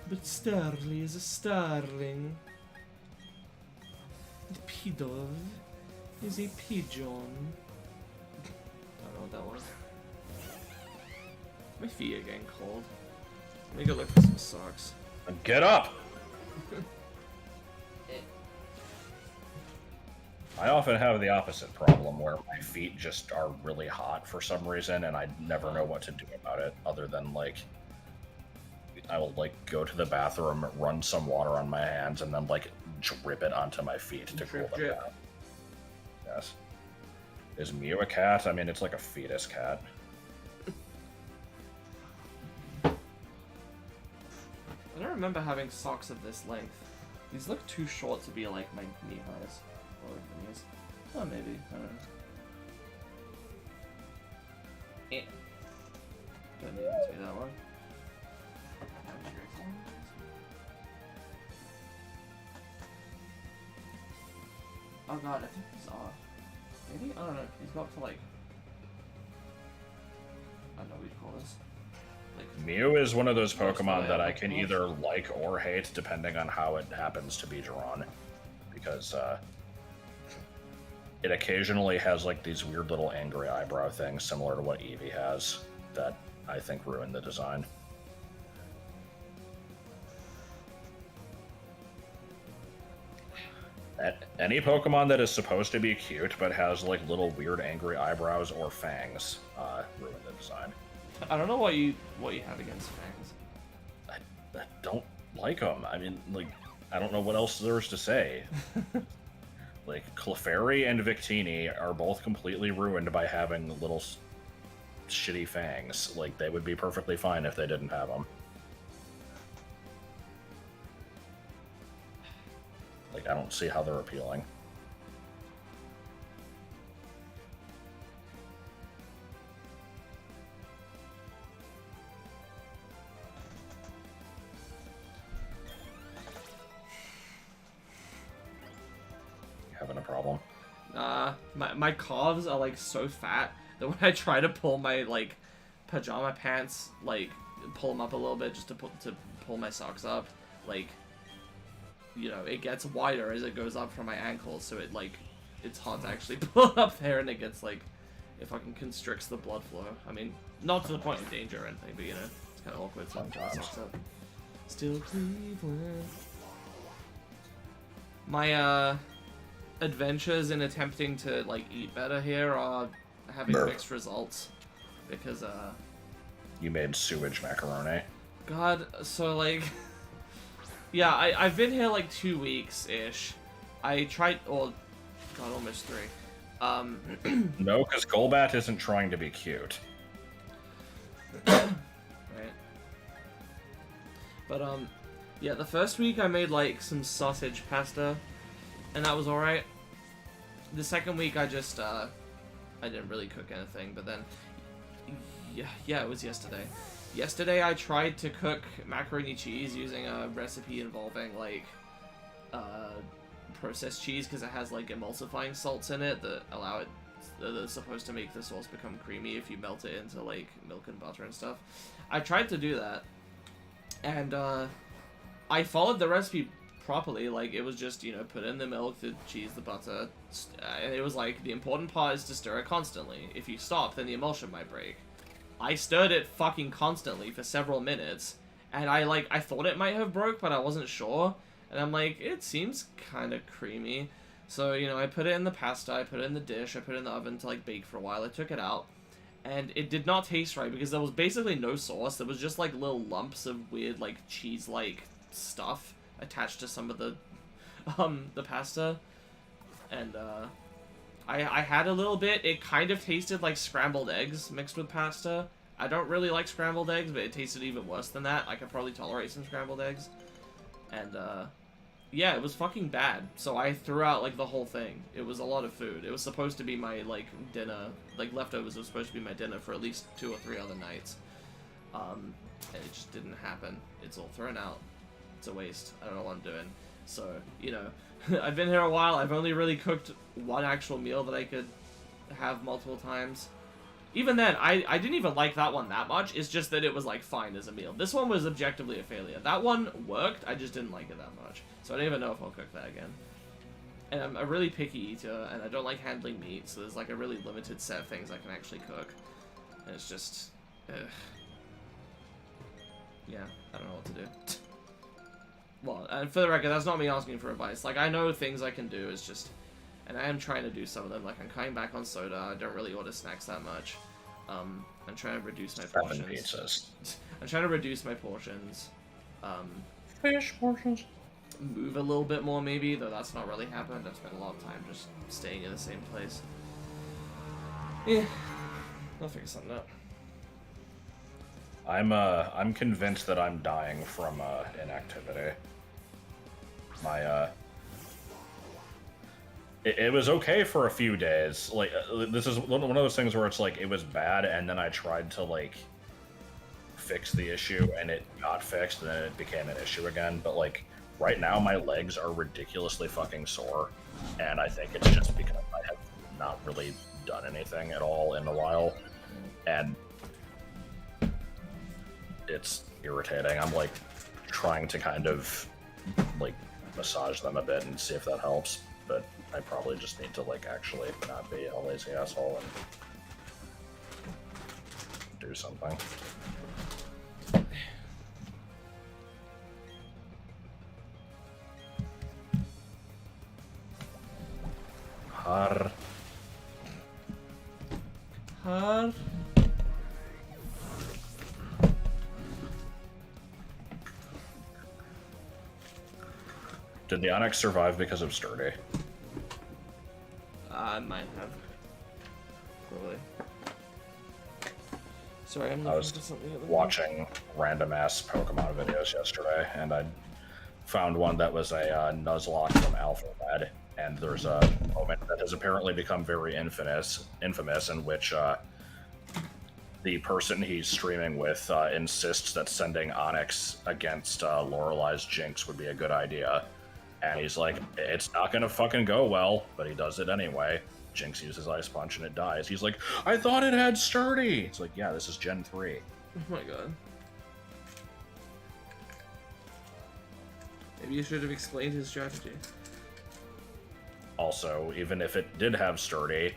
But Starly is a starling. And Pidove is a pigeon. I don't know what that was. My feet are getting cold. Let me go look for some socks. Get up! I often have the opposite problem where my feet just are really hot for some reason and I never know what to do about it other than, like, I will, like, go to the bathroom, run some water on my hands, and then, like, drip it onto my feet to cool them Drip. down. Yes. Is Mew a cat? I mean, it's like a fetus cat. I don't remember having socks of this length. These look too short to be like my knee highs. Or the knees. Oh, maybe. I don't know. Don't need it to be that one. Oh god, I think these are. Maybe? I don't know. He's got to like. I don't know what you call this. Like, Mew is one of those What's the Pokemon that I layout can of? either like or hate depending on how it happens to be drawn. Because, it occasionally has, like, these weird little angry eyebrow things similar to what Eevee has that I think ruin the design. Any Pokemon that is supposed to be cute but has, like, little weird angry eyebrows or fangs ruin the design. I don't know what you have against fangs. I don't like them. I mean, like, I don't know what else there's to say. Like, Clefairy and Victini are both completely ruined by having little shitty fangs. Like, they would be perfectly fine if they didn't have them. Like, I don't see how they're appealing. Having a problem? My calves are like so fat that when I try to pull my like pajama pants, like pull them up a little bit just to pull my socks up, like, you know, it gets wider as it goes up from my ankles, so it like it's hard to actually pull up there, and it gets like it fucking constricts the blood flow. I mean, not to the point of danger or anything, but you know, it's kind of awkward. So I'm pulling socks up. Still Cleveland. My adventures in attempting to like eat better here are having mixed results because You made sewage macaroni. God, so like yeah, I've been here like 2 weeks ish. I tried, or God, almost 3. No, because Golbat isn't trying to be cute. Right. But yeah, the first week I made like some sausage pasta, and that was alright. The second week I just I didn't really cook anything, but then yeah, it was yesterday. yesterday I tried to cook macaroni cheese using a recipe involving, like, processed cheese, because it has, like, emulsifying salts in it that allow it, that are supposed to make the sauce become creamy if you melt it into, like, milk and butter and stuff. I tried to do that, and, I followed the recipe properly. Like, it was just, you know, put in the milk, the cheese, the butter, and it was like, the important part is to stir it constantly. If you stop, then the emulsion might break. I stirred it fucking constantly for several minutes, and I thought it might have broke, but I wasn't sure, and I'm like, it seems kind of creamy. So, you know, I put it in the pasta, I put it in the dish, I put it in the oven to, like, bake for a while. I took it out, and it did not taste right, because there was basically no sauce. There was just, like, little lumps of weird, like, cheese-like stuff attached to some of the pasta, and I had a little bit. It kind of tasted like scrambled eggs mixed with pasta. I don't really like scrambled eggs, but it tasted even worse than that. I could probably tolerate some scrambled eggs, and yeah, it was fucking bad. So I threw out, like, the whole thing. It was a lot of food. It was supposed to be my, like, dinner, like, leftovers were supposed to be my dinner for at least 2 or 3 other nights, and it just didn't happen. It's all thrown out. It's a waste. I don't know what I'm doing. So, you know, I've been here a while. I've only really cooked one actual meal that I could have multiple times. Even then, I didn't even like that one that much. It's just that it was, like, fine as a meal. This one was objectively a failure. That one worked. I just didn't like it that much. So I don't even know if I'll cook that again. And I'm a really picky eater, and I don't like handling meat, so there's, like, a really limited set of things I can actually cook. And it's just... ugh. Yeah, I don't know what to do. Well, and for the record, that's not me asking for advice. Like, I know things I can do, it's just... And I am trying to do some of them. Like, I'm cutting back on soda, I don't really order snacks that much. I'm trying to reduce my 7 portions. pizzas. I'm trying to reduce my portions. Fish portions. Move a little bit more, maybe, though that's not really happened. I've spent a lot of time just staying in the same place. Yeah, I'll figure something out. I'm convinced that I'm dying from inactivity. My it was okay for a few days. Like, this is one of those things where it's like, it was bad, and then I tried to, like, fix the issue, and it got fixed, and then it became an issue again. But, like, right now my legs are ridiculously fucking sore, and I think it's just because I have not really done anything at all in a while, and it's irritating. I'm, like, trying to kind of, like, massage them a bit and see if that helps, but I probably just need to, like, actually not be a lazy asshole and do something. Har. Did the Onyx survive because of Sturdy? I might have. Probably. Sorry, I'm I looking was for something at the watching random-ass Pokemon videos yesterday, and I found one that was a Nuzlocke from Alphabet, and there's a moment that has apparently become very infamous in which the person he's streaming with insists that sending Onyx against Lorelei's Jinx would be a good idea. And he's like, it's not gonna fucking go well, but he does it anyway. Jinx uses Ice Punch and it dies. He's like, I thought it had Sturdy! It's like, yeah, this is Gen 3. Oh my god. Maybe you should have explained his strategy. Also, even if it did have Sturdy,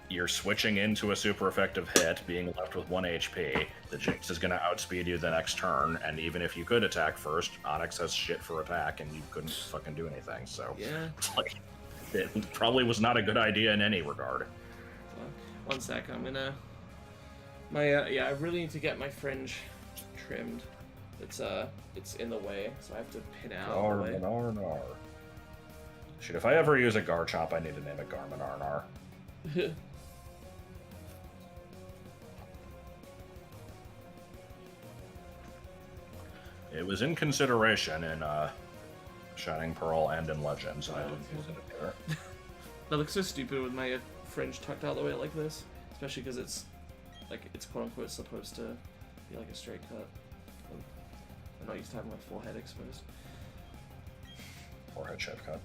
you're switching into a super effective hit, being left with 1 HP. The Jinx is going to outspeed you the next turn, and even if you could attack first, Onyx has shit for attack, and you couldn't fucking do anything, so... Yeah. It's like, it probably was not a good idea in any regard. Well, one sec, I'm gonna... yeah, I really need to get my fringe trimmed. It's in the way, so I have to pin it out of the way. Shit, if I ever use a Garchomp, I need to name it Garmin Arnar. It was in consideration in Shining Pearl and in Legends, and I didn't use it there. That looks so stupid with my fringe tucked out of the way like this, especially because it's like it's quote unquote supposed to be like a straight cut. I'm not used to having my forehead exposed. Forehead shape cut.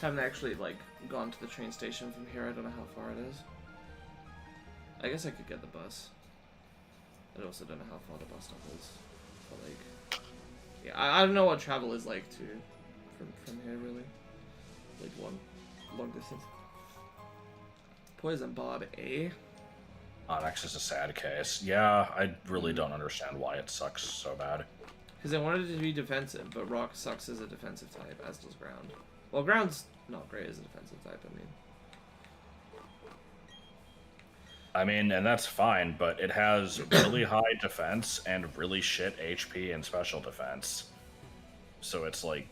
Haven't actually like gone to the train station from here. I don't know how far it is. I guess I could get the bus. I also don't know how far the bus stop is. But like, yeah, I don't know what travel is like to from here really. Like long distance. Poison Bob, eh? Onyx is a sad case. Yeah, I really don't understand why it sucks so bad. Because they wanted it to be defensive, but Rock sucks as a defensive type, as does Ground. Well, Ground's not great as a defensive type, I mean, and that's fine, but it has really high defense and really shit HP and special defense. So it's like,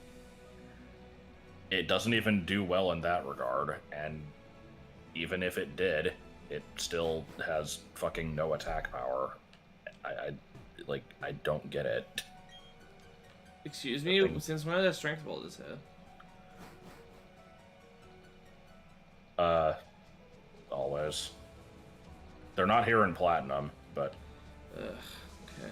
it doesn't even do well in that regard, and even if it did, it still has fucking no attack power. I don't get it. Excuse me, since when are their strength boulders here? Always. They're not here in Platinum, but... Ugh, okay.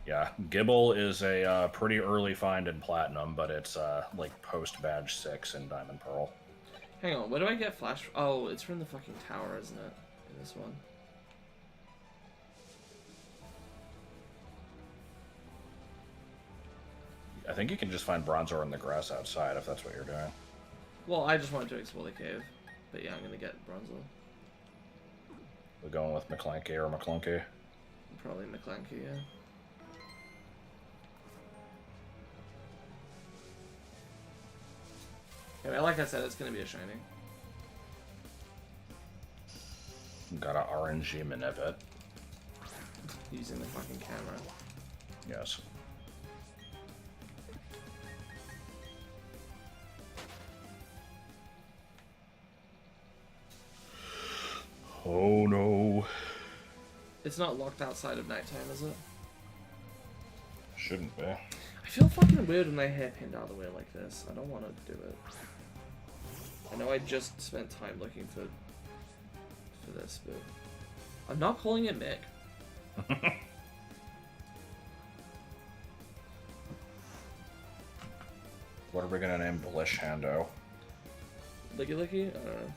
Yeah, Gibble is a pretty early find in Platinum, but it's like post-badge 6 in Diamond Pearl. Hang on, where do I get flash? Oh, it's from the fucking tower, isn't it? In this one. I think you can just find Bronzor in the grass outside, if that's what you're doing. Well, I just wanted to explore the cave. But yeah, I'm gonna get Bronzor. We're going with McClanky or McClunky. Probably McClanky, yeah. Anyway, like I said, it's gonna be a shiny. Got a RNG Manipet. Using the fucking camera. Yes. Oh no. It's not locked outside of nighttime, is it? Shouldn't be. I feel fucking weird when my hair pinned out of the way like this. I don't want to do it. I know I just spent time looking for this, but I'm not calling it Mick. What are we gonna name Blish Hando? Licky Licky? I don't know.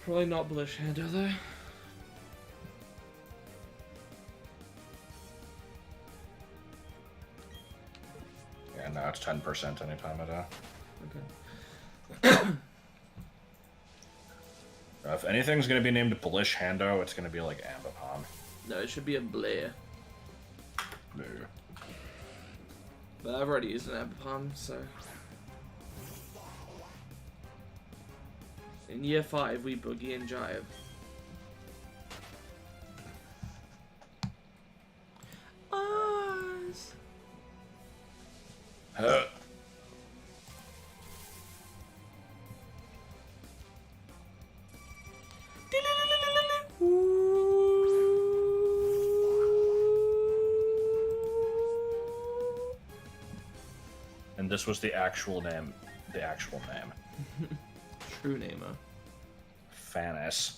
Probably not Blish Hando though. Yeah, no, it's 10% any time of day. Okay. If anything's gonna be named Blish Hando, it's gonna be like Ambipom. No, it should be a Blair. No. But I've already used an Ambipom, so... In year 5, we boogie and jive. Oz. And this was the actual name. The actual name. True namer. Fanis.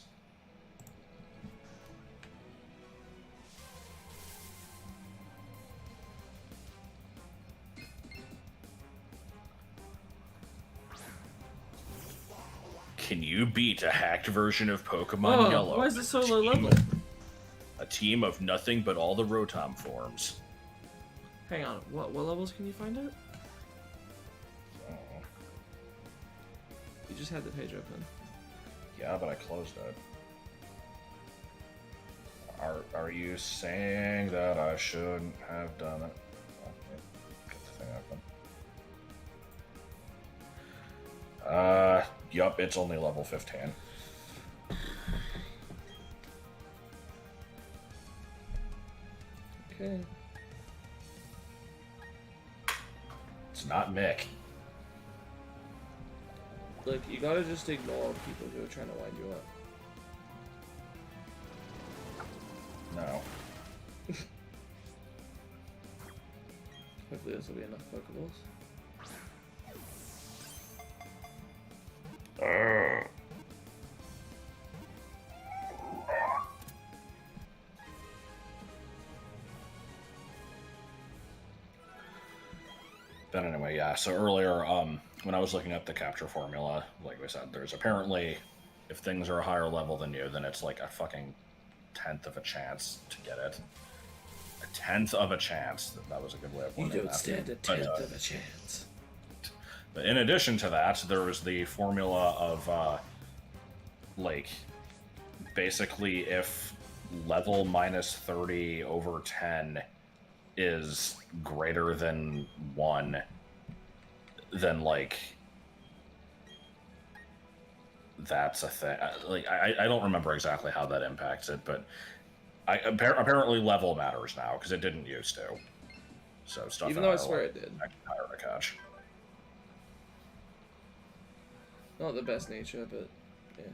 Can you beat a hacked version of Pokemon Oh, Yellow? why is it so low level? A team of nothing but all the Rotom forms. Hang on, what levels can you find it? Oh. You just had the page open. Yeah, but I closed it. Are you saying that I shouldn't have done it? Okay, get the thing open. Yup, it's only level 15. Okay. It's not Mick. Look, you gotta just ignore people who are trying to wind you up. No. hopefully this will be enough Pokeballs. But anyway, yeah. So earlier, when I was looking up the capture formula, like we said, there's apparently, if things are a higher level than you, then it's like a fucking 10th of a chance to get it. A 10th of a chance. That was a good way of You putting don't that. stand a 10th of a chance. But in addition to that, there was the formula of, like, basically if level minus 30 over 10 is greater than 1, then, like, that's a thing. Like, I don't remember exactly how that impacts it, but apparently level matters now, because it didn't used to. So stuff Even though I swear it did. Higher to catch. Not the best nature, but yeah.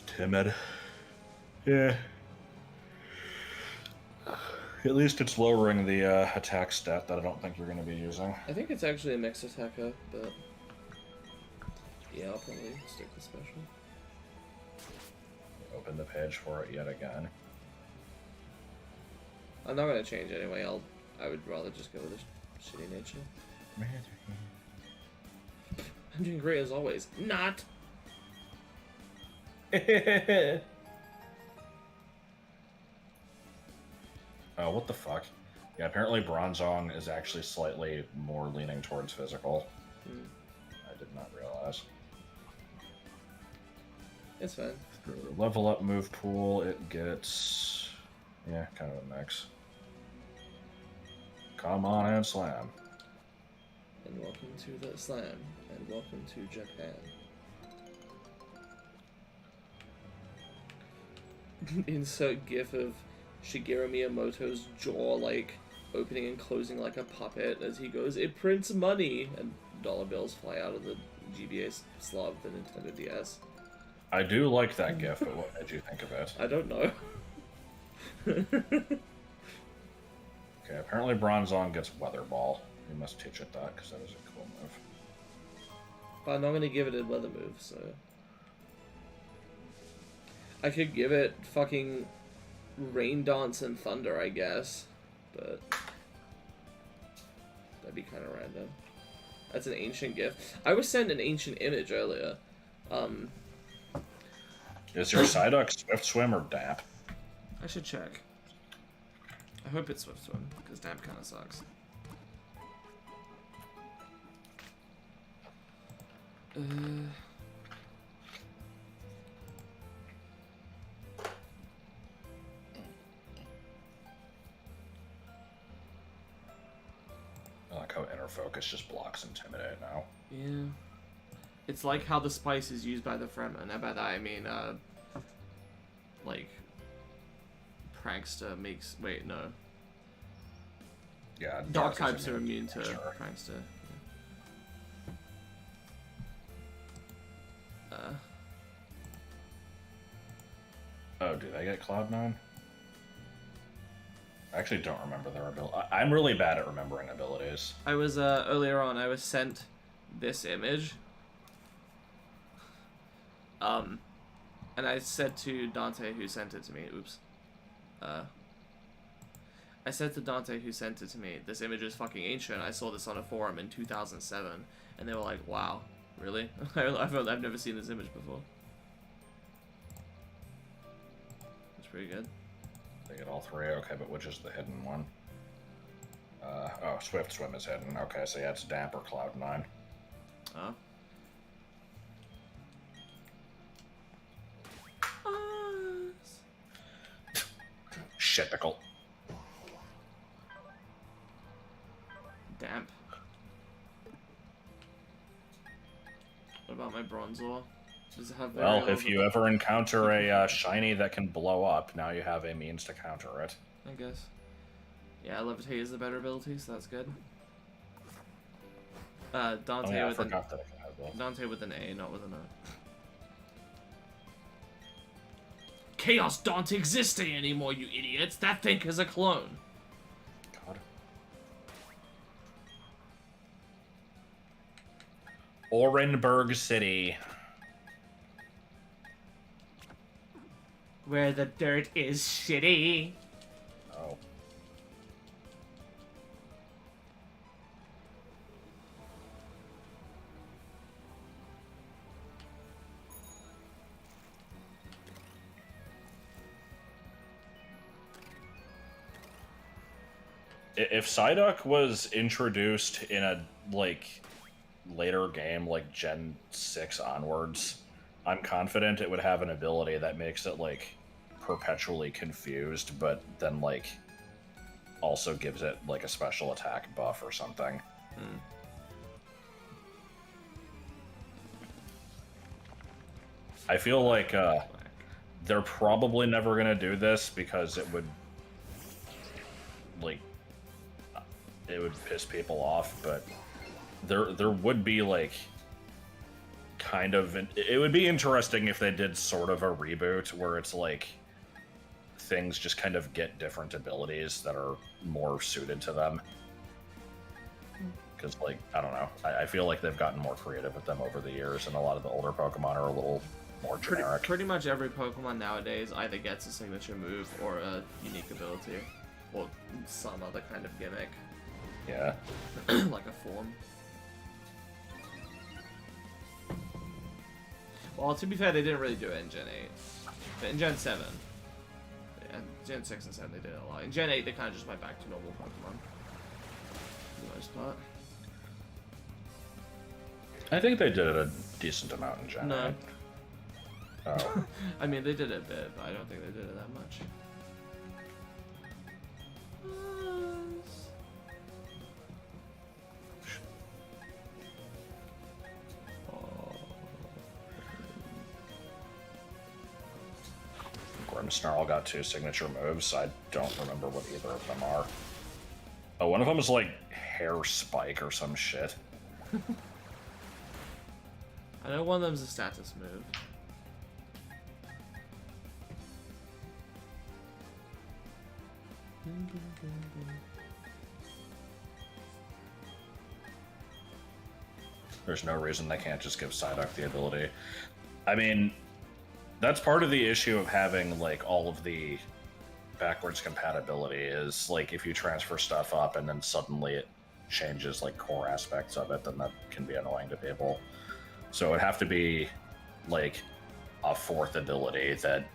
Timid. Yeah. At least it's lowering the attack stat that I don't think you're going to be using. I think it's actually a mixed attacker, but yeah, I'll probably stick with special. Open the page for it yet again. I'm not gonna change anyway. I would rather just go with a shitty nature. I'm doing great as always. Not. Oh, what the fuck? Yeah, apparently Bronzong is actually slightly more leaning towards physical. I did not realize. It's fine. Through the level up move pool, it gets... yeah, kind of a mix. Come on and slam. And welcome to the slam. And welcome to Japan. Insert gif of Shigeru Miyamoto's jaw, like, opening and closing like a puppet as he goes, "It prints money!" And dollar bills fly out of the GBA slot of the Nintendo DS. I do like that gif, but what did you think of it? I don't know. Okay, apparently Bronzong gets Weather Ball. You must teach it that, because that is a cool move. But I'm not gonna give it a weather move, so... I could give it fucking Rain Dance and Thunder, I guess. But... that'd be kind of random. That's an ancient gift. I was sent an ancient image earlier. Is your Psyduck Swift Swim or Damp? I should check. I hope it's Swift Swim, because Damp kind of sucks. I like how Inner Focus just blocks Intimidate now. Yeah. It's like how the spice is used by the Fremen, and by that I mean, like, Prankster makes... wait, no. Yeah, Dark is types are immune to Sure. Prankster. Oh, do they get Cloud9? I actually don't remember their ability. I'm really bad at remembering abilities. I was, earlier on, I was sent this image. And I said to Dante, who sent it to me, oops. I said to Dante, who sent it to me, this image is fucking ancient. I saw this on a forum in 2007. And they were like, wow, really? I've never seen this image before. It's pretty good. They get all three. Okay, but which is the hidden one? Oh, Swift Swim is hidden. Okay, so yeah, it's Damp or Cloud9. Oh. Shitical. Damp. What about my Bronzor? Does it have very Well, low if you ever encounter a shiny that can blow up, now you have a means to counter it. I guess. Yeah, Levitate is the better ability, so that's good. Dante Oh yeah, I with an forgot that it can have both. Dante with an A, not with an O. Chaos don't exist anymore, you idiots. That thing is a clone. God. Orenburg City. Where the dirt is shitty. Oh. If Psyduck was introduced in a, like, later game, like Gen 6 onwards, I'm confident it would have an ability that makes it, like, perpetually confused, but then, like, also gives it, like, a special attack buff or something. I feel like, they're probably never gonna do this because it would, like, it would piss people off, but there would be, like, kind of it would be interesting if they did sort of a reboot where it's like things just kind of get different abilities that are more suited to them, because, like, I don't know, I feel like they've gotten more creative with them over the years, and a lot of the older Pokemon are a little more generic. Pretty much every Pokemon nowadays either gets a signature move or a unique ability, or some other kind of gimmick. Yeah. Like a form. Well, to be fair, they didn't really do it in Gen 8. But in Gen 7, and Gen 6 and 7, they did it a lot. In Gen 8, they kind of just went back to normal Pokemon. For the most part. I think they did it a decent amount in Gen 8. No. Oh. I mean, they did it a bit, but I don't think they did it that much. Grimmsnarl got 2 signature moves. I don't remember what either of them are. Oh, one of them is like Hair Spike or some shit. I know one of them's a status move. There's no reason they can't just give Psyduck the ability. I mean, that's part of the issue of having, like, all of the backwards compatibility is, like, if you transfer stuff up and then suddenly it changes, like, core aspects of it, then that can be annoying to people. So it would have to be, like, a 4th ability that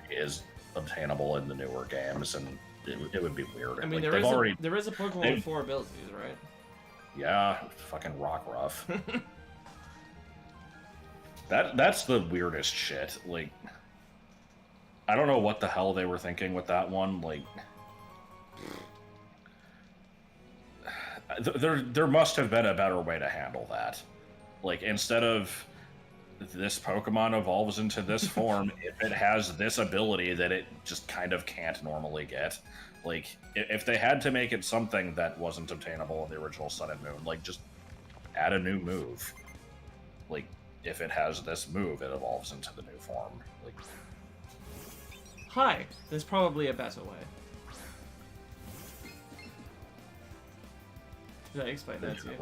is obtainable in the newer games, and it would be weird. I mean, like, there is a Pokemon with 4 abilities, right? Yeah, fucking Rockruff. That's the weirdest shit. Like, I don't know what the hell they were thinking with that one. Like, there must have been a better way to handle that. Like, instead of this Pokemon evolves into this form, if it has this ability that it just kind of can't normally get. Like, if they had to make it something that wasn't obtainable in the original Sun and Moon, like, just add a new move. Like, if it has this move, it evolves into the new form. Like, Hi, there's probably a better way. Did I explain that to you?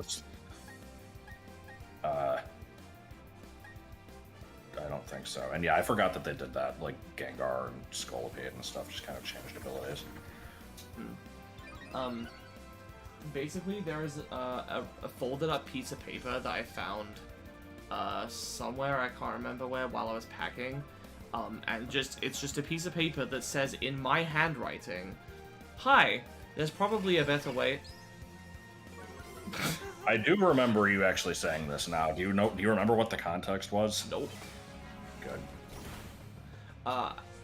I don't think so. And yeah, I forgot that they did that. Like, Gengar and Scolipede and stuff just kind of changed abilities. Basically, there's a folded up piece of paper that I found somewhere, I can't remember where, while I was packing. And it's just a piece of paper that says in my handwriting, "Hi, there's probably a better way." I do remember you actually saying this now. Do you remember what the context was? Nope. Good.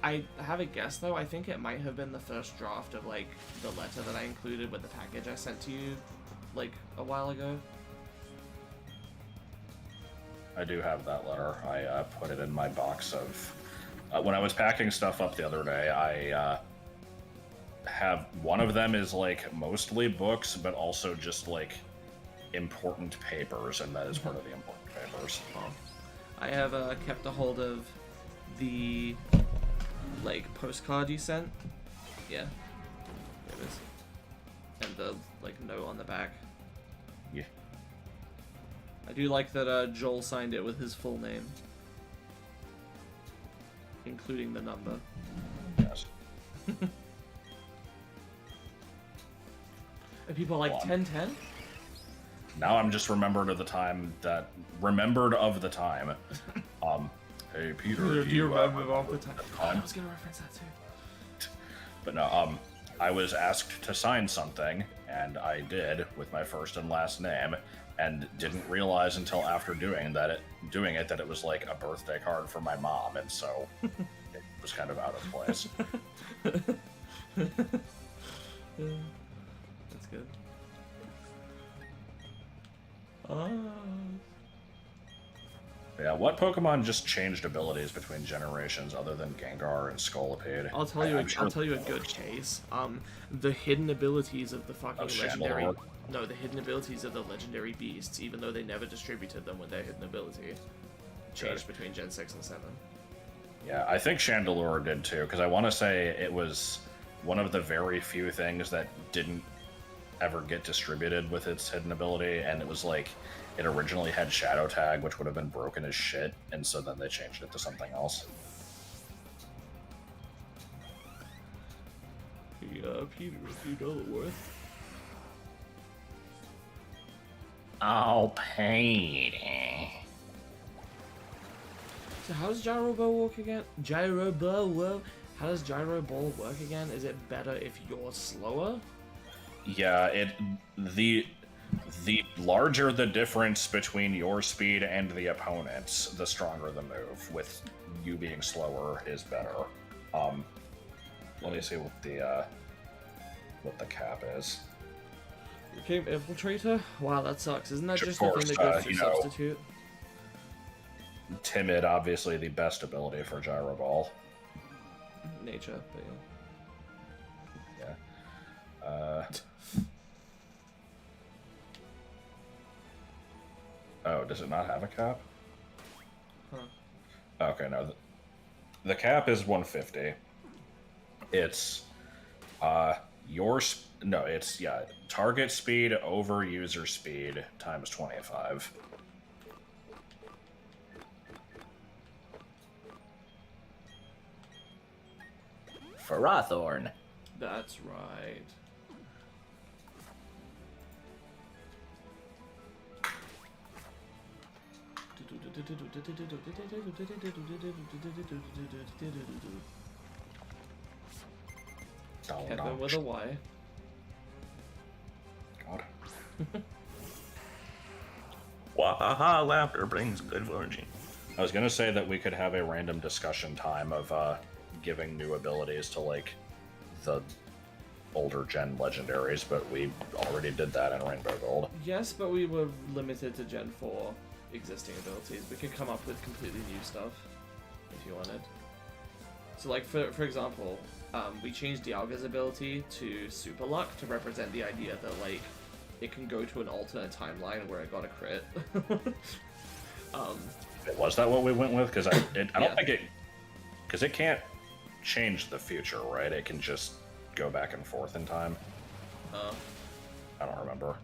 I have a guess though. I think it might have been the first draft of, like, the letter that I included with the package I sent to you, like, a while ago. I do have that letter. I put it in my box of... when I was packing stuff up the other day, I have... One of them is, like, mostly books, but also just, like, important papers, and that is part of the important papers. I have kept a hold of the like postcard you sent. Yeah, there it is. And the like note on the back. Yeah. I do like that Joel signed it with his full name, including the number. Yes. And people are like 1010. Now I'm just remembered of the time. Hey Peter, Do you remember off the time? I was gonna reference that too. But no, I was asked to sign something, and I did with my first and last name, and didn't realize until after doing it that it was like a birthday card for my mom, and so it was kind of out of place. That's good. Yeah, what Pokemon just changed abilities between generations other than Gengar and Scolipede? I'll tell you. I'm sure I'll tell you a good case. The hidden abilities of the fucking Of legendary. Chandelure? No, the hidden abilities of the legendary beasts, even though they never distributed them with their hidden ability, changed between Gen 6 and 7. Yeah, I think Chandelure did too, because I want to say it was one of the very few things that didn't ever get distributed with its hidden ability, and it was like it originally had Shadow Tag, which would have been broken as shit, and so then they changed it to something else. Yeah, Peter, if you know the worth. Oh, Peter. So how does Gyro Ball work again? Gyro Ball, whoa. How does Gyro Ball work again? Is it better if you're slower? Yeah, the larger the difference between your speed and the opponent's, the stronger the move. With you being slower is better. Let me see what the cap is. Became Infiltrator? Wow, that sucks. Isn't that Of just course, the thing that goes to you know. Substitute? Timid, obviously the best ability for Gyro Ball. Nature, but Yeah. Oh, does it not have a cap? Huh. Okay, no. The cap is 150. It's target speed over user speed times 25. Ferrothorn. that's right. Kevin with a Y. God. Wahaha, laughter brings good fortune. I was gonna say that we could have a random discussion time of giving new abilities to like the older gen legendaries, but we already did that in Rainbow Gold. Yes, but we were limited to Gen 4 existing abilities. We could come up with completely new stuff if you wanted. So, like, for example, we changed Dialga's ability to Super Luck to represent the idea that, like, it can go to an alternate timeline where it got a crit. Was that what we went with? Because I don't Yeah. think it... Because it can't change the future, right? It can just go back and forth in time. I don't remember.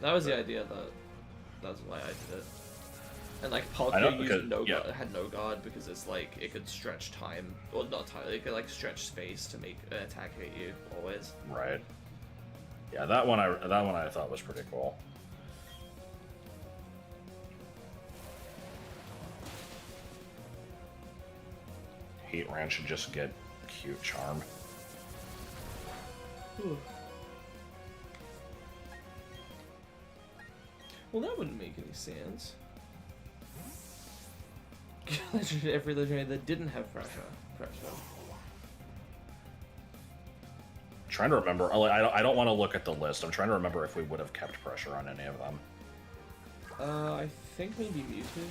That was the idea that's why I did it. And like I know, Palkia because- used no yeah. guard, had no guard because it's like it could stretch time, or not time, it could like stretch space to make an attack hit you always. Right. Yeah, that one I thought was pretty cool. Heatran should just get cute charm. Well, that wouldn't make any sense. Every legendary that didn't have pressure. Trying to remember. I don't want to look at the list. I'm trying to remember if we would have kept pressure on any of them. I think maybe Mewtwo.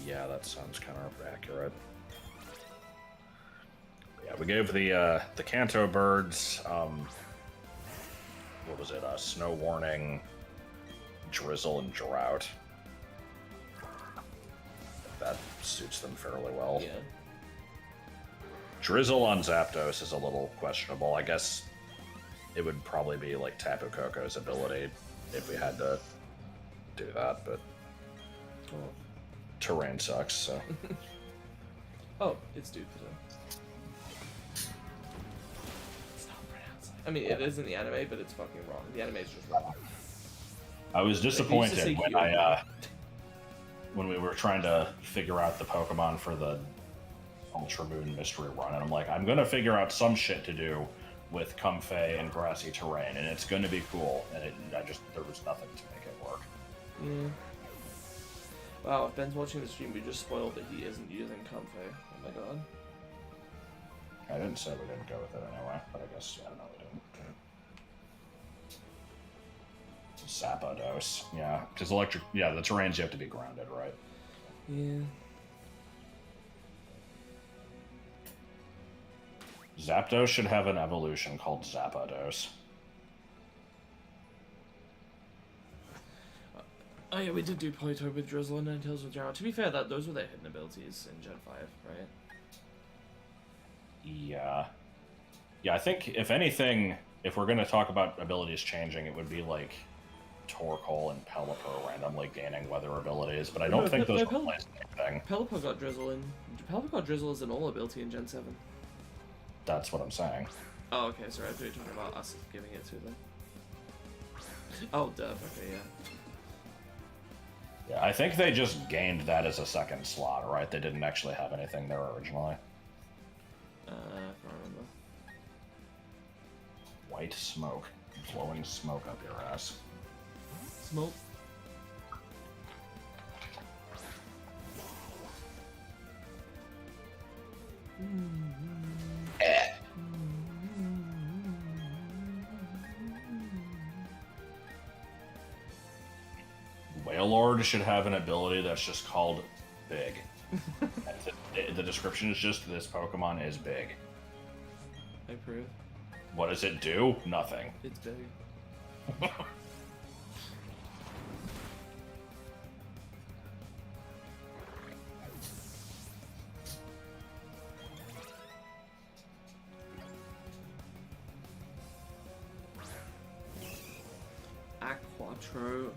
Yeah, that sounds kind of accurate. Yeah, we gave the Kanto birds. What was it? Snow warning, drizzle, and drought. suits them fairly well. Yeah. Drizzle on Zapdos is a little questionable. I guess it would probably be like Tapu Koko's ability if we had to do that, but Oh, terrain sucks, so. oh it's Duke. It's not pronounced. I mean, it is in the anime, but it's fucking wrong. The anime is just wrong. I was They used to disappointed say when Kyoto. when we were trying to figure out the Pokemon for the Ultra Moon Mystery Run, and I'm like, I'm gonna figure out some shit to do with Comfey and grassy terrain, and it's gonna be cool. And there was nothing to make it work. Yeah. Wow, if Ben's watching the stream, we just spoiled that he isn't using Comfey. Oh my god. I didn't say we didn't go with it anyway, but I guess, yeah, no, we didn't. Zapdos, yeah, because the terrains you have to be grounded, right? Yeah. Zapdos should have an evolution called Zapdos. Oh yeah, we did do Politoed with Drizzle and Ninetales with Gyro. To be fair, those were their hidden abilities in Gen 5, right? Yeah. Yeah, I think, if anything, if we're going to talk about abilities changing, it would be like Torkoal and Pelipper randomly gaining weather abilities, but I don't think those replace anything. Pelipper got Drizzle in. Pelipper got Drizzle as an all ability in Gen 7. That's what I'm saying. Oh, okay, sorry, I thought you were talking about us giving it to them. Oh, duh, okay, yeah. Yeah, I think they just gained that as a second slot, right? They didn't actually have anything there originally. I can't remember. White smoke. Flowing smoke up your ass. Smoke. Wailord should have an ability that's just called Big. The description is just, this Pokemon is big. I approve. What does it do? Nothing. It's big. Aquatro,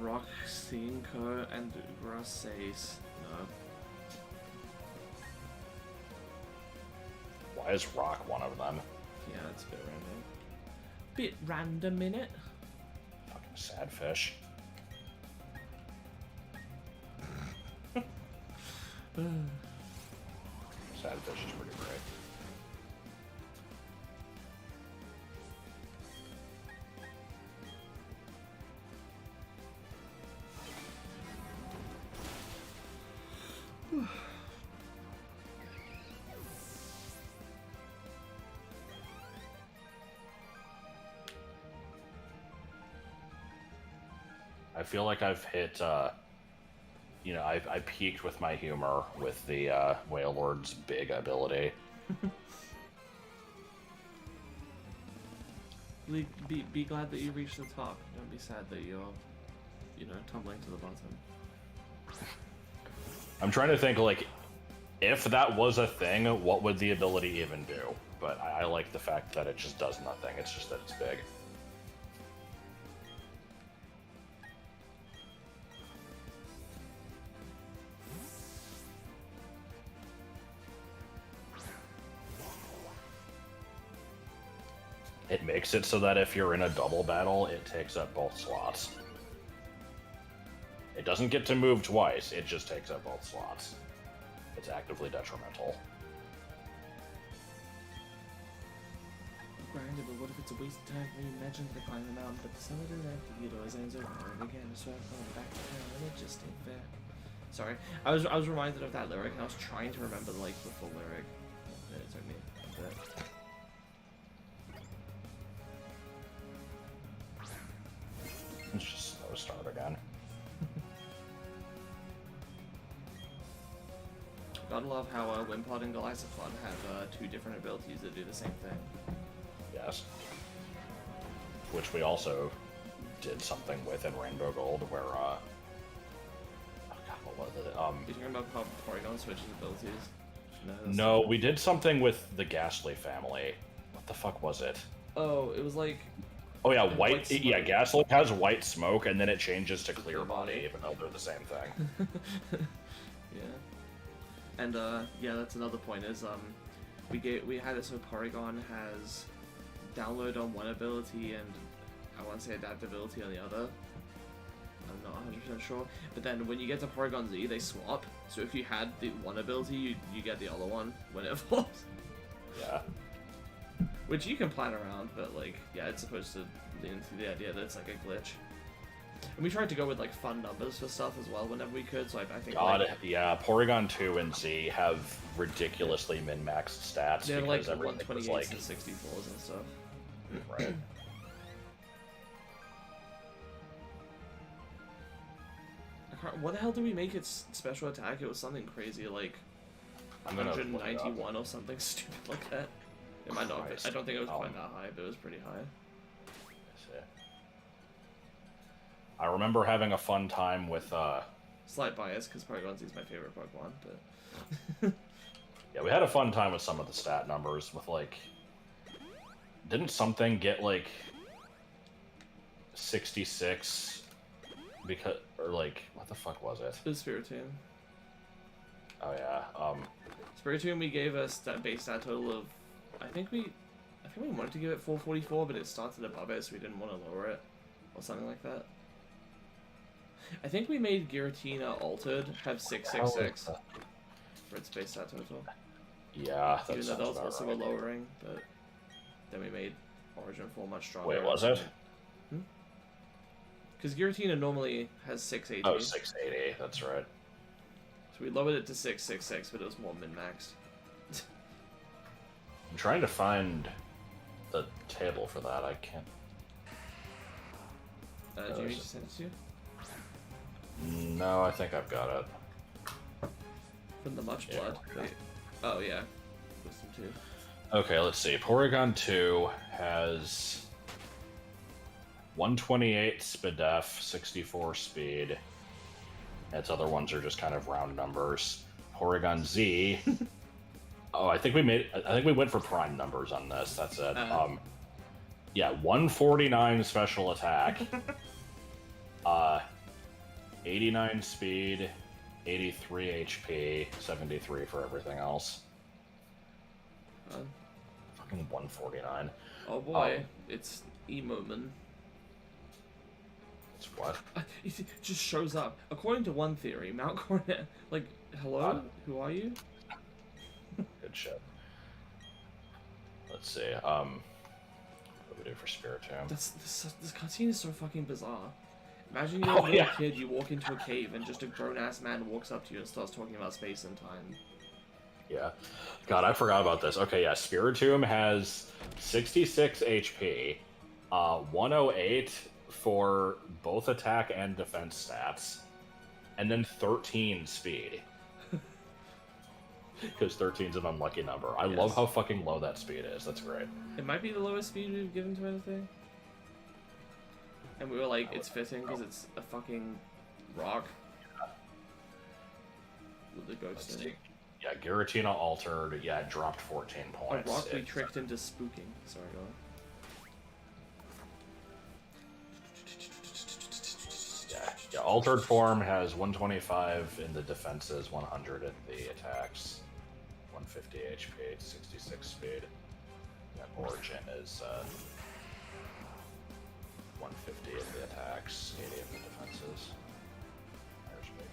Roxinko, and Grassace. No. Why is Rock one of them? Yeah, it's a bit random. Bit random, innit? Fucking sad fish. Sad fish is pretty great. I feel like I've hit, I peaked with my humor with the Wailord's big ability. Be glad that you reached the top. Don't be sad that you're, tumbling to the bottom. I'm trying to think, like, if that was a thing, what would the ability even do? But I like the fact that it just does nothing. It's just that it's big. It makes it so that if you're in a double battle, it takes up both slots. It doesn't get to move twice, it just takes up both slots. It's actively detrimental. Granted, but what if it's a waste of time for you imagine to climb the mountain, but the summer doesn't have to get always ends over and again, so I'm going back to town, and it just ain't fair. Sorry, I was reminded of that lyric, and I was trying to remember the full lyric. And it took me a bit. Let's just slow start again. Gotta love how Wimpod and Golisopod have two different abilities that do the same thing. Yes. Which we also did something with in Rainbow Gold, where, oh god, what was it? Did you remember how Porygon switches abilities? No. That's No, we did something with the Ghastly family. What the fuck was it? Oh, it was like. Oh yeah, And white smoke. yeah, Ghastly has white smoke, and then it changes to clear body, even though they're the same thing. Yeah. And yeah, that's another point is we had it so Porygon has download on one ability and I want to say adaptability on the other. I'm not 100% sure. But then when you get to Porygon Z, they swap. So if you had the one ability, you get the other one when it evolves. Yeah. Which you can plan around, but like, yeah, it's supposed to lean into the idea that it's like a glitch. And we tried to go with like fun numbers for stuff as well whenever we could, so I think God, like, yeah, Porygon 2 and Z have ridiculously min-maxed stats they're because like everything was 128s like... and 64s and stuff. Right. What the hell did we make its special attack? It was something crazy, like I'm gonna look it up. 191 or something stupid like that. It might not have been, I don't think it was quite that high, but it was pretty high. Let's see. I remember having a fun time with, Slight bias, because Porygon Z is my favorite Pokemon, but... yeah, we had a fun time with some of the stat numbers with, like... Didn't something get, like... 66... Because... Or, like... What the fuck was it? It was Spiritomb. Oh, yeah, Spiritomb, we gave us that base stat total of... I think we wanted to give it 444, but it started above it, so we didn't want to lower it. Or something like that. I think we made Giratina Altered have 666 for its base stat total. Yeah, that Even though that was sounds also about a right. lowering, but then we made Origin 4 much stronger. Wait, was it? Because Giratina normally has 680. Oh, 680, that's right. So we lowered it to 666, but it was more min-maxed. I'm trying to find the table for that, I can't... Do you need to send it to you? No, I think I've got it. From the Much Yeah. Blood. Wait. Oh, yeah. Wisdom 2. Okay, let's see. Porygon 2 has 128 Spadef, 64 speed. Its other ones are just kind of round numbers. Porygon Z. Oh, I think we went for prime numbers on this. That's it. Yeah, 149 special attack. 89 speed, 83 HP, 73 for everything else. Fucking 149. Oh boy, it's Emoman. It's what? It just shows up. According to one theory, Mount Coronet, like, hello? Who are you? Good shit. Let's see, what do we do for Spiritomb? This cutscene is so fucking bizarre. Imagine you're a little kid, you walk into a cave, and just a grown-ass man walks up to you and starts talking about space and time. Yeah. God, I forgot about this. Okay, yeah, Spiritomb has 66 HP, 108 for both attack and defense stats, and then 13 speed. Because 13's an unlucky number. I love how fucking low that speed is. That's great. It might be the lowest speed we've given to anything. And we were like, it's fitting because it's a fucking rock. With the ghost in it. Yeah, Giratina altered. Yeah, it dropped 14 points. A rock we tricked into spooking. Sorry, go on. Yeah, altered form has 125 in the defenses, 100 in the attacks, 150 HP, 66 speed. And Origin is 150 in the attacks, 80 in the defenses. There's me.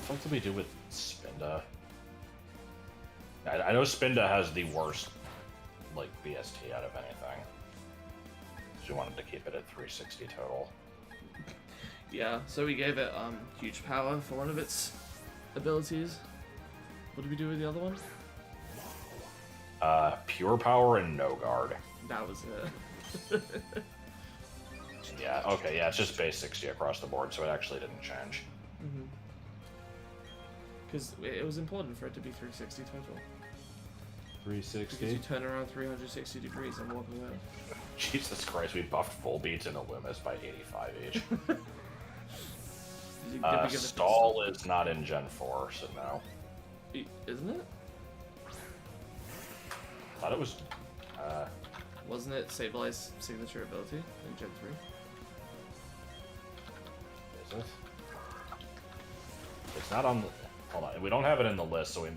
What did we do with Spinda? I know Spinda has the worst, like, BST out of anything. So we wanted to keep it at 360 total. Yeah, so we gave it huge power for one of its abilities. What did we do with the other one? Pure power and no guard. That was it. Yeah, okay, yeah, it's just base 60 across the board, so it actually didn't change. Because it was important for it to be 360 total. Because you 360. turn around 360 degrees and walk away. Jesus Christ, we buffed Volbeats and Illumis by 85 each. Did we give it Stall is not in Gen 4, so no. Isn't it? Thought it was. Wasn't it Sablei's signature ability in Gen 3? Is it? It's not on the. Hold on, we don't have it in the list, so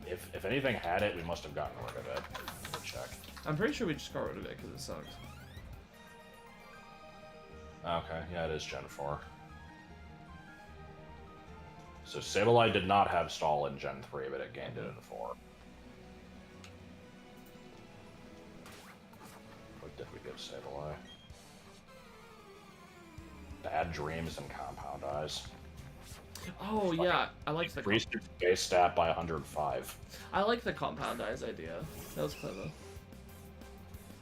if anything had it, we must have gotten rid of it. Let me check. I'm pretty sure we just got rid of it because it sucked. Okay, yeah, it is Gen 4. So Sableye did not have stall in Gen 3, but it gained it in 4. What did we give Sableye? Bad Dreams and Compound Eyes. Oh yeah, I like the Increased its base stat by 105. I like the compound eyes idea. That was clever.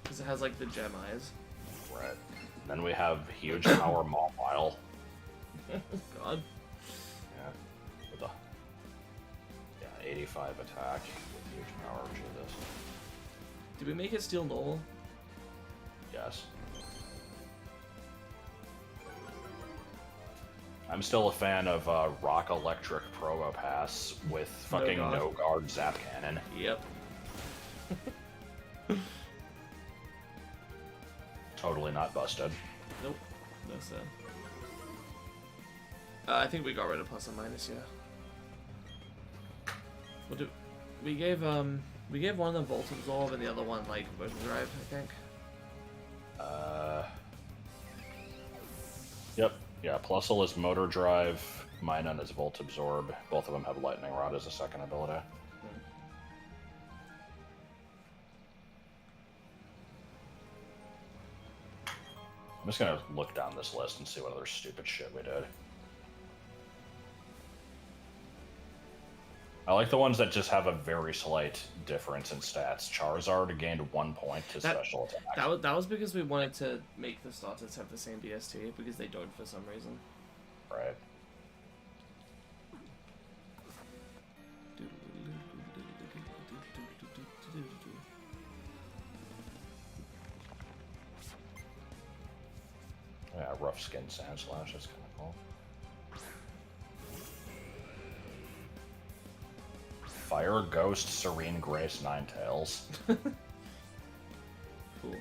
Because it has like the gem eyes. Right. Then we have Huge Power Mawile. God. Yeah. With a 85 attack with huge power, which it is. Did we make it steel normal? Yes. I'm still a fan of Rock Electric Probopass with fucking no guard Zap Cannon. Yep. Totally not busted. Nope. No sir. I think we got rid of plus and minus, yeah. What do we gave one of them Volt Absorb and the other one like Motion Drive, I think. Yep. Yeah, Plusle is Motor Drive, Minun is Volt Absorb. Both of them have Lightning Rod as a second ability. I'm just gonna look down this list and see what other stupid shit we did. I like the ones that just have a very slight difference in stats. Charizard gained 1 point to special attack. That was because we wanted to make the starters have the same BST, because they don't for some reason. Right. Yeah, rough skin Sand Slash, that's kind of cool. Fire Ghost Serene Grace Ninetales. Cool.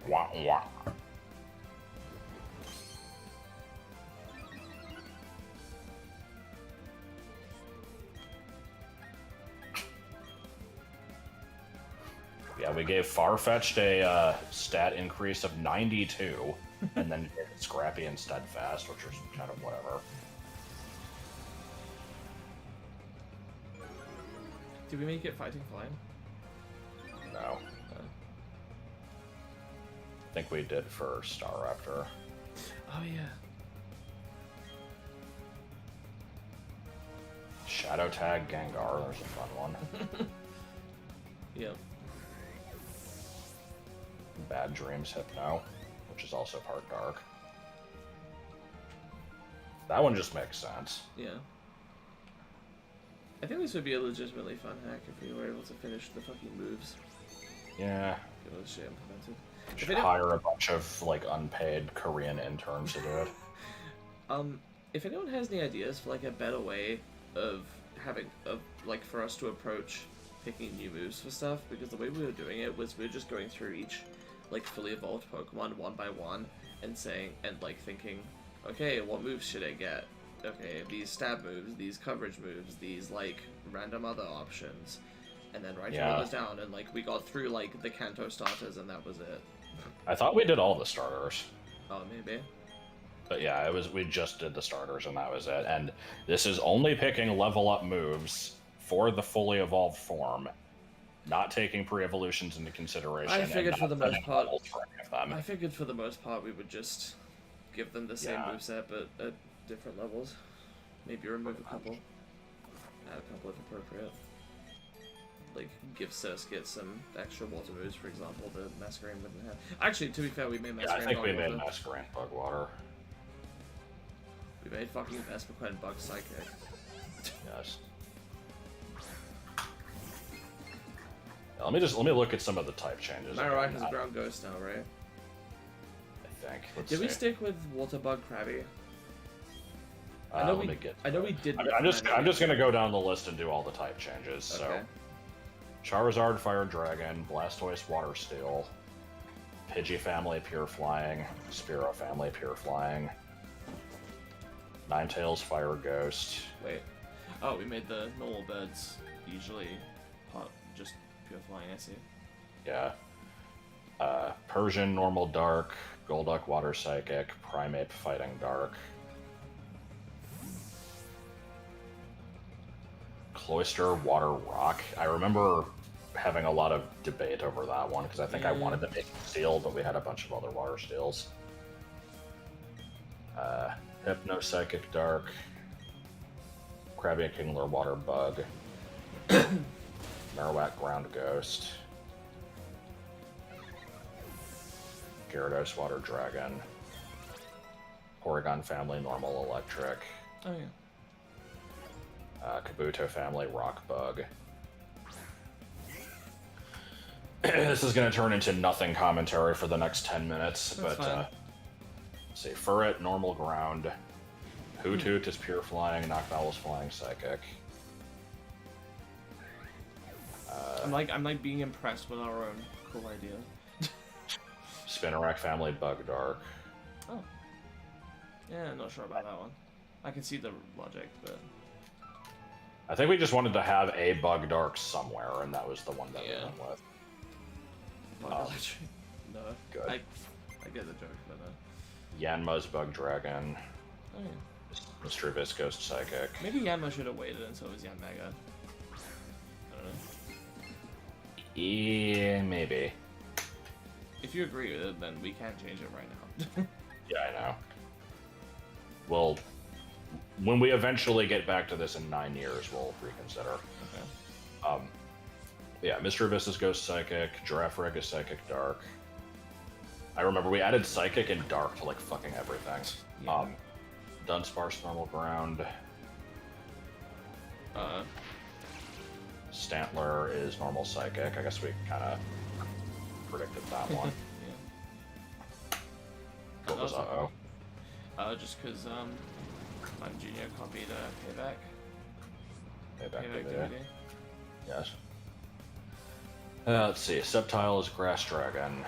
Wah wah. Yeah, we gave Farfetch'd a stat increase of 92, and then gave it Scrappy and Steadfast, which was kind of whatever. Did we make it Fighting Flying? No. I think we did for Staraptor. Oh yeah. Shadow Tag Gengar, there's a fun one. Yep. Bad Dreams Hypno, which is also part dark. That one just makes sense. Yeah. I think this would be a legitimately fun hack if we were able to finish the fucking moves. Yeah. Get all this shit implemented. Should hire a bunch of like unpaid Korean interns to do it. If anyone has any ideas for like a better way of having like for us to approach picking new moves for stuff, because the way we were doing it was we were just going through each like fully evolved Pokemon one by one and saying and like thinking, okay, what moves should I get? Okay, these stab moves, these coverage moves, these like random other options, and then writing all those down, and like we got through like the Kanto starters and that was it. I thought we did all the starters. Oh, maybe. But yeah, we just did the starters and that was it. And this is only picking level up moves for the fully evolved form, not taking pre-evolutions into consideration. I figured for the most part. I figured for the most part we would just give them the same moveset but at different levels. Maybe remove a couple. Add a couple if appropriate. like give Surskit some extra water moves, for example, the Masquerain wouldn't have. Actually, to be fair, we made Yeah, Masquerain I think we Bug made Water. Masquerain Bug Water. We made fucking Vespiquen Bug Psychic. Yes. Yeah, let me look at some of the type changes. Marowak again. is a ground ghost now, right? I think. Let's Did we see. stick with Water Bug Krabby? Let me get. I know we did. I'm just gonna go down the list and do all the type changes. Okay. So, Charizard Fire Dragon, Blastoise Water Steel, Pidgey Family Pure Flying, Spearow Family Pure Flying, Ninetales Fire Ghost. Wait. Oh, we made the normal birds usually hot, just pure flying. I see. Yeah. Persian Normal Dark, Golduck Water Psychic, Primeape Fighting Dark, Cloyster Water Rock. I remember having a lot of debate over that one because I think I wanted to make Steel, but we had a bunch of other Water Steels. Hypno Psychic Dark, Krabby and Kingler Water Bug, Marowak Ground Ghost, Gyarados Water Dragon, Porygon Family Normal Electric, Oh yeah. Kabuto Family Rock Bug. This is going to turn into nothing commentary for the next 10 minutes, That's but fine. let's see. Furret, Normal Ground. Hoothoot is Pure Flying, Knockball is Flying Psychic. I'm like being impressed with our own cool idea. Spinarak Family Bug Dark. Oh. Yeah, I'm not sure about that one. I can see the logic, but I think we just wanted to have a Bug Dark somewhere, and that was the one that we Yeah. went with. Bug Oh. Electric. No. Good. I get the joke, but no. Yanma's Bug Dragon. Oh yeah. Mr. Viscose Psychic. Maybe Yanma should have waited until it was Yanmega. I don't know. Yeah, maybe. If you agree with it, then we can change it right now. Yeah, I know. Well, when we eventually get back to this in 9 years, we'll reconsider. Okay. Yeah, Mr. Abyss Ghost Psychic, Girafarig is Psychic Dark. I remember we added Psychic and Dark to like fucking everything. Yeah. Dunsparce Normal Ground. Stantler is Normal Psychic. I guess we kind of predicted that one. Yeah. What was Also- uh-oh? Just because my junior copied Payback. Payback Payback DVD. DVD. Yes. Let's see. Sceptile is Grass Dragon.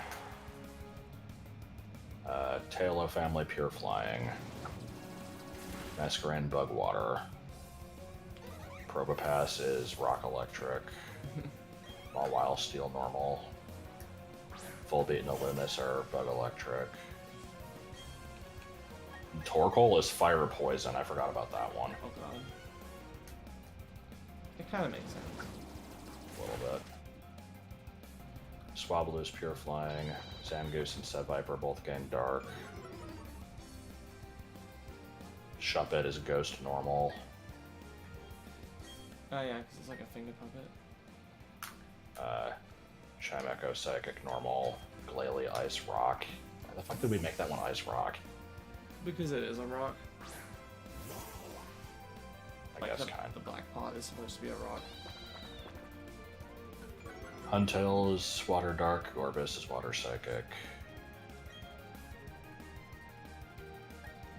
Tailo Family Pure Flying. Masquerain Bug Water. Probopass is Rock Electric. Mawile Steel Normal. Volbeat and Illumis are Bug Electric. Torkoal is Fire Poison. I forgot about that one. Oh god. It kind of makes sense. A little bit. Swablu is Pure Flying. Zangoose and Sedviper both gain Dark. Shuppet is Ghost Normal. Oh yeah, because it's like a finger puppet. Chimecho Psychic Normal. Glalie Ice Rock. Why the fuck did we make that one Ice Rock? Because it is a rock. I Like guess the, kind the black pot is supposed to be a rock. of. Huntail is Water Dark. Gorbis is Water Psychic.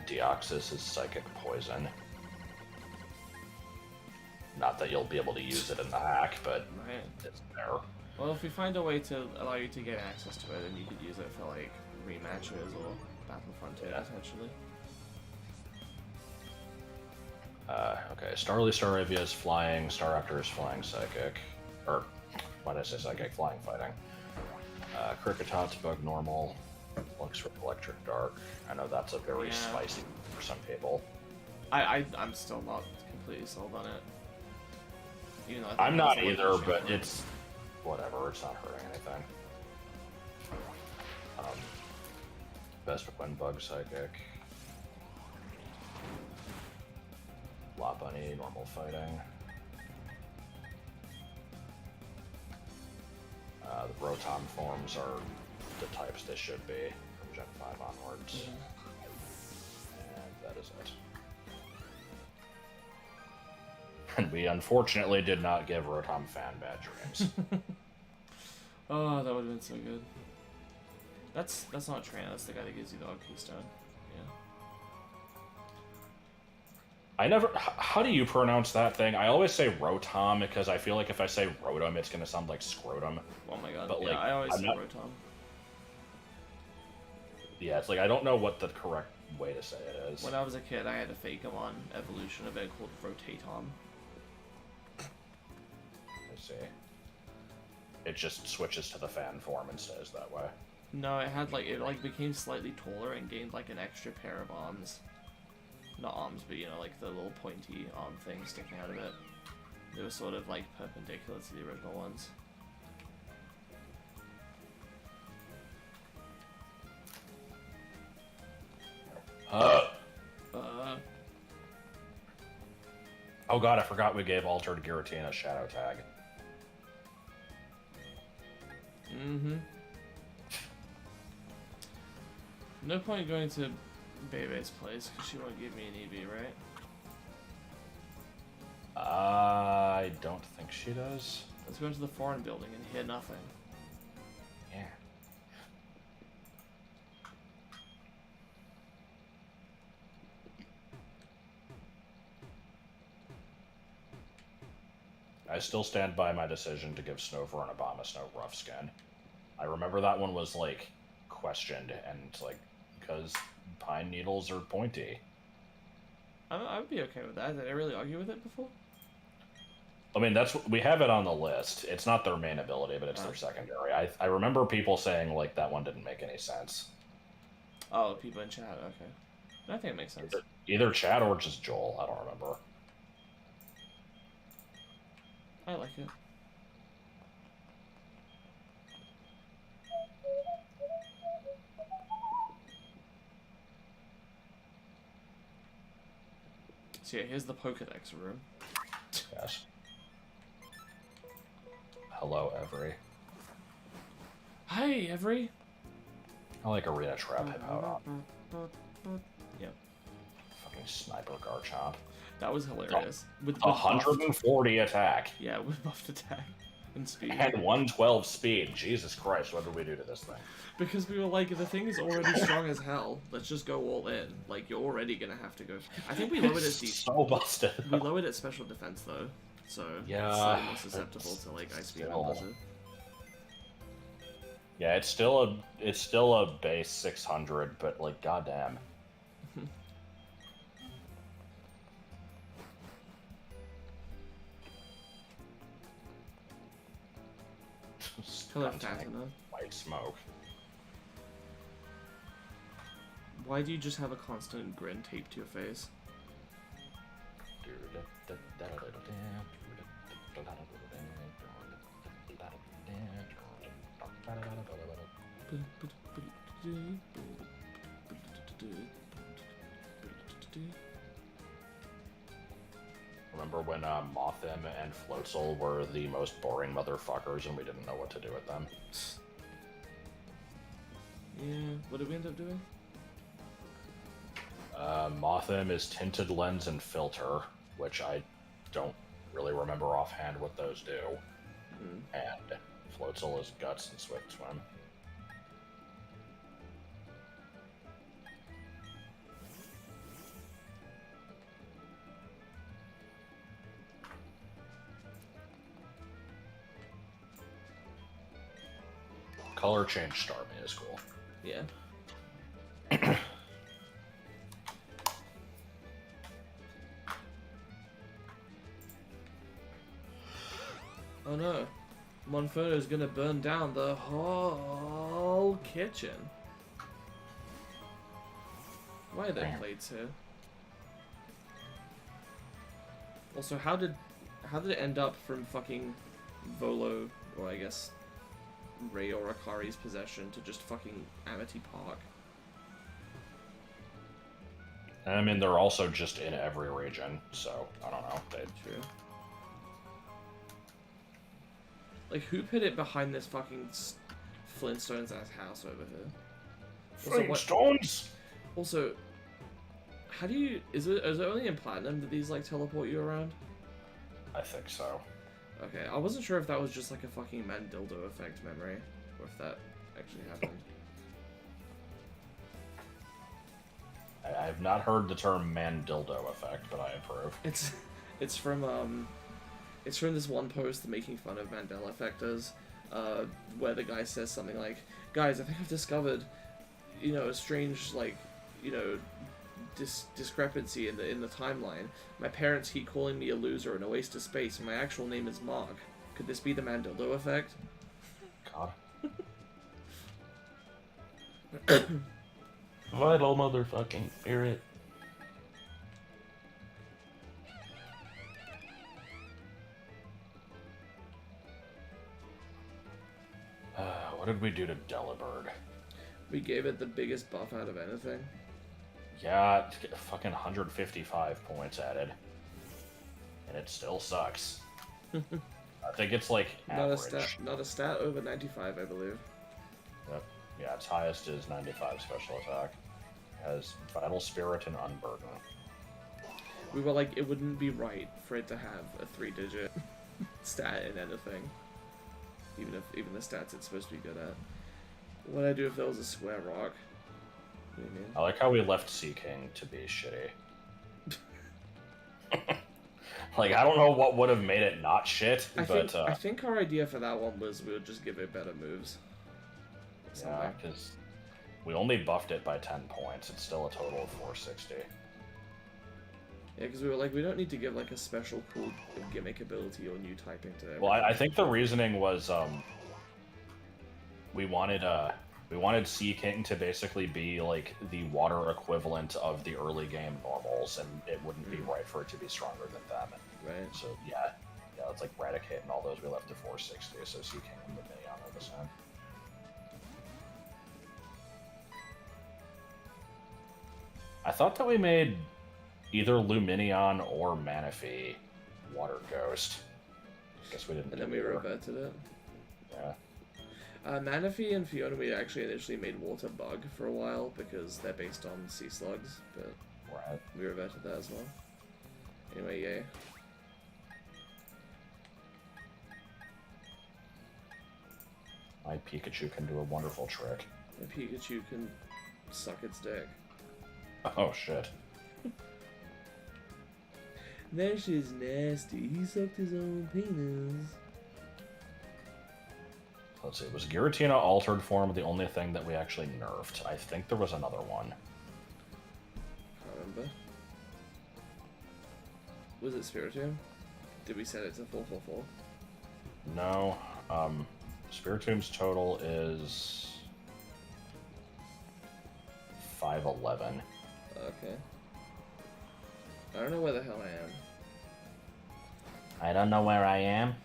Deoxys is Psychic Poison. Not that you'll be able to use it in the hack, but Right. it's there. Well, if we find a way to allow you to get access to it, then you could use it for like rematches or Battle Frontier Yeah. potentially. Okay, Starly Staravia is Flying. Staraptor is Flying Psychic. Or, why did I say Psychic? Flying Fighting. Cricketot's Bug Normal. Luxray Electric Dark. I know that's a very Yeah. spicy for some people. I'm still not completely sold on it. Even though I think I'm it not has a either, location but for it. it's whatever. It's not hurting anything. Vespiquen Bug Psychic. Lot Bunny Normal Fighting. Rotom forms are the types they should be from Gen 5 onwards. And that is it. And we unfortunately did not give Rotom fan bad dreams. Oh, that would have been so good. That's not Trainer, that's the guy that gives you the Odd Keystone. Yeah. I never. How do you pronounce that thing? I always say Rotom because I feel like if I say Rotom, it's gonna sound like scrotum. Oh my god. But, Yeah, like, I always I'm say not- Rotom. Yeah, it's like I don't know what the correct way to say it is. When I was a kid, I had a Fakemon evolution event called Rotatom. I see. It just switches to the fan form and stays that way. No, it became slightly taller and gained like an extra pair of arms. Not arms, but you know, like the little pointy arm thing sticking out of it. They were sort of like perpendicular to the original ones. Oh god, I forgot we gave Altered Giratina a Shadow Tag. Mm-hmm. No point going to Bebe's place, because she won't give me an EV, right? I don't think she does. Let's go into the foreign building and hear nothing. Yeah. I still stand by my decision to give Snover and Abomasnow rough skin. I remember that one was, like, questioned, and, like, because pine needles are pointy. I would be okay with that. Did I really argue with it before? I mean, we have it on the list. It's not their main ability, but it's their secondary. I remember people saying, like, that one didn't make any sense. Oh, people in chat, okay. I think it makes sense. Either Chad or just Joel, I don't remember. I like it. So yeah, here's the Pokedex room. Yes. Hello, Every. Hi, Every. I like Arena Trap Hippo. Yep, Fucking Sniper Garchomp. that was hilarious. With 140 attack. Yeah, with buffed attack and speed. And 112 speed. Jesus Christ, what did we do to this thing? Because we were like, the thing is already strong as hell. Let's just go all in. Like, you're already gonna have to go. I think we lowered its So busted. We lowered its special defense though, so Yeah, it's slightly more susceptible to like ice beam and still. blizzard. Yeah, it's still a base 600, but like goddamn. Hello, Stunting Fatima. White smoke. Why do you just have a constant grin taped to your face? Remember when Mothim and Floatzel were the most boring motherfuckers and we didn't know what to do with them? Yeah, what did we end up doing? Mothim is Tinted Lens and Filter, which I don't really remember offhand what those do. And Floatzel is Guts and Swift Swim. Color change Starmie is cool. Yeah. Oh no. Monferno is gonna burn down the whole kitchen. Why are there plates here? Also, how did it end up from fucking Volo, or I guess Ray or Akari's possession, to just fucking Amity Park? I mean, they're also just in every region, so I don't know. True. Like, who put it behind this fucking Flintstones as house over here. Flintstones! Also, how do you... Is it only in Platinum that these, like, teleport you around? I think so. Okay, I wasn't sure if that was just, like, a fucking Mandildo effect memory, or if that actually happened. I have not heard the term Mandildo effect, but I approve. It's from this one post making fun of Mandela effectors, where the guy says something like, "Guys, I think I've discovered, you know, a strange, like, you know, discrepancy in the timeline. My parents keep calling me a loser and a waste of space, and my actual name is Mark. Could this be the Mandela effect?" God. Vital motherfucking spirit. What did we do to Delibird? We gave it the biggest buff out of anything. Yeah, it's got fucking 155 points added. And it still sucks. I think it's like average. Not a stat over 95, I believe. Yep. Yeah, its highest is 95 special attack. Has Vital Spirit and Unburden. We were like, it wouldn't be right for it to have a 3-digit stat in anything. Even the stats it's supposed to be good at. What would I do if there was a square rock? What do you mean? I like how we left Sea King to be shitty. Like, I don't know what would have made it not shit, I think our idea for that one was we would just give it better moves. Yeah, because we only buffed it by 10 points. It's still a total of 460. Yeah, because we were like, we don't need to give like a special cool gimmick ability or new typing to it. Well, I think the reasoning was we wanted Sea King to basically be like the water equivalent of the early game normals, and it wouldn't be right for it to be stronger than them. Right. So yeah, it's like Raticate and all those we left to 460. So Sea King and the Minion are the same. I thought that we made either Luminion or Manaphy Water Ghost. Guess we didn't. And then we reverted it. Yeah. Manaphy and Fiona we actually initially made Water Bug for a while because they're based on sea slugs, but Right. we reverted that as well. Anyway, yay. My Pikachu can do a wonderful trick. My Pikachu can suck its dick. Oh shit. That shit's nasty. He sucked his own penis. Let's see, was Giratina Altered Form the only thing that we actually nerfed? I think there was another one. Can't remember. Was it Spiritomb? Did we set it to 444? No. Spiritomb's total is 511. Okay. I don't know where the hell I am. I don't know where I am.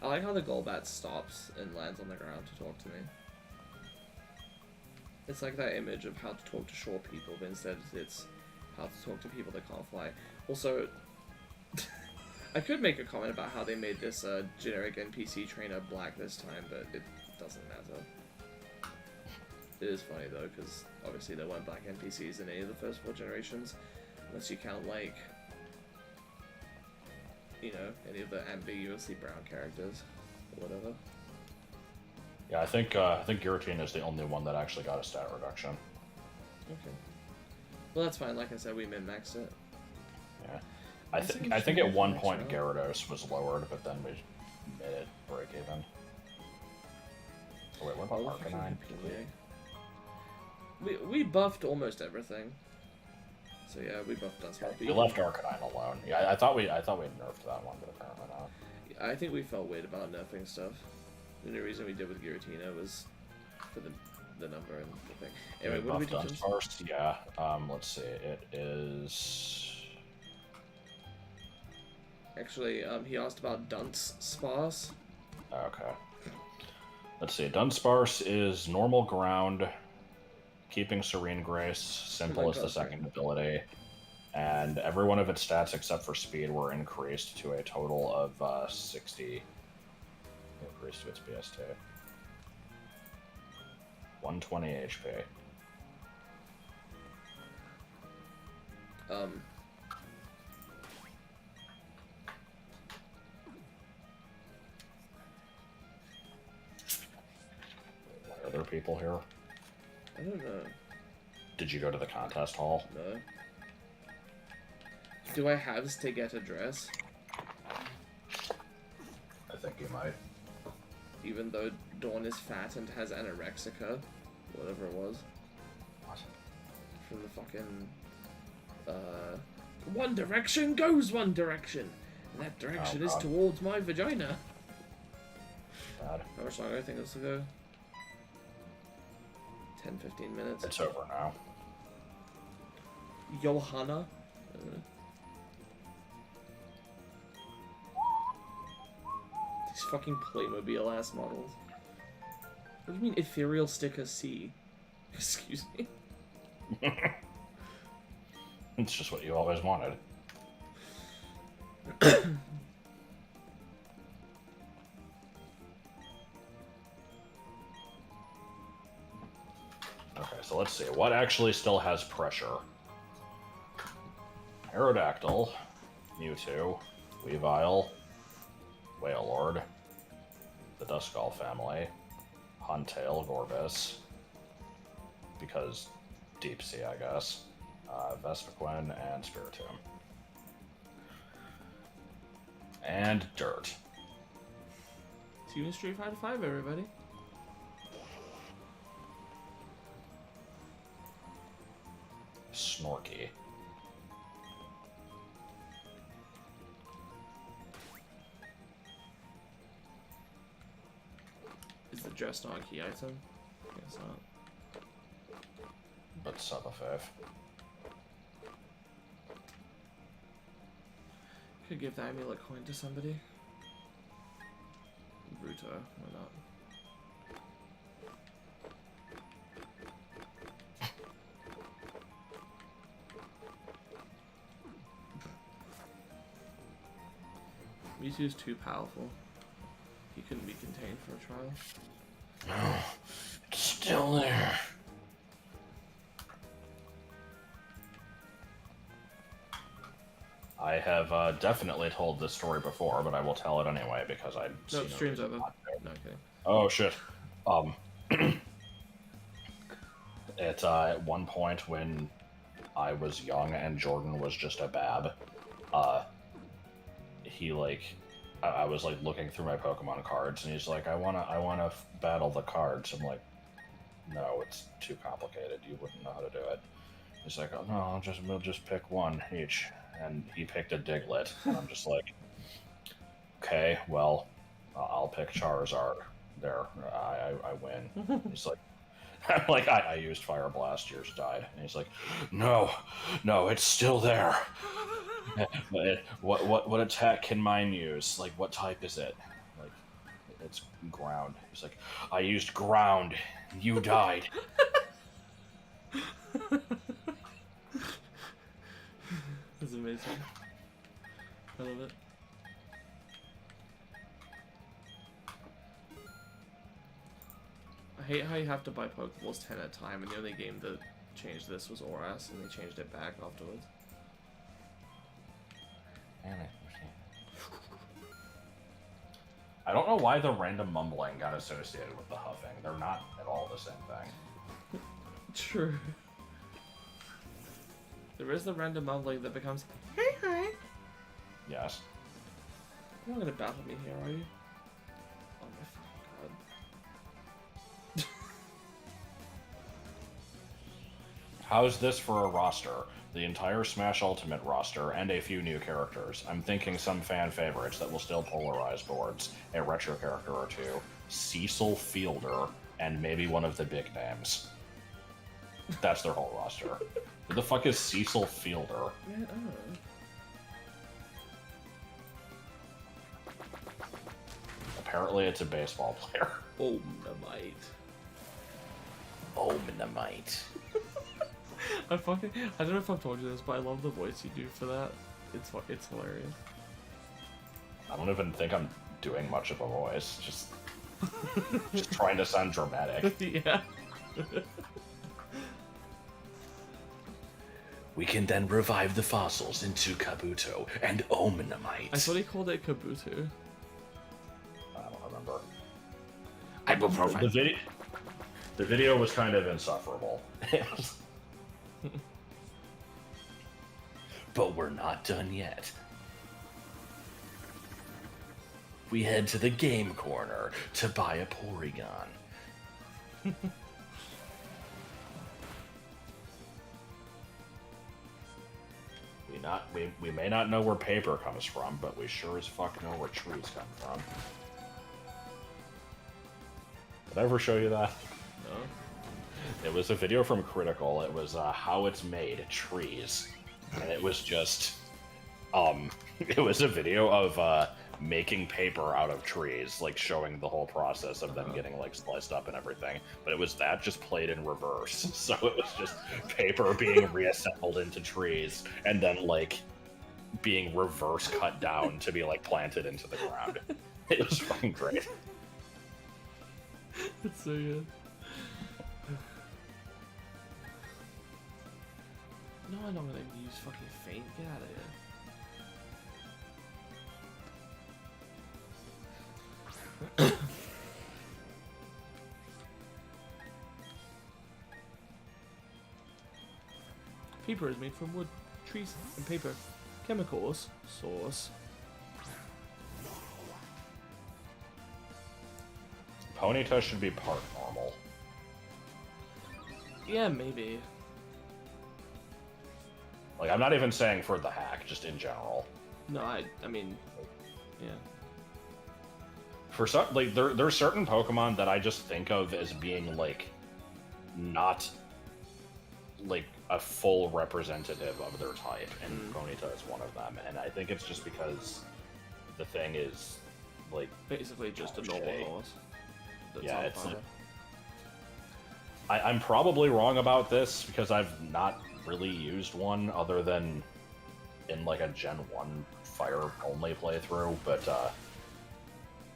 I like how the Golbat stops and lands on the ground to talk to me. It's like that image of how to talk to short people, but instead it's how to talk to people that can't fly. Also, I could make a comment about how they made this generic NPC trainer black this time, but it doesn't matter. It is funny though, because obviously there weren't black NPCs in any of the first 4 generations, unless you count like, you know, any of the ambiguously brown characters or whatever. Yeah, I think Giratina is the only one that actually got a stat reduction. Okay. Well, that's fine. Like I said, we min-maxed it. Yeah. I think at one point Gyarados was lowered, but then we made it break even. Oh wait, what about Arcanine? We buffed almost everything. So yeah, we buffed Dunsparce. We left Arcanine alone. Yeah, I thought we nerfed that one, but apparently not. I think we felt weird about nerfing stuff. The only reason we did with Giratina was for the number and the thing. Anyway, what do we do? Dunsparce? Yeah. Let's see. It is. Actually, he asked about Dunsparce. Okay. Let's see. Dunsparce is normal ground, keeping Serene Grace, simple as the second ability, and every one of its stats except for speed were increased to a total of 60. Increased to its BST. 120 HP. Are there people here? I don't know. Did you go to the contest hall? No. Do I have to get a dress? I think you might. Even though Dawn is fat and has anorexica, whatever it was. What? From the fucking, One Direction goes one direction, and that direction is God. towards my vagina. Bad. How much longer do I think this will go? 10-15 minutes. It's over now. Johanna? These fucking Playmobil ass models. What do you mean ethereal sticker C? Excuse me. It's just what you always wanted. Okay, so let's see. What actually still has pressure? Aerodactyl, Mewtwo, Weavile, Wailord, the Duskull family, Huntail, Gorbis, because Deep Sea, I guess, Vespiquen, and Spiritomb. And Dirt. Team Street Fighter 5, everybody. Snorky. Is the dress not a key item? I guess not. But sub a 5. Could give the amulet coin to somebody. Bruto, why not? Mewtwo's too powerful. He couldn't be contained for a trial. No, it's still there. I have definitely told this story before, but I will tell it anyway because I. No, stream's over. No, okay. Oh shit. At one point when I was young and Jordan was just a bab, he I was like looking through my Pokemon cards and he's like, I wanna battle the cards. I'm like, no, it's too complicated. You wouldn't know how to do it. He's like, oh no, we'll just pick one each, and he picked a Diglett, and I'm just like, okay, well, I'll pick Charizard. There, I win. He's like, I'm like, I used Fire Blast, yours died. And he's like, no, it's still there. What attack can mine use? Like, what type is it? Like, it's ground. He's like, I used ground. You died. That's amazing. I love it. I hate how you have to buy Pokeballs 10 at a time, and the only game that changed this was Oras, and they changed it back afterwards. I don't know why the random mumbling got associated with the huffing. They're not at all the same thing. True. There is the random mumbling that becomes, hey, hi. Yes. You're not gonna battle me here, are you? Oh my fucking god. How's this for a roster? The entire Smash Ultimate roster and a few new characters. I'm thinking some fan favorites that will still polarize boards. A retro character or two. Cecil Fielder, and maybe one of the big names. That's their whole roster. Who the fuck is Cecil Fielder? Man, I don't know. Apparently it's a baseball player. Omnamite. Omnamite. I don't know if I've told you this, but I love the voice you do for that. It's hilarious. I don't even think I'm doing much of a voice. Just trying to sound dramatic. Yeah. We can then revive the fossils into Kabuto and Omnamite. I thought he called it Kabuto. I don't remember. Ibuprofen. The video was kind of insufferable. But we're not done yet. We head to the game corner to buy a Porygon. We may not know where paper comes from, but we sure as fuck know where trees come from. Did I ever show you that? No. It was a video from Critical. It was how it's made, trees. And it was just, it was a video of making paper out of trees, like showing the whole process of them getting like sliced up and everything. But it was that just played in reverse. So it was just paper being reassembled into trees and then like being reverse cut down to be like planted into the ground. It was fucking great. It's so good. No, I'm not gonna use fucking faint. Get out of here. Paper is made from wood, trees, and paper. Chemicals, source. Ponyta should be part normal. Yeah, maybe. Like, I'm not even saying for the hack, just in general. No, I mean, yeah. For some, like, there's certain Pokemon that I just think of as being, like, not, like, a full representative of their type, and Ponyta is one of them. And I think it's just because the thing is, like... Basically just a normal horse. That's Yeah, on it's fire. I'm probably wrong about this, because I've not really used one other than in, like, a Gen 1 fire-only playthrough, but,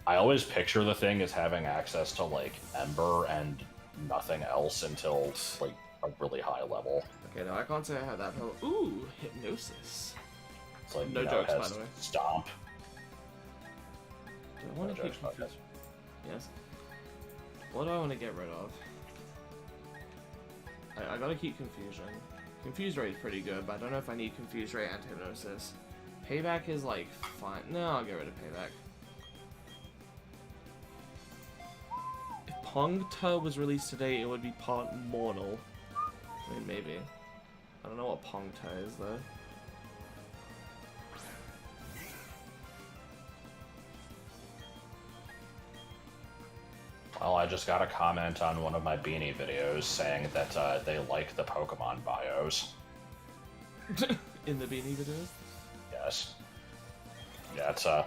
I always picture the thing as having access to, like, Ember and nothing else until, like, a really high level. Okay, no, I can't say I have that. Ooh, hypnosis. It's like, No you know, jokes, it by has the way. Stomp. Do I want No to keep jokes about confused? Yes. What do I want to get rid of? I gotta keep confusion. Confuse rate is pretty good, but I don't know if I need confuse rate and hypnosis. Payback is like fine. No, I'll get rid of payback. If Pongta was released today, it would be part mortal. I mean, maybe. I don't know what Pongta is though. Well, I just got a comment on one of my Beanie videos saying that they like the Pokemon bios. In the Beanie video? Yes. Yeah, it's I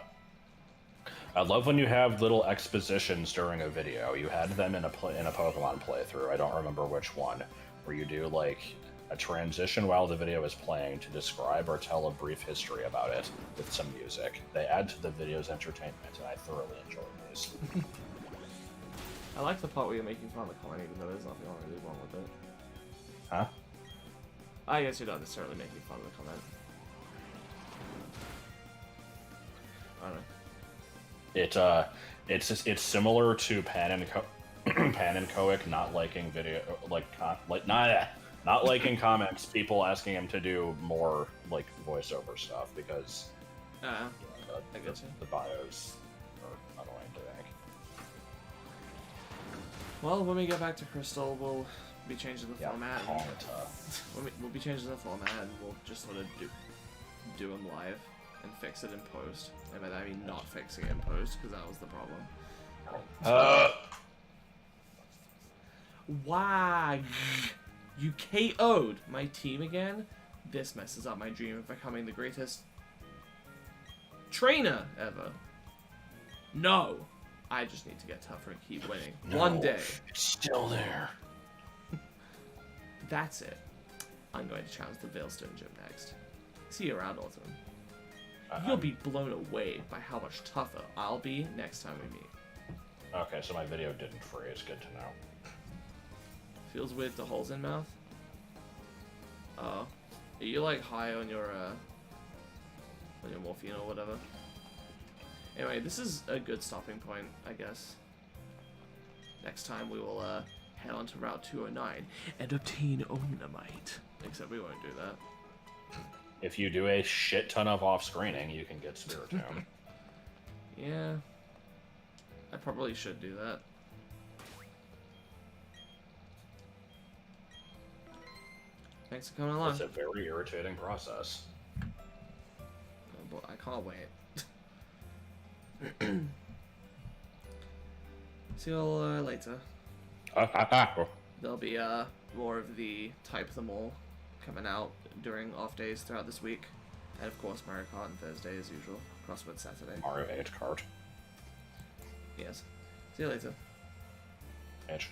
love when you have little expositions during a video. You had them in a Pokemon playthrough. I don't remember which one, where you do like a transition while the video is playing to describe or tell a brief history about it with some music. They add to the video's entertainment, and I thoroughly enjoy these. I like the part where you're making fun of the comment, even though there's nothing really wrong with it. Huh? I guess you're not necessarily making fun of the comment. I don't know. It's similar to Pan and Koic not liking video not liking comments, people asking him to do more like voiceover stuff because I get you. the bios are annoying to think. Well, when we get back to Crystal, we'll be changing the Yeah, format. Ponyta. We'll be changing the format, and we'll just sort of do them live and fix it in post. And by that I mean not fixing it in post, because that was the problem. Why? You KO'd my team again? This messes up my dream of becoming the greatest trainer ever. No. I just need to get tougher and keep winning. No, One day. It's still there. That's it. I'm going to challenge the Veilstone Gym next. See you around, Autumn. You'll be blown away by how much tougher I'll be next time we meet. Okay, so my video didn't freeze. Good to know. Feels weird to holes in mouth. Are you like high on your morphine or whatever? Anyway, this is a good stopping point, I guess. Next time we will head on to Route 209 and obtain Omnamite. Except we won't do that. If you do a shit ton of off-screening, you can get Spiritomb. Yeah. I probably should do that. Thanks for coming along. It's a very irritating process. Oh, boy, I can't wait. See you all later. There'll be more of the Type Them All coming out during off days throughout this week. And of course Mario Kart on Thursday as usual. Crossword Saturday. Mario H Kart. Yes. See you later. H.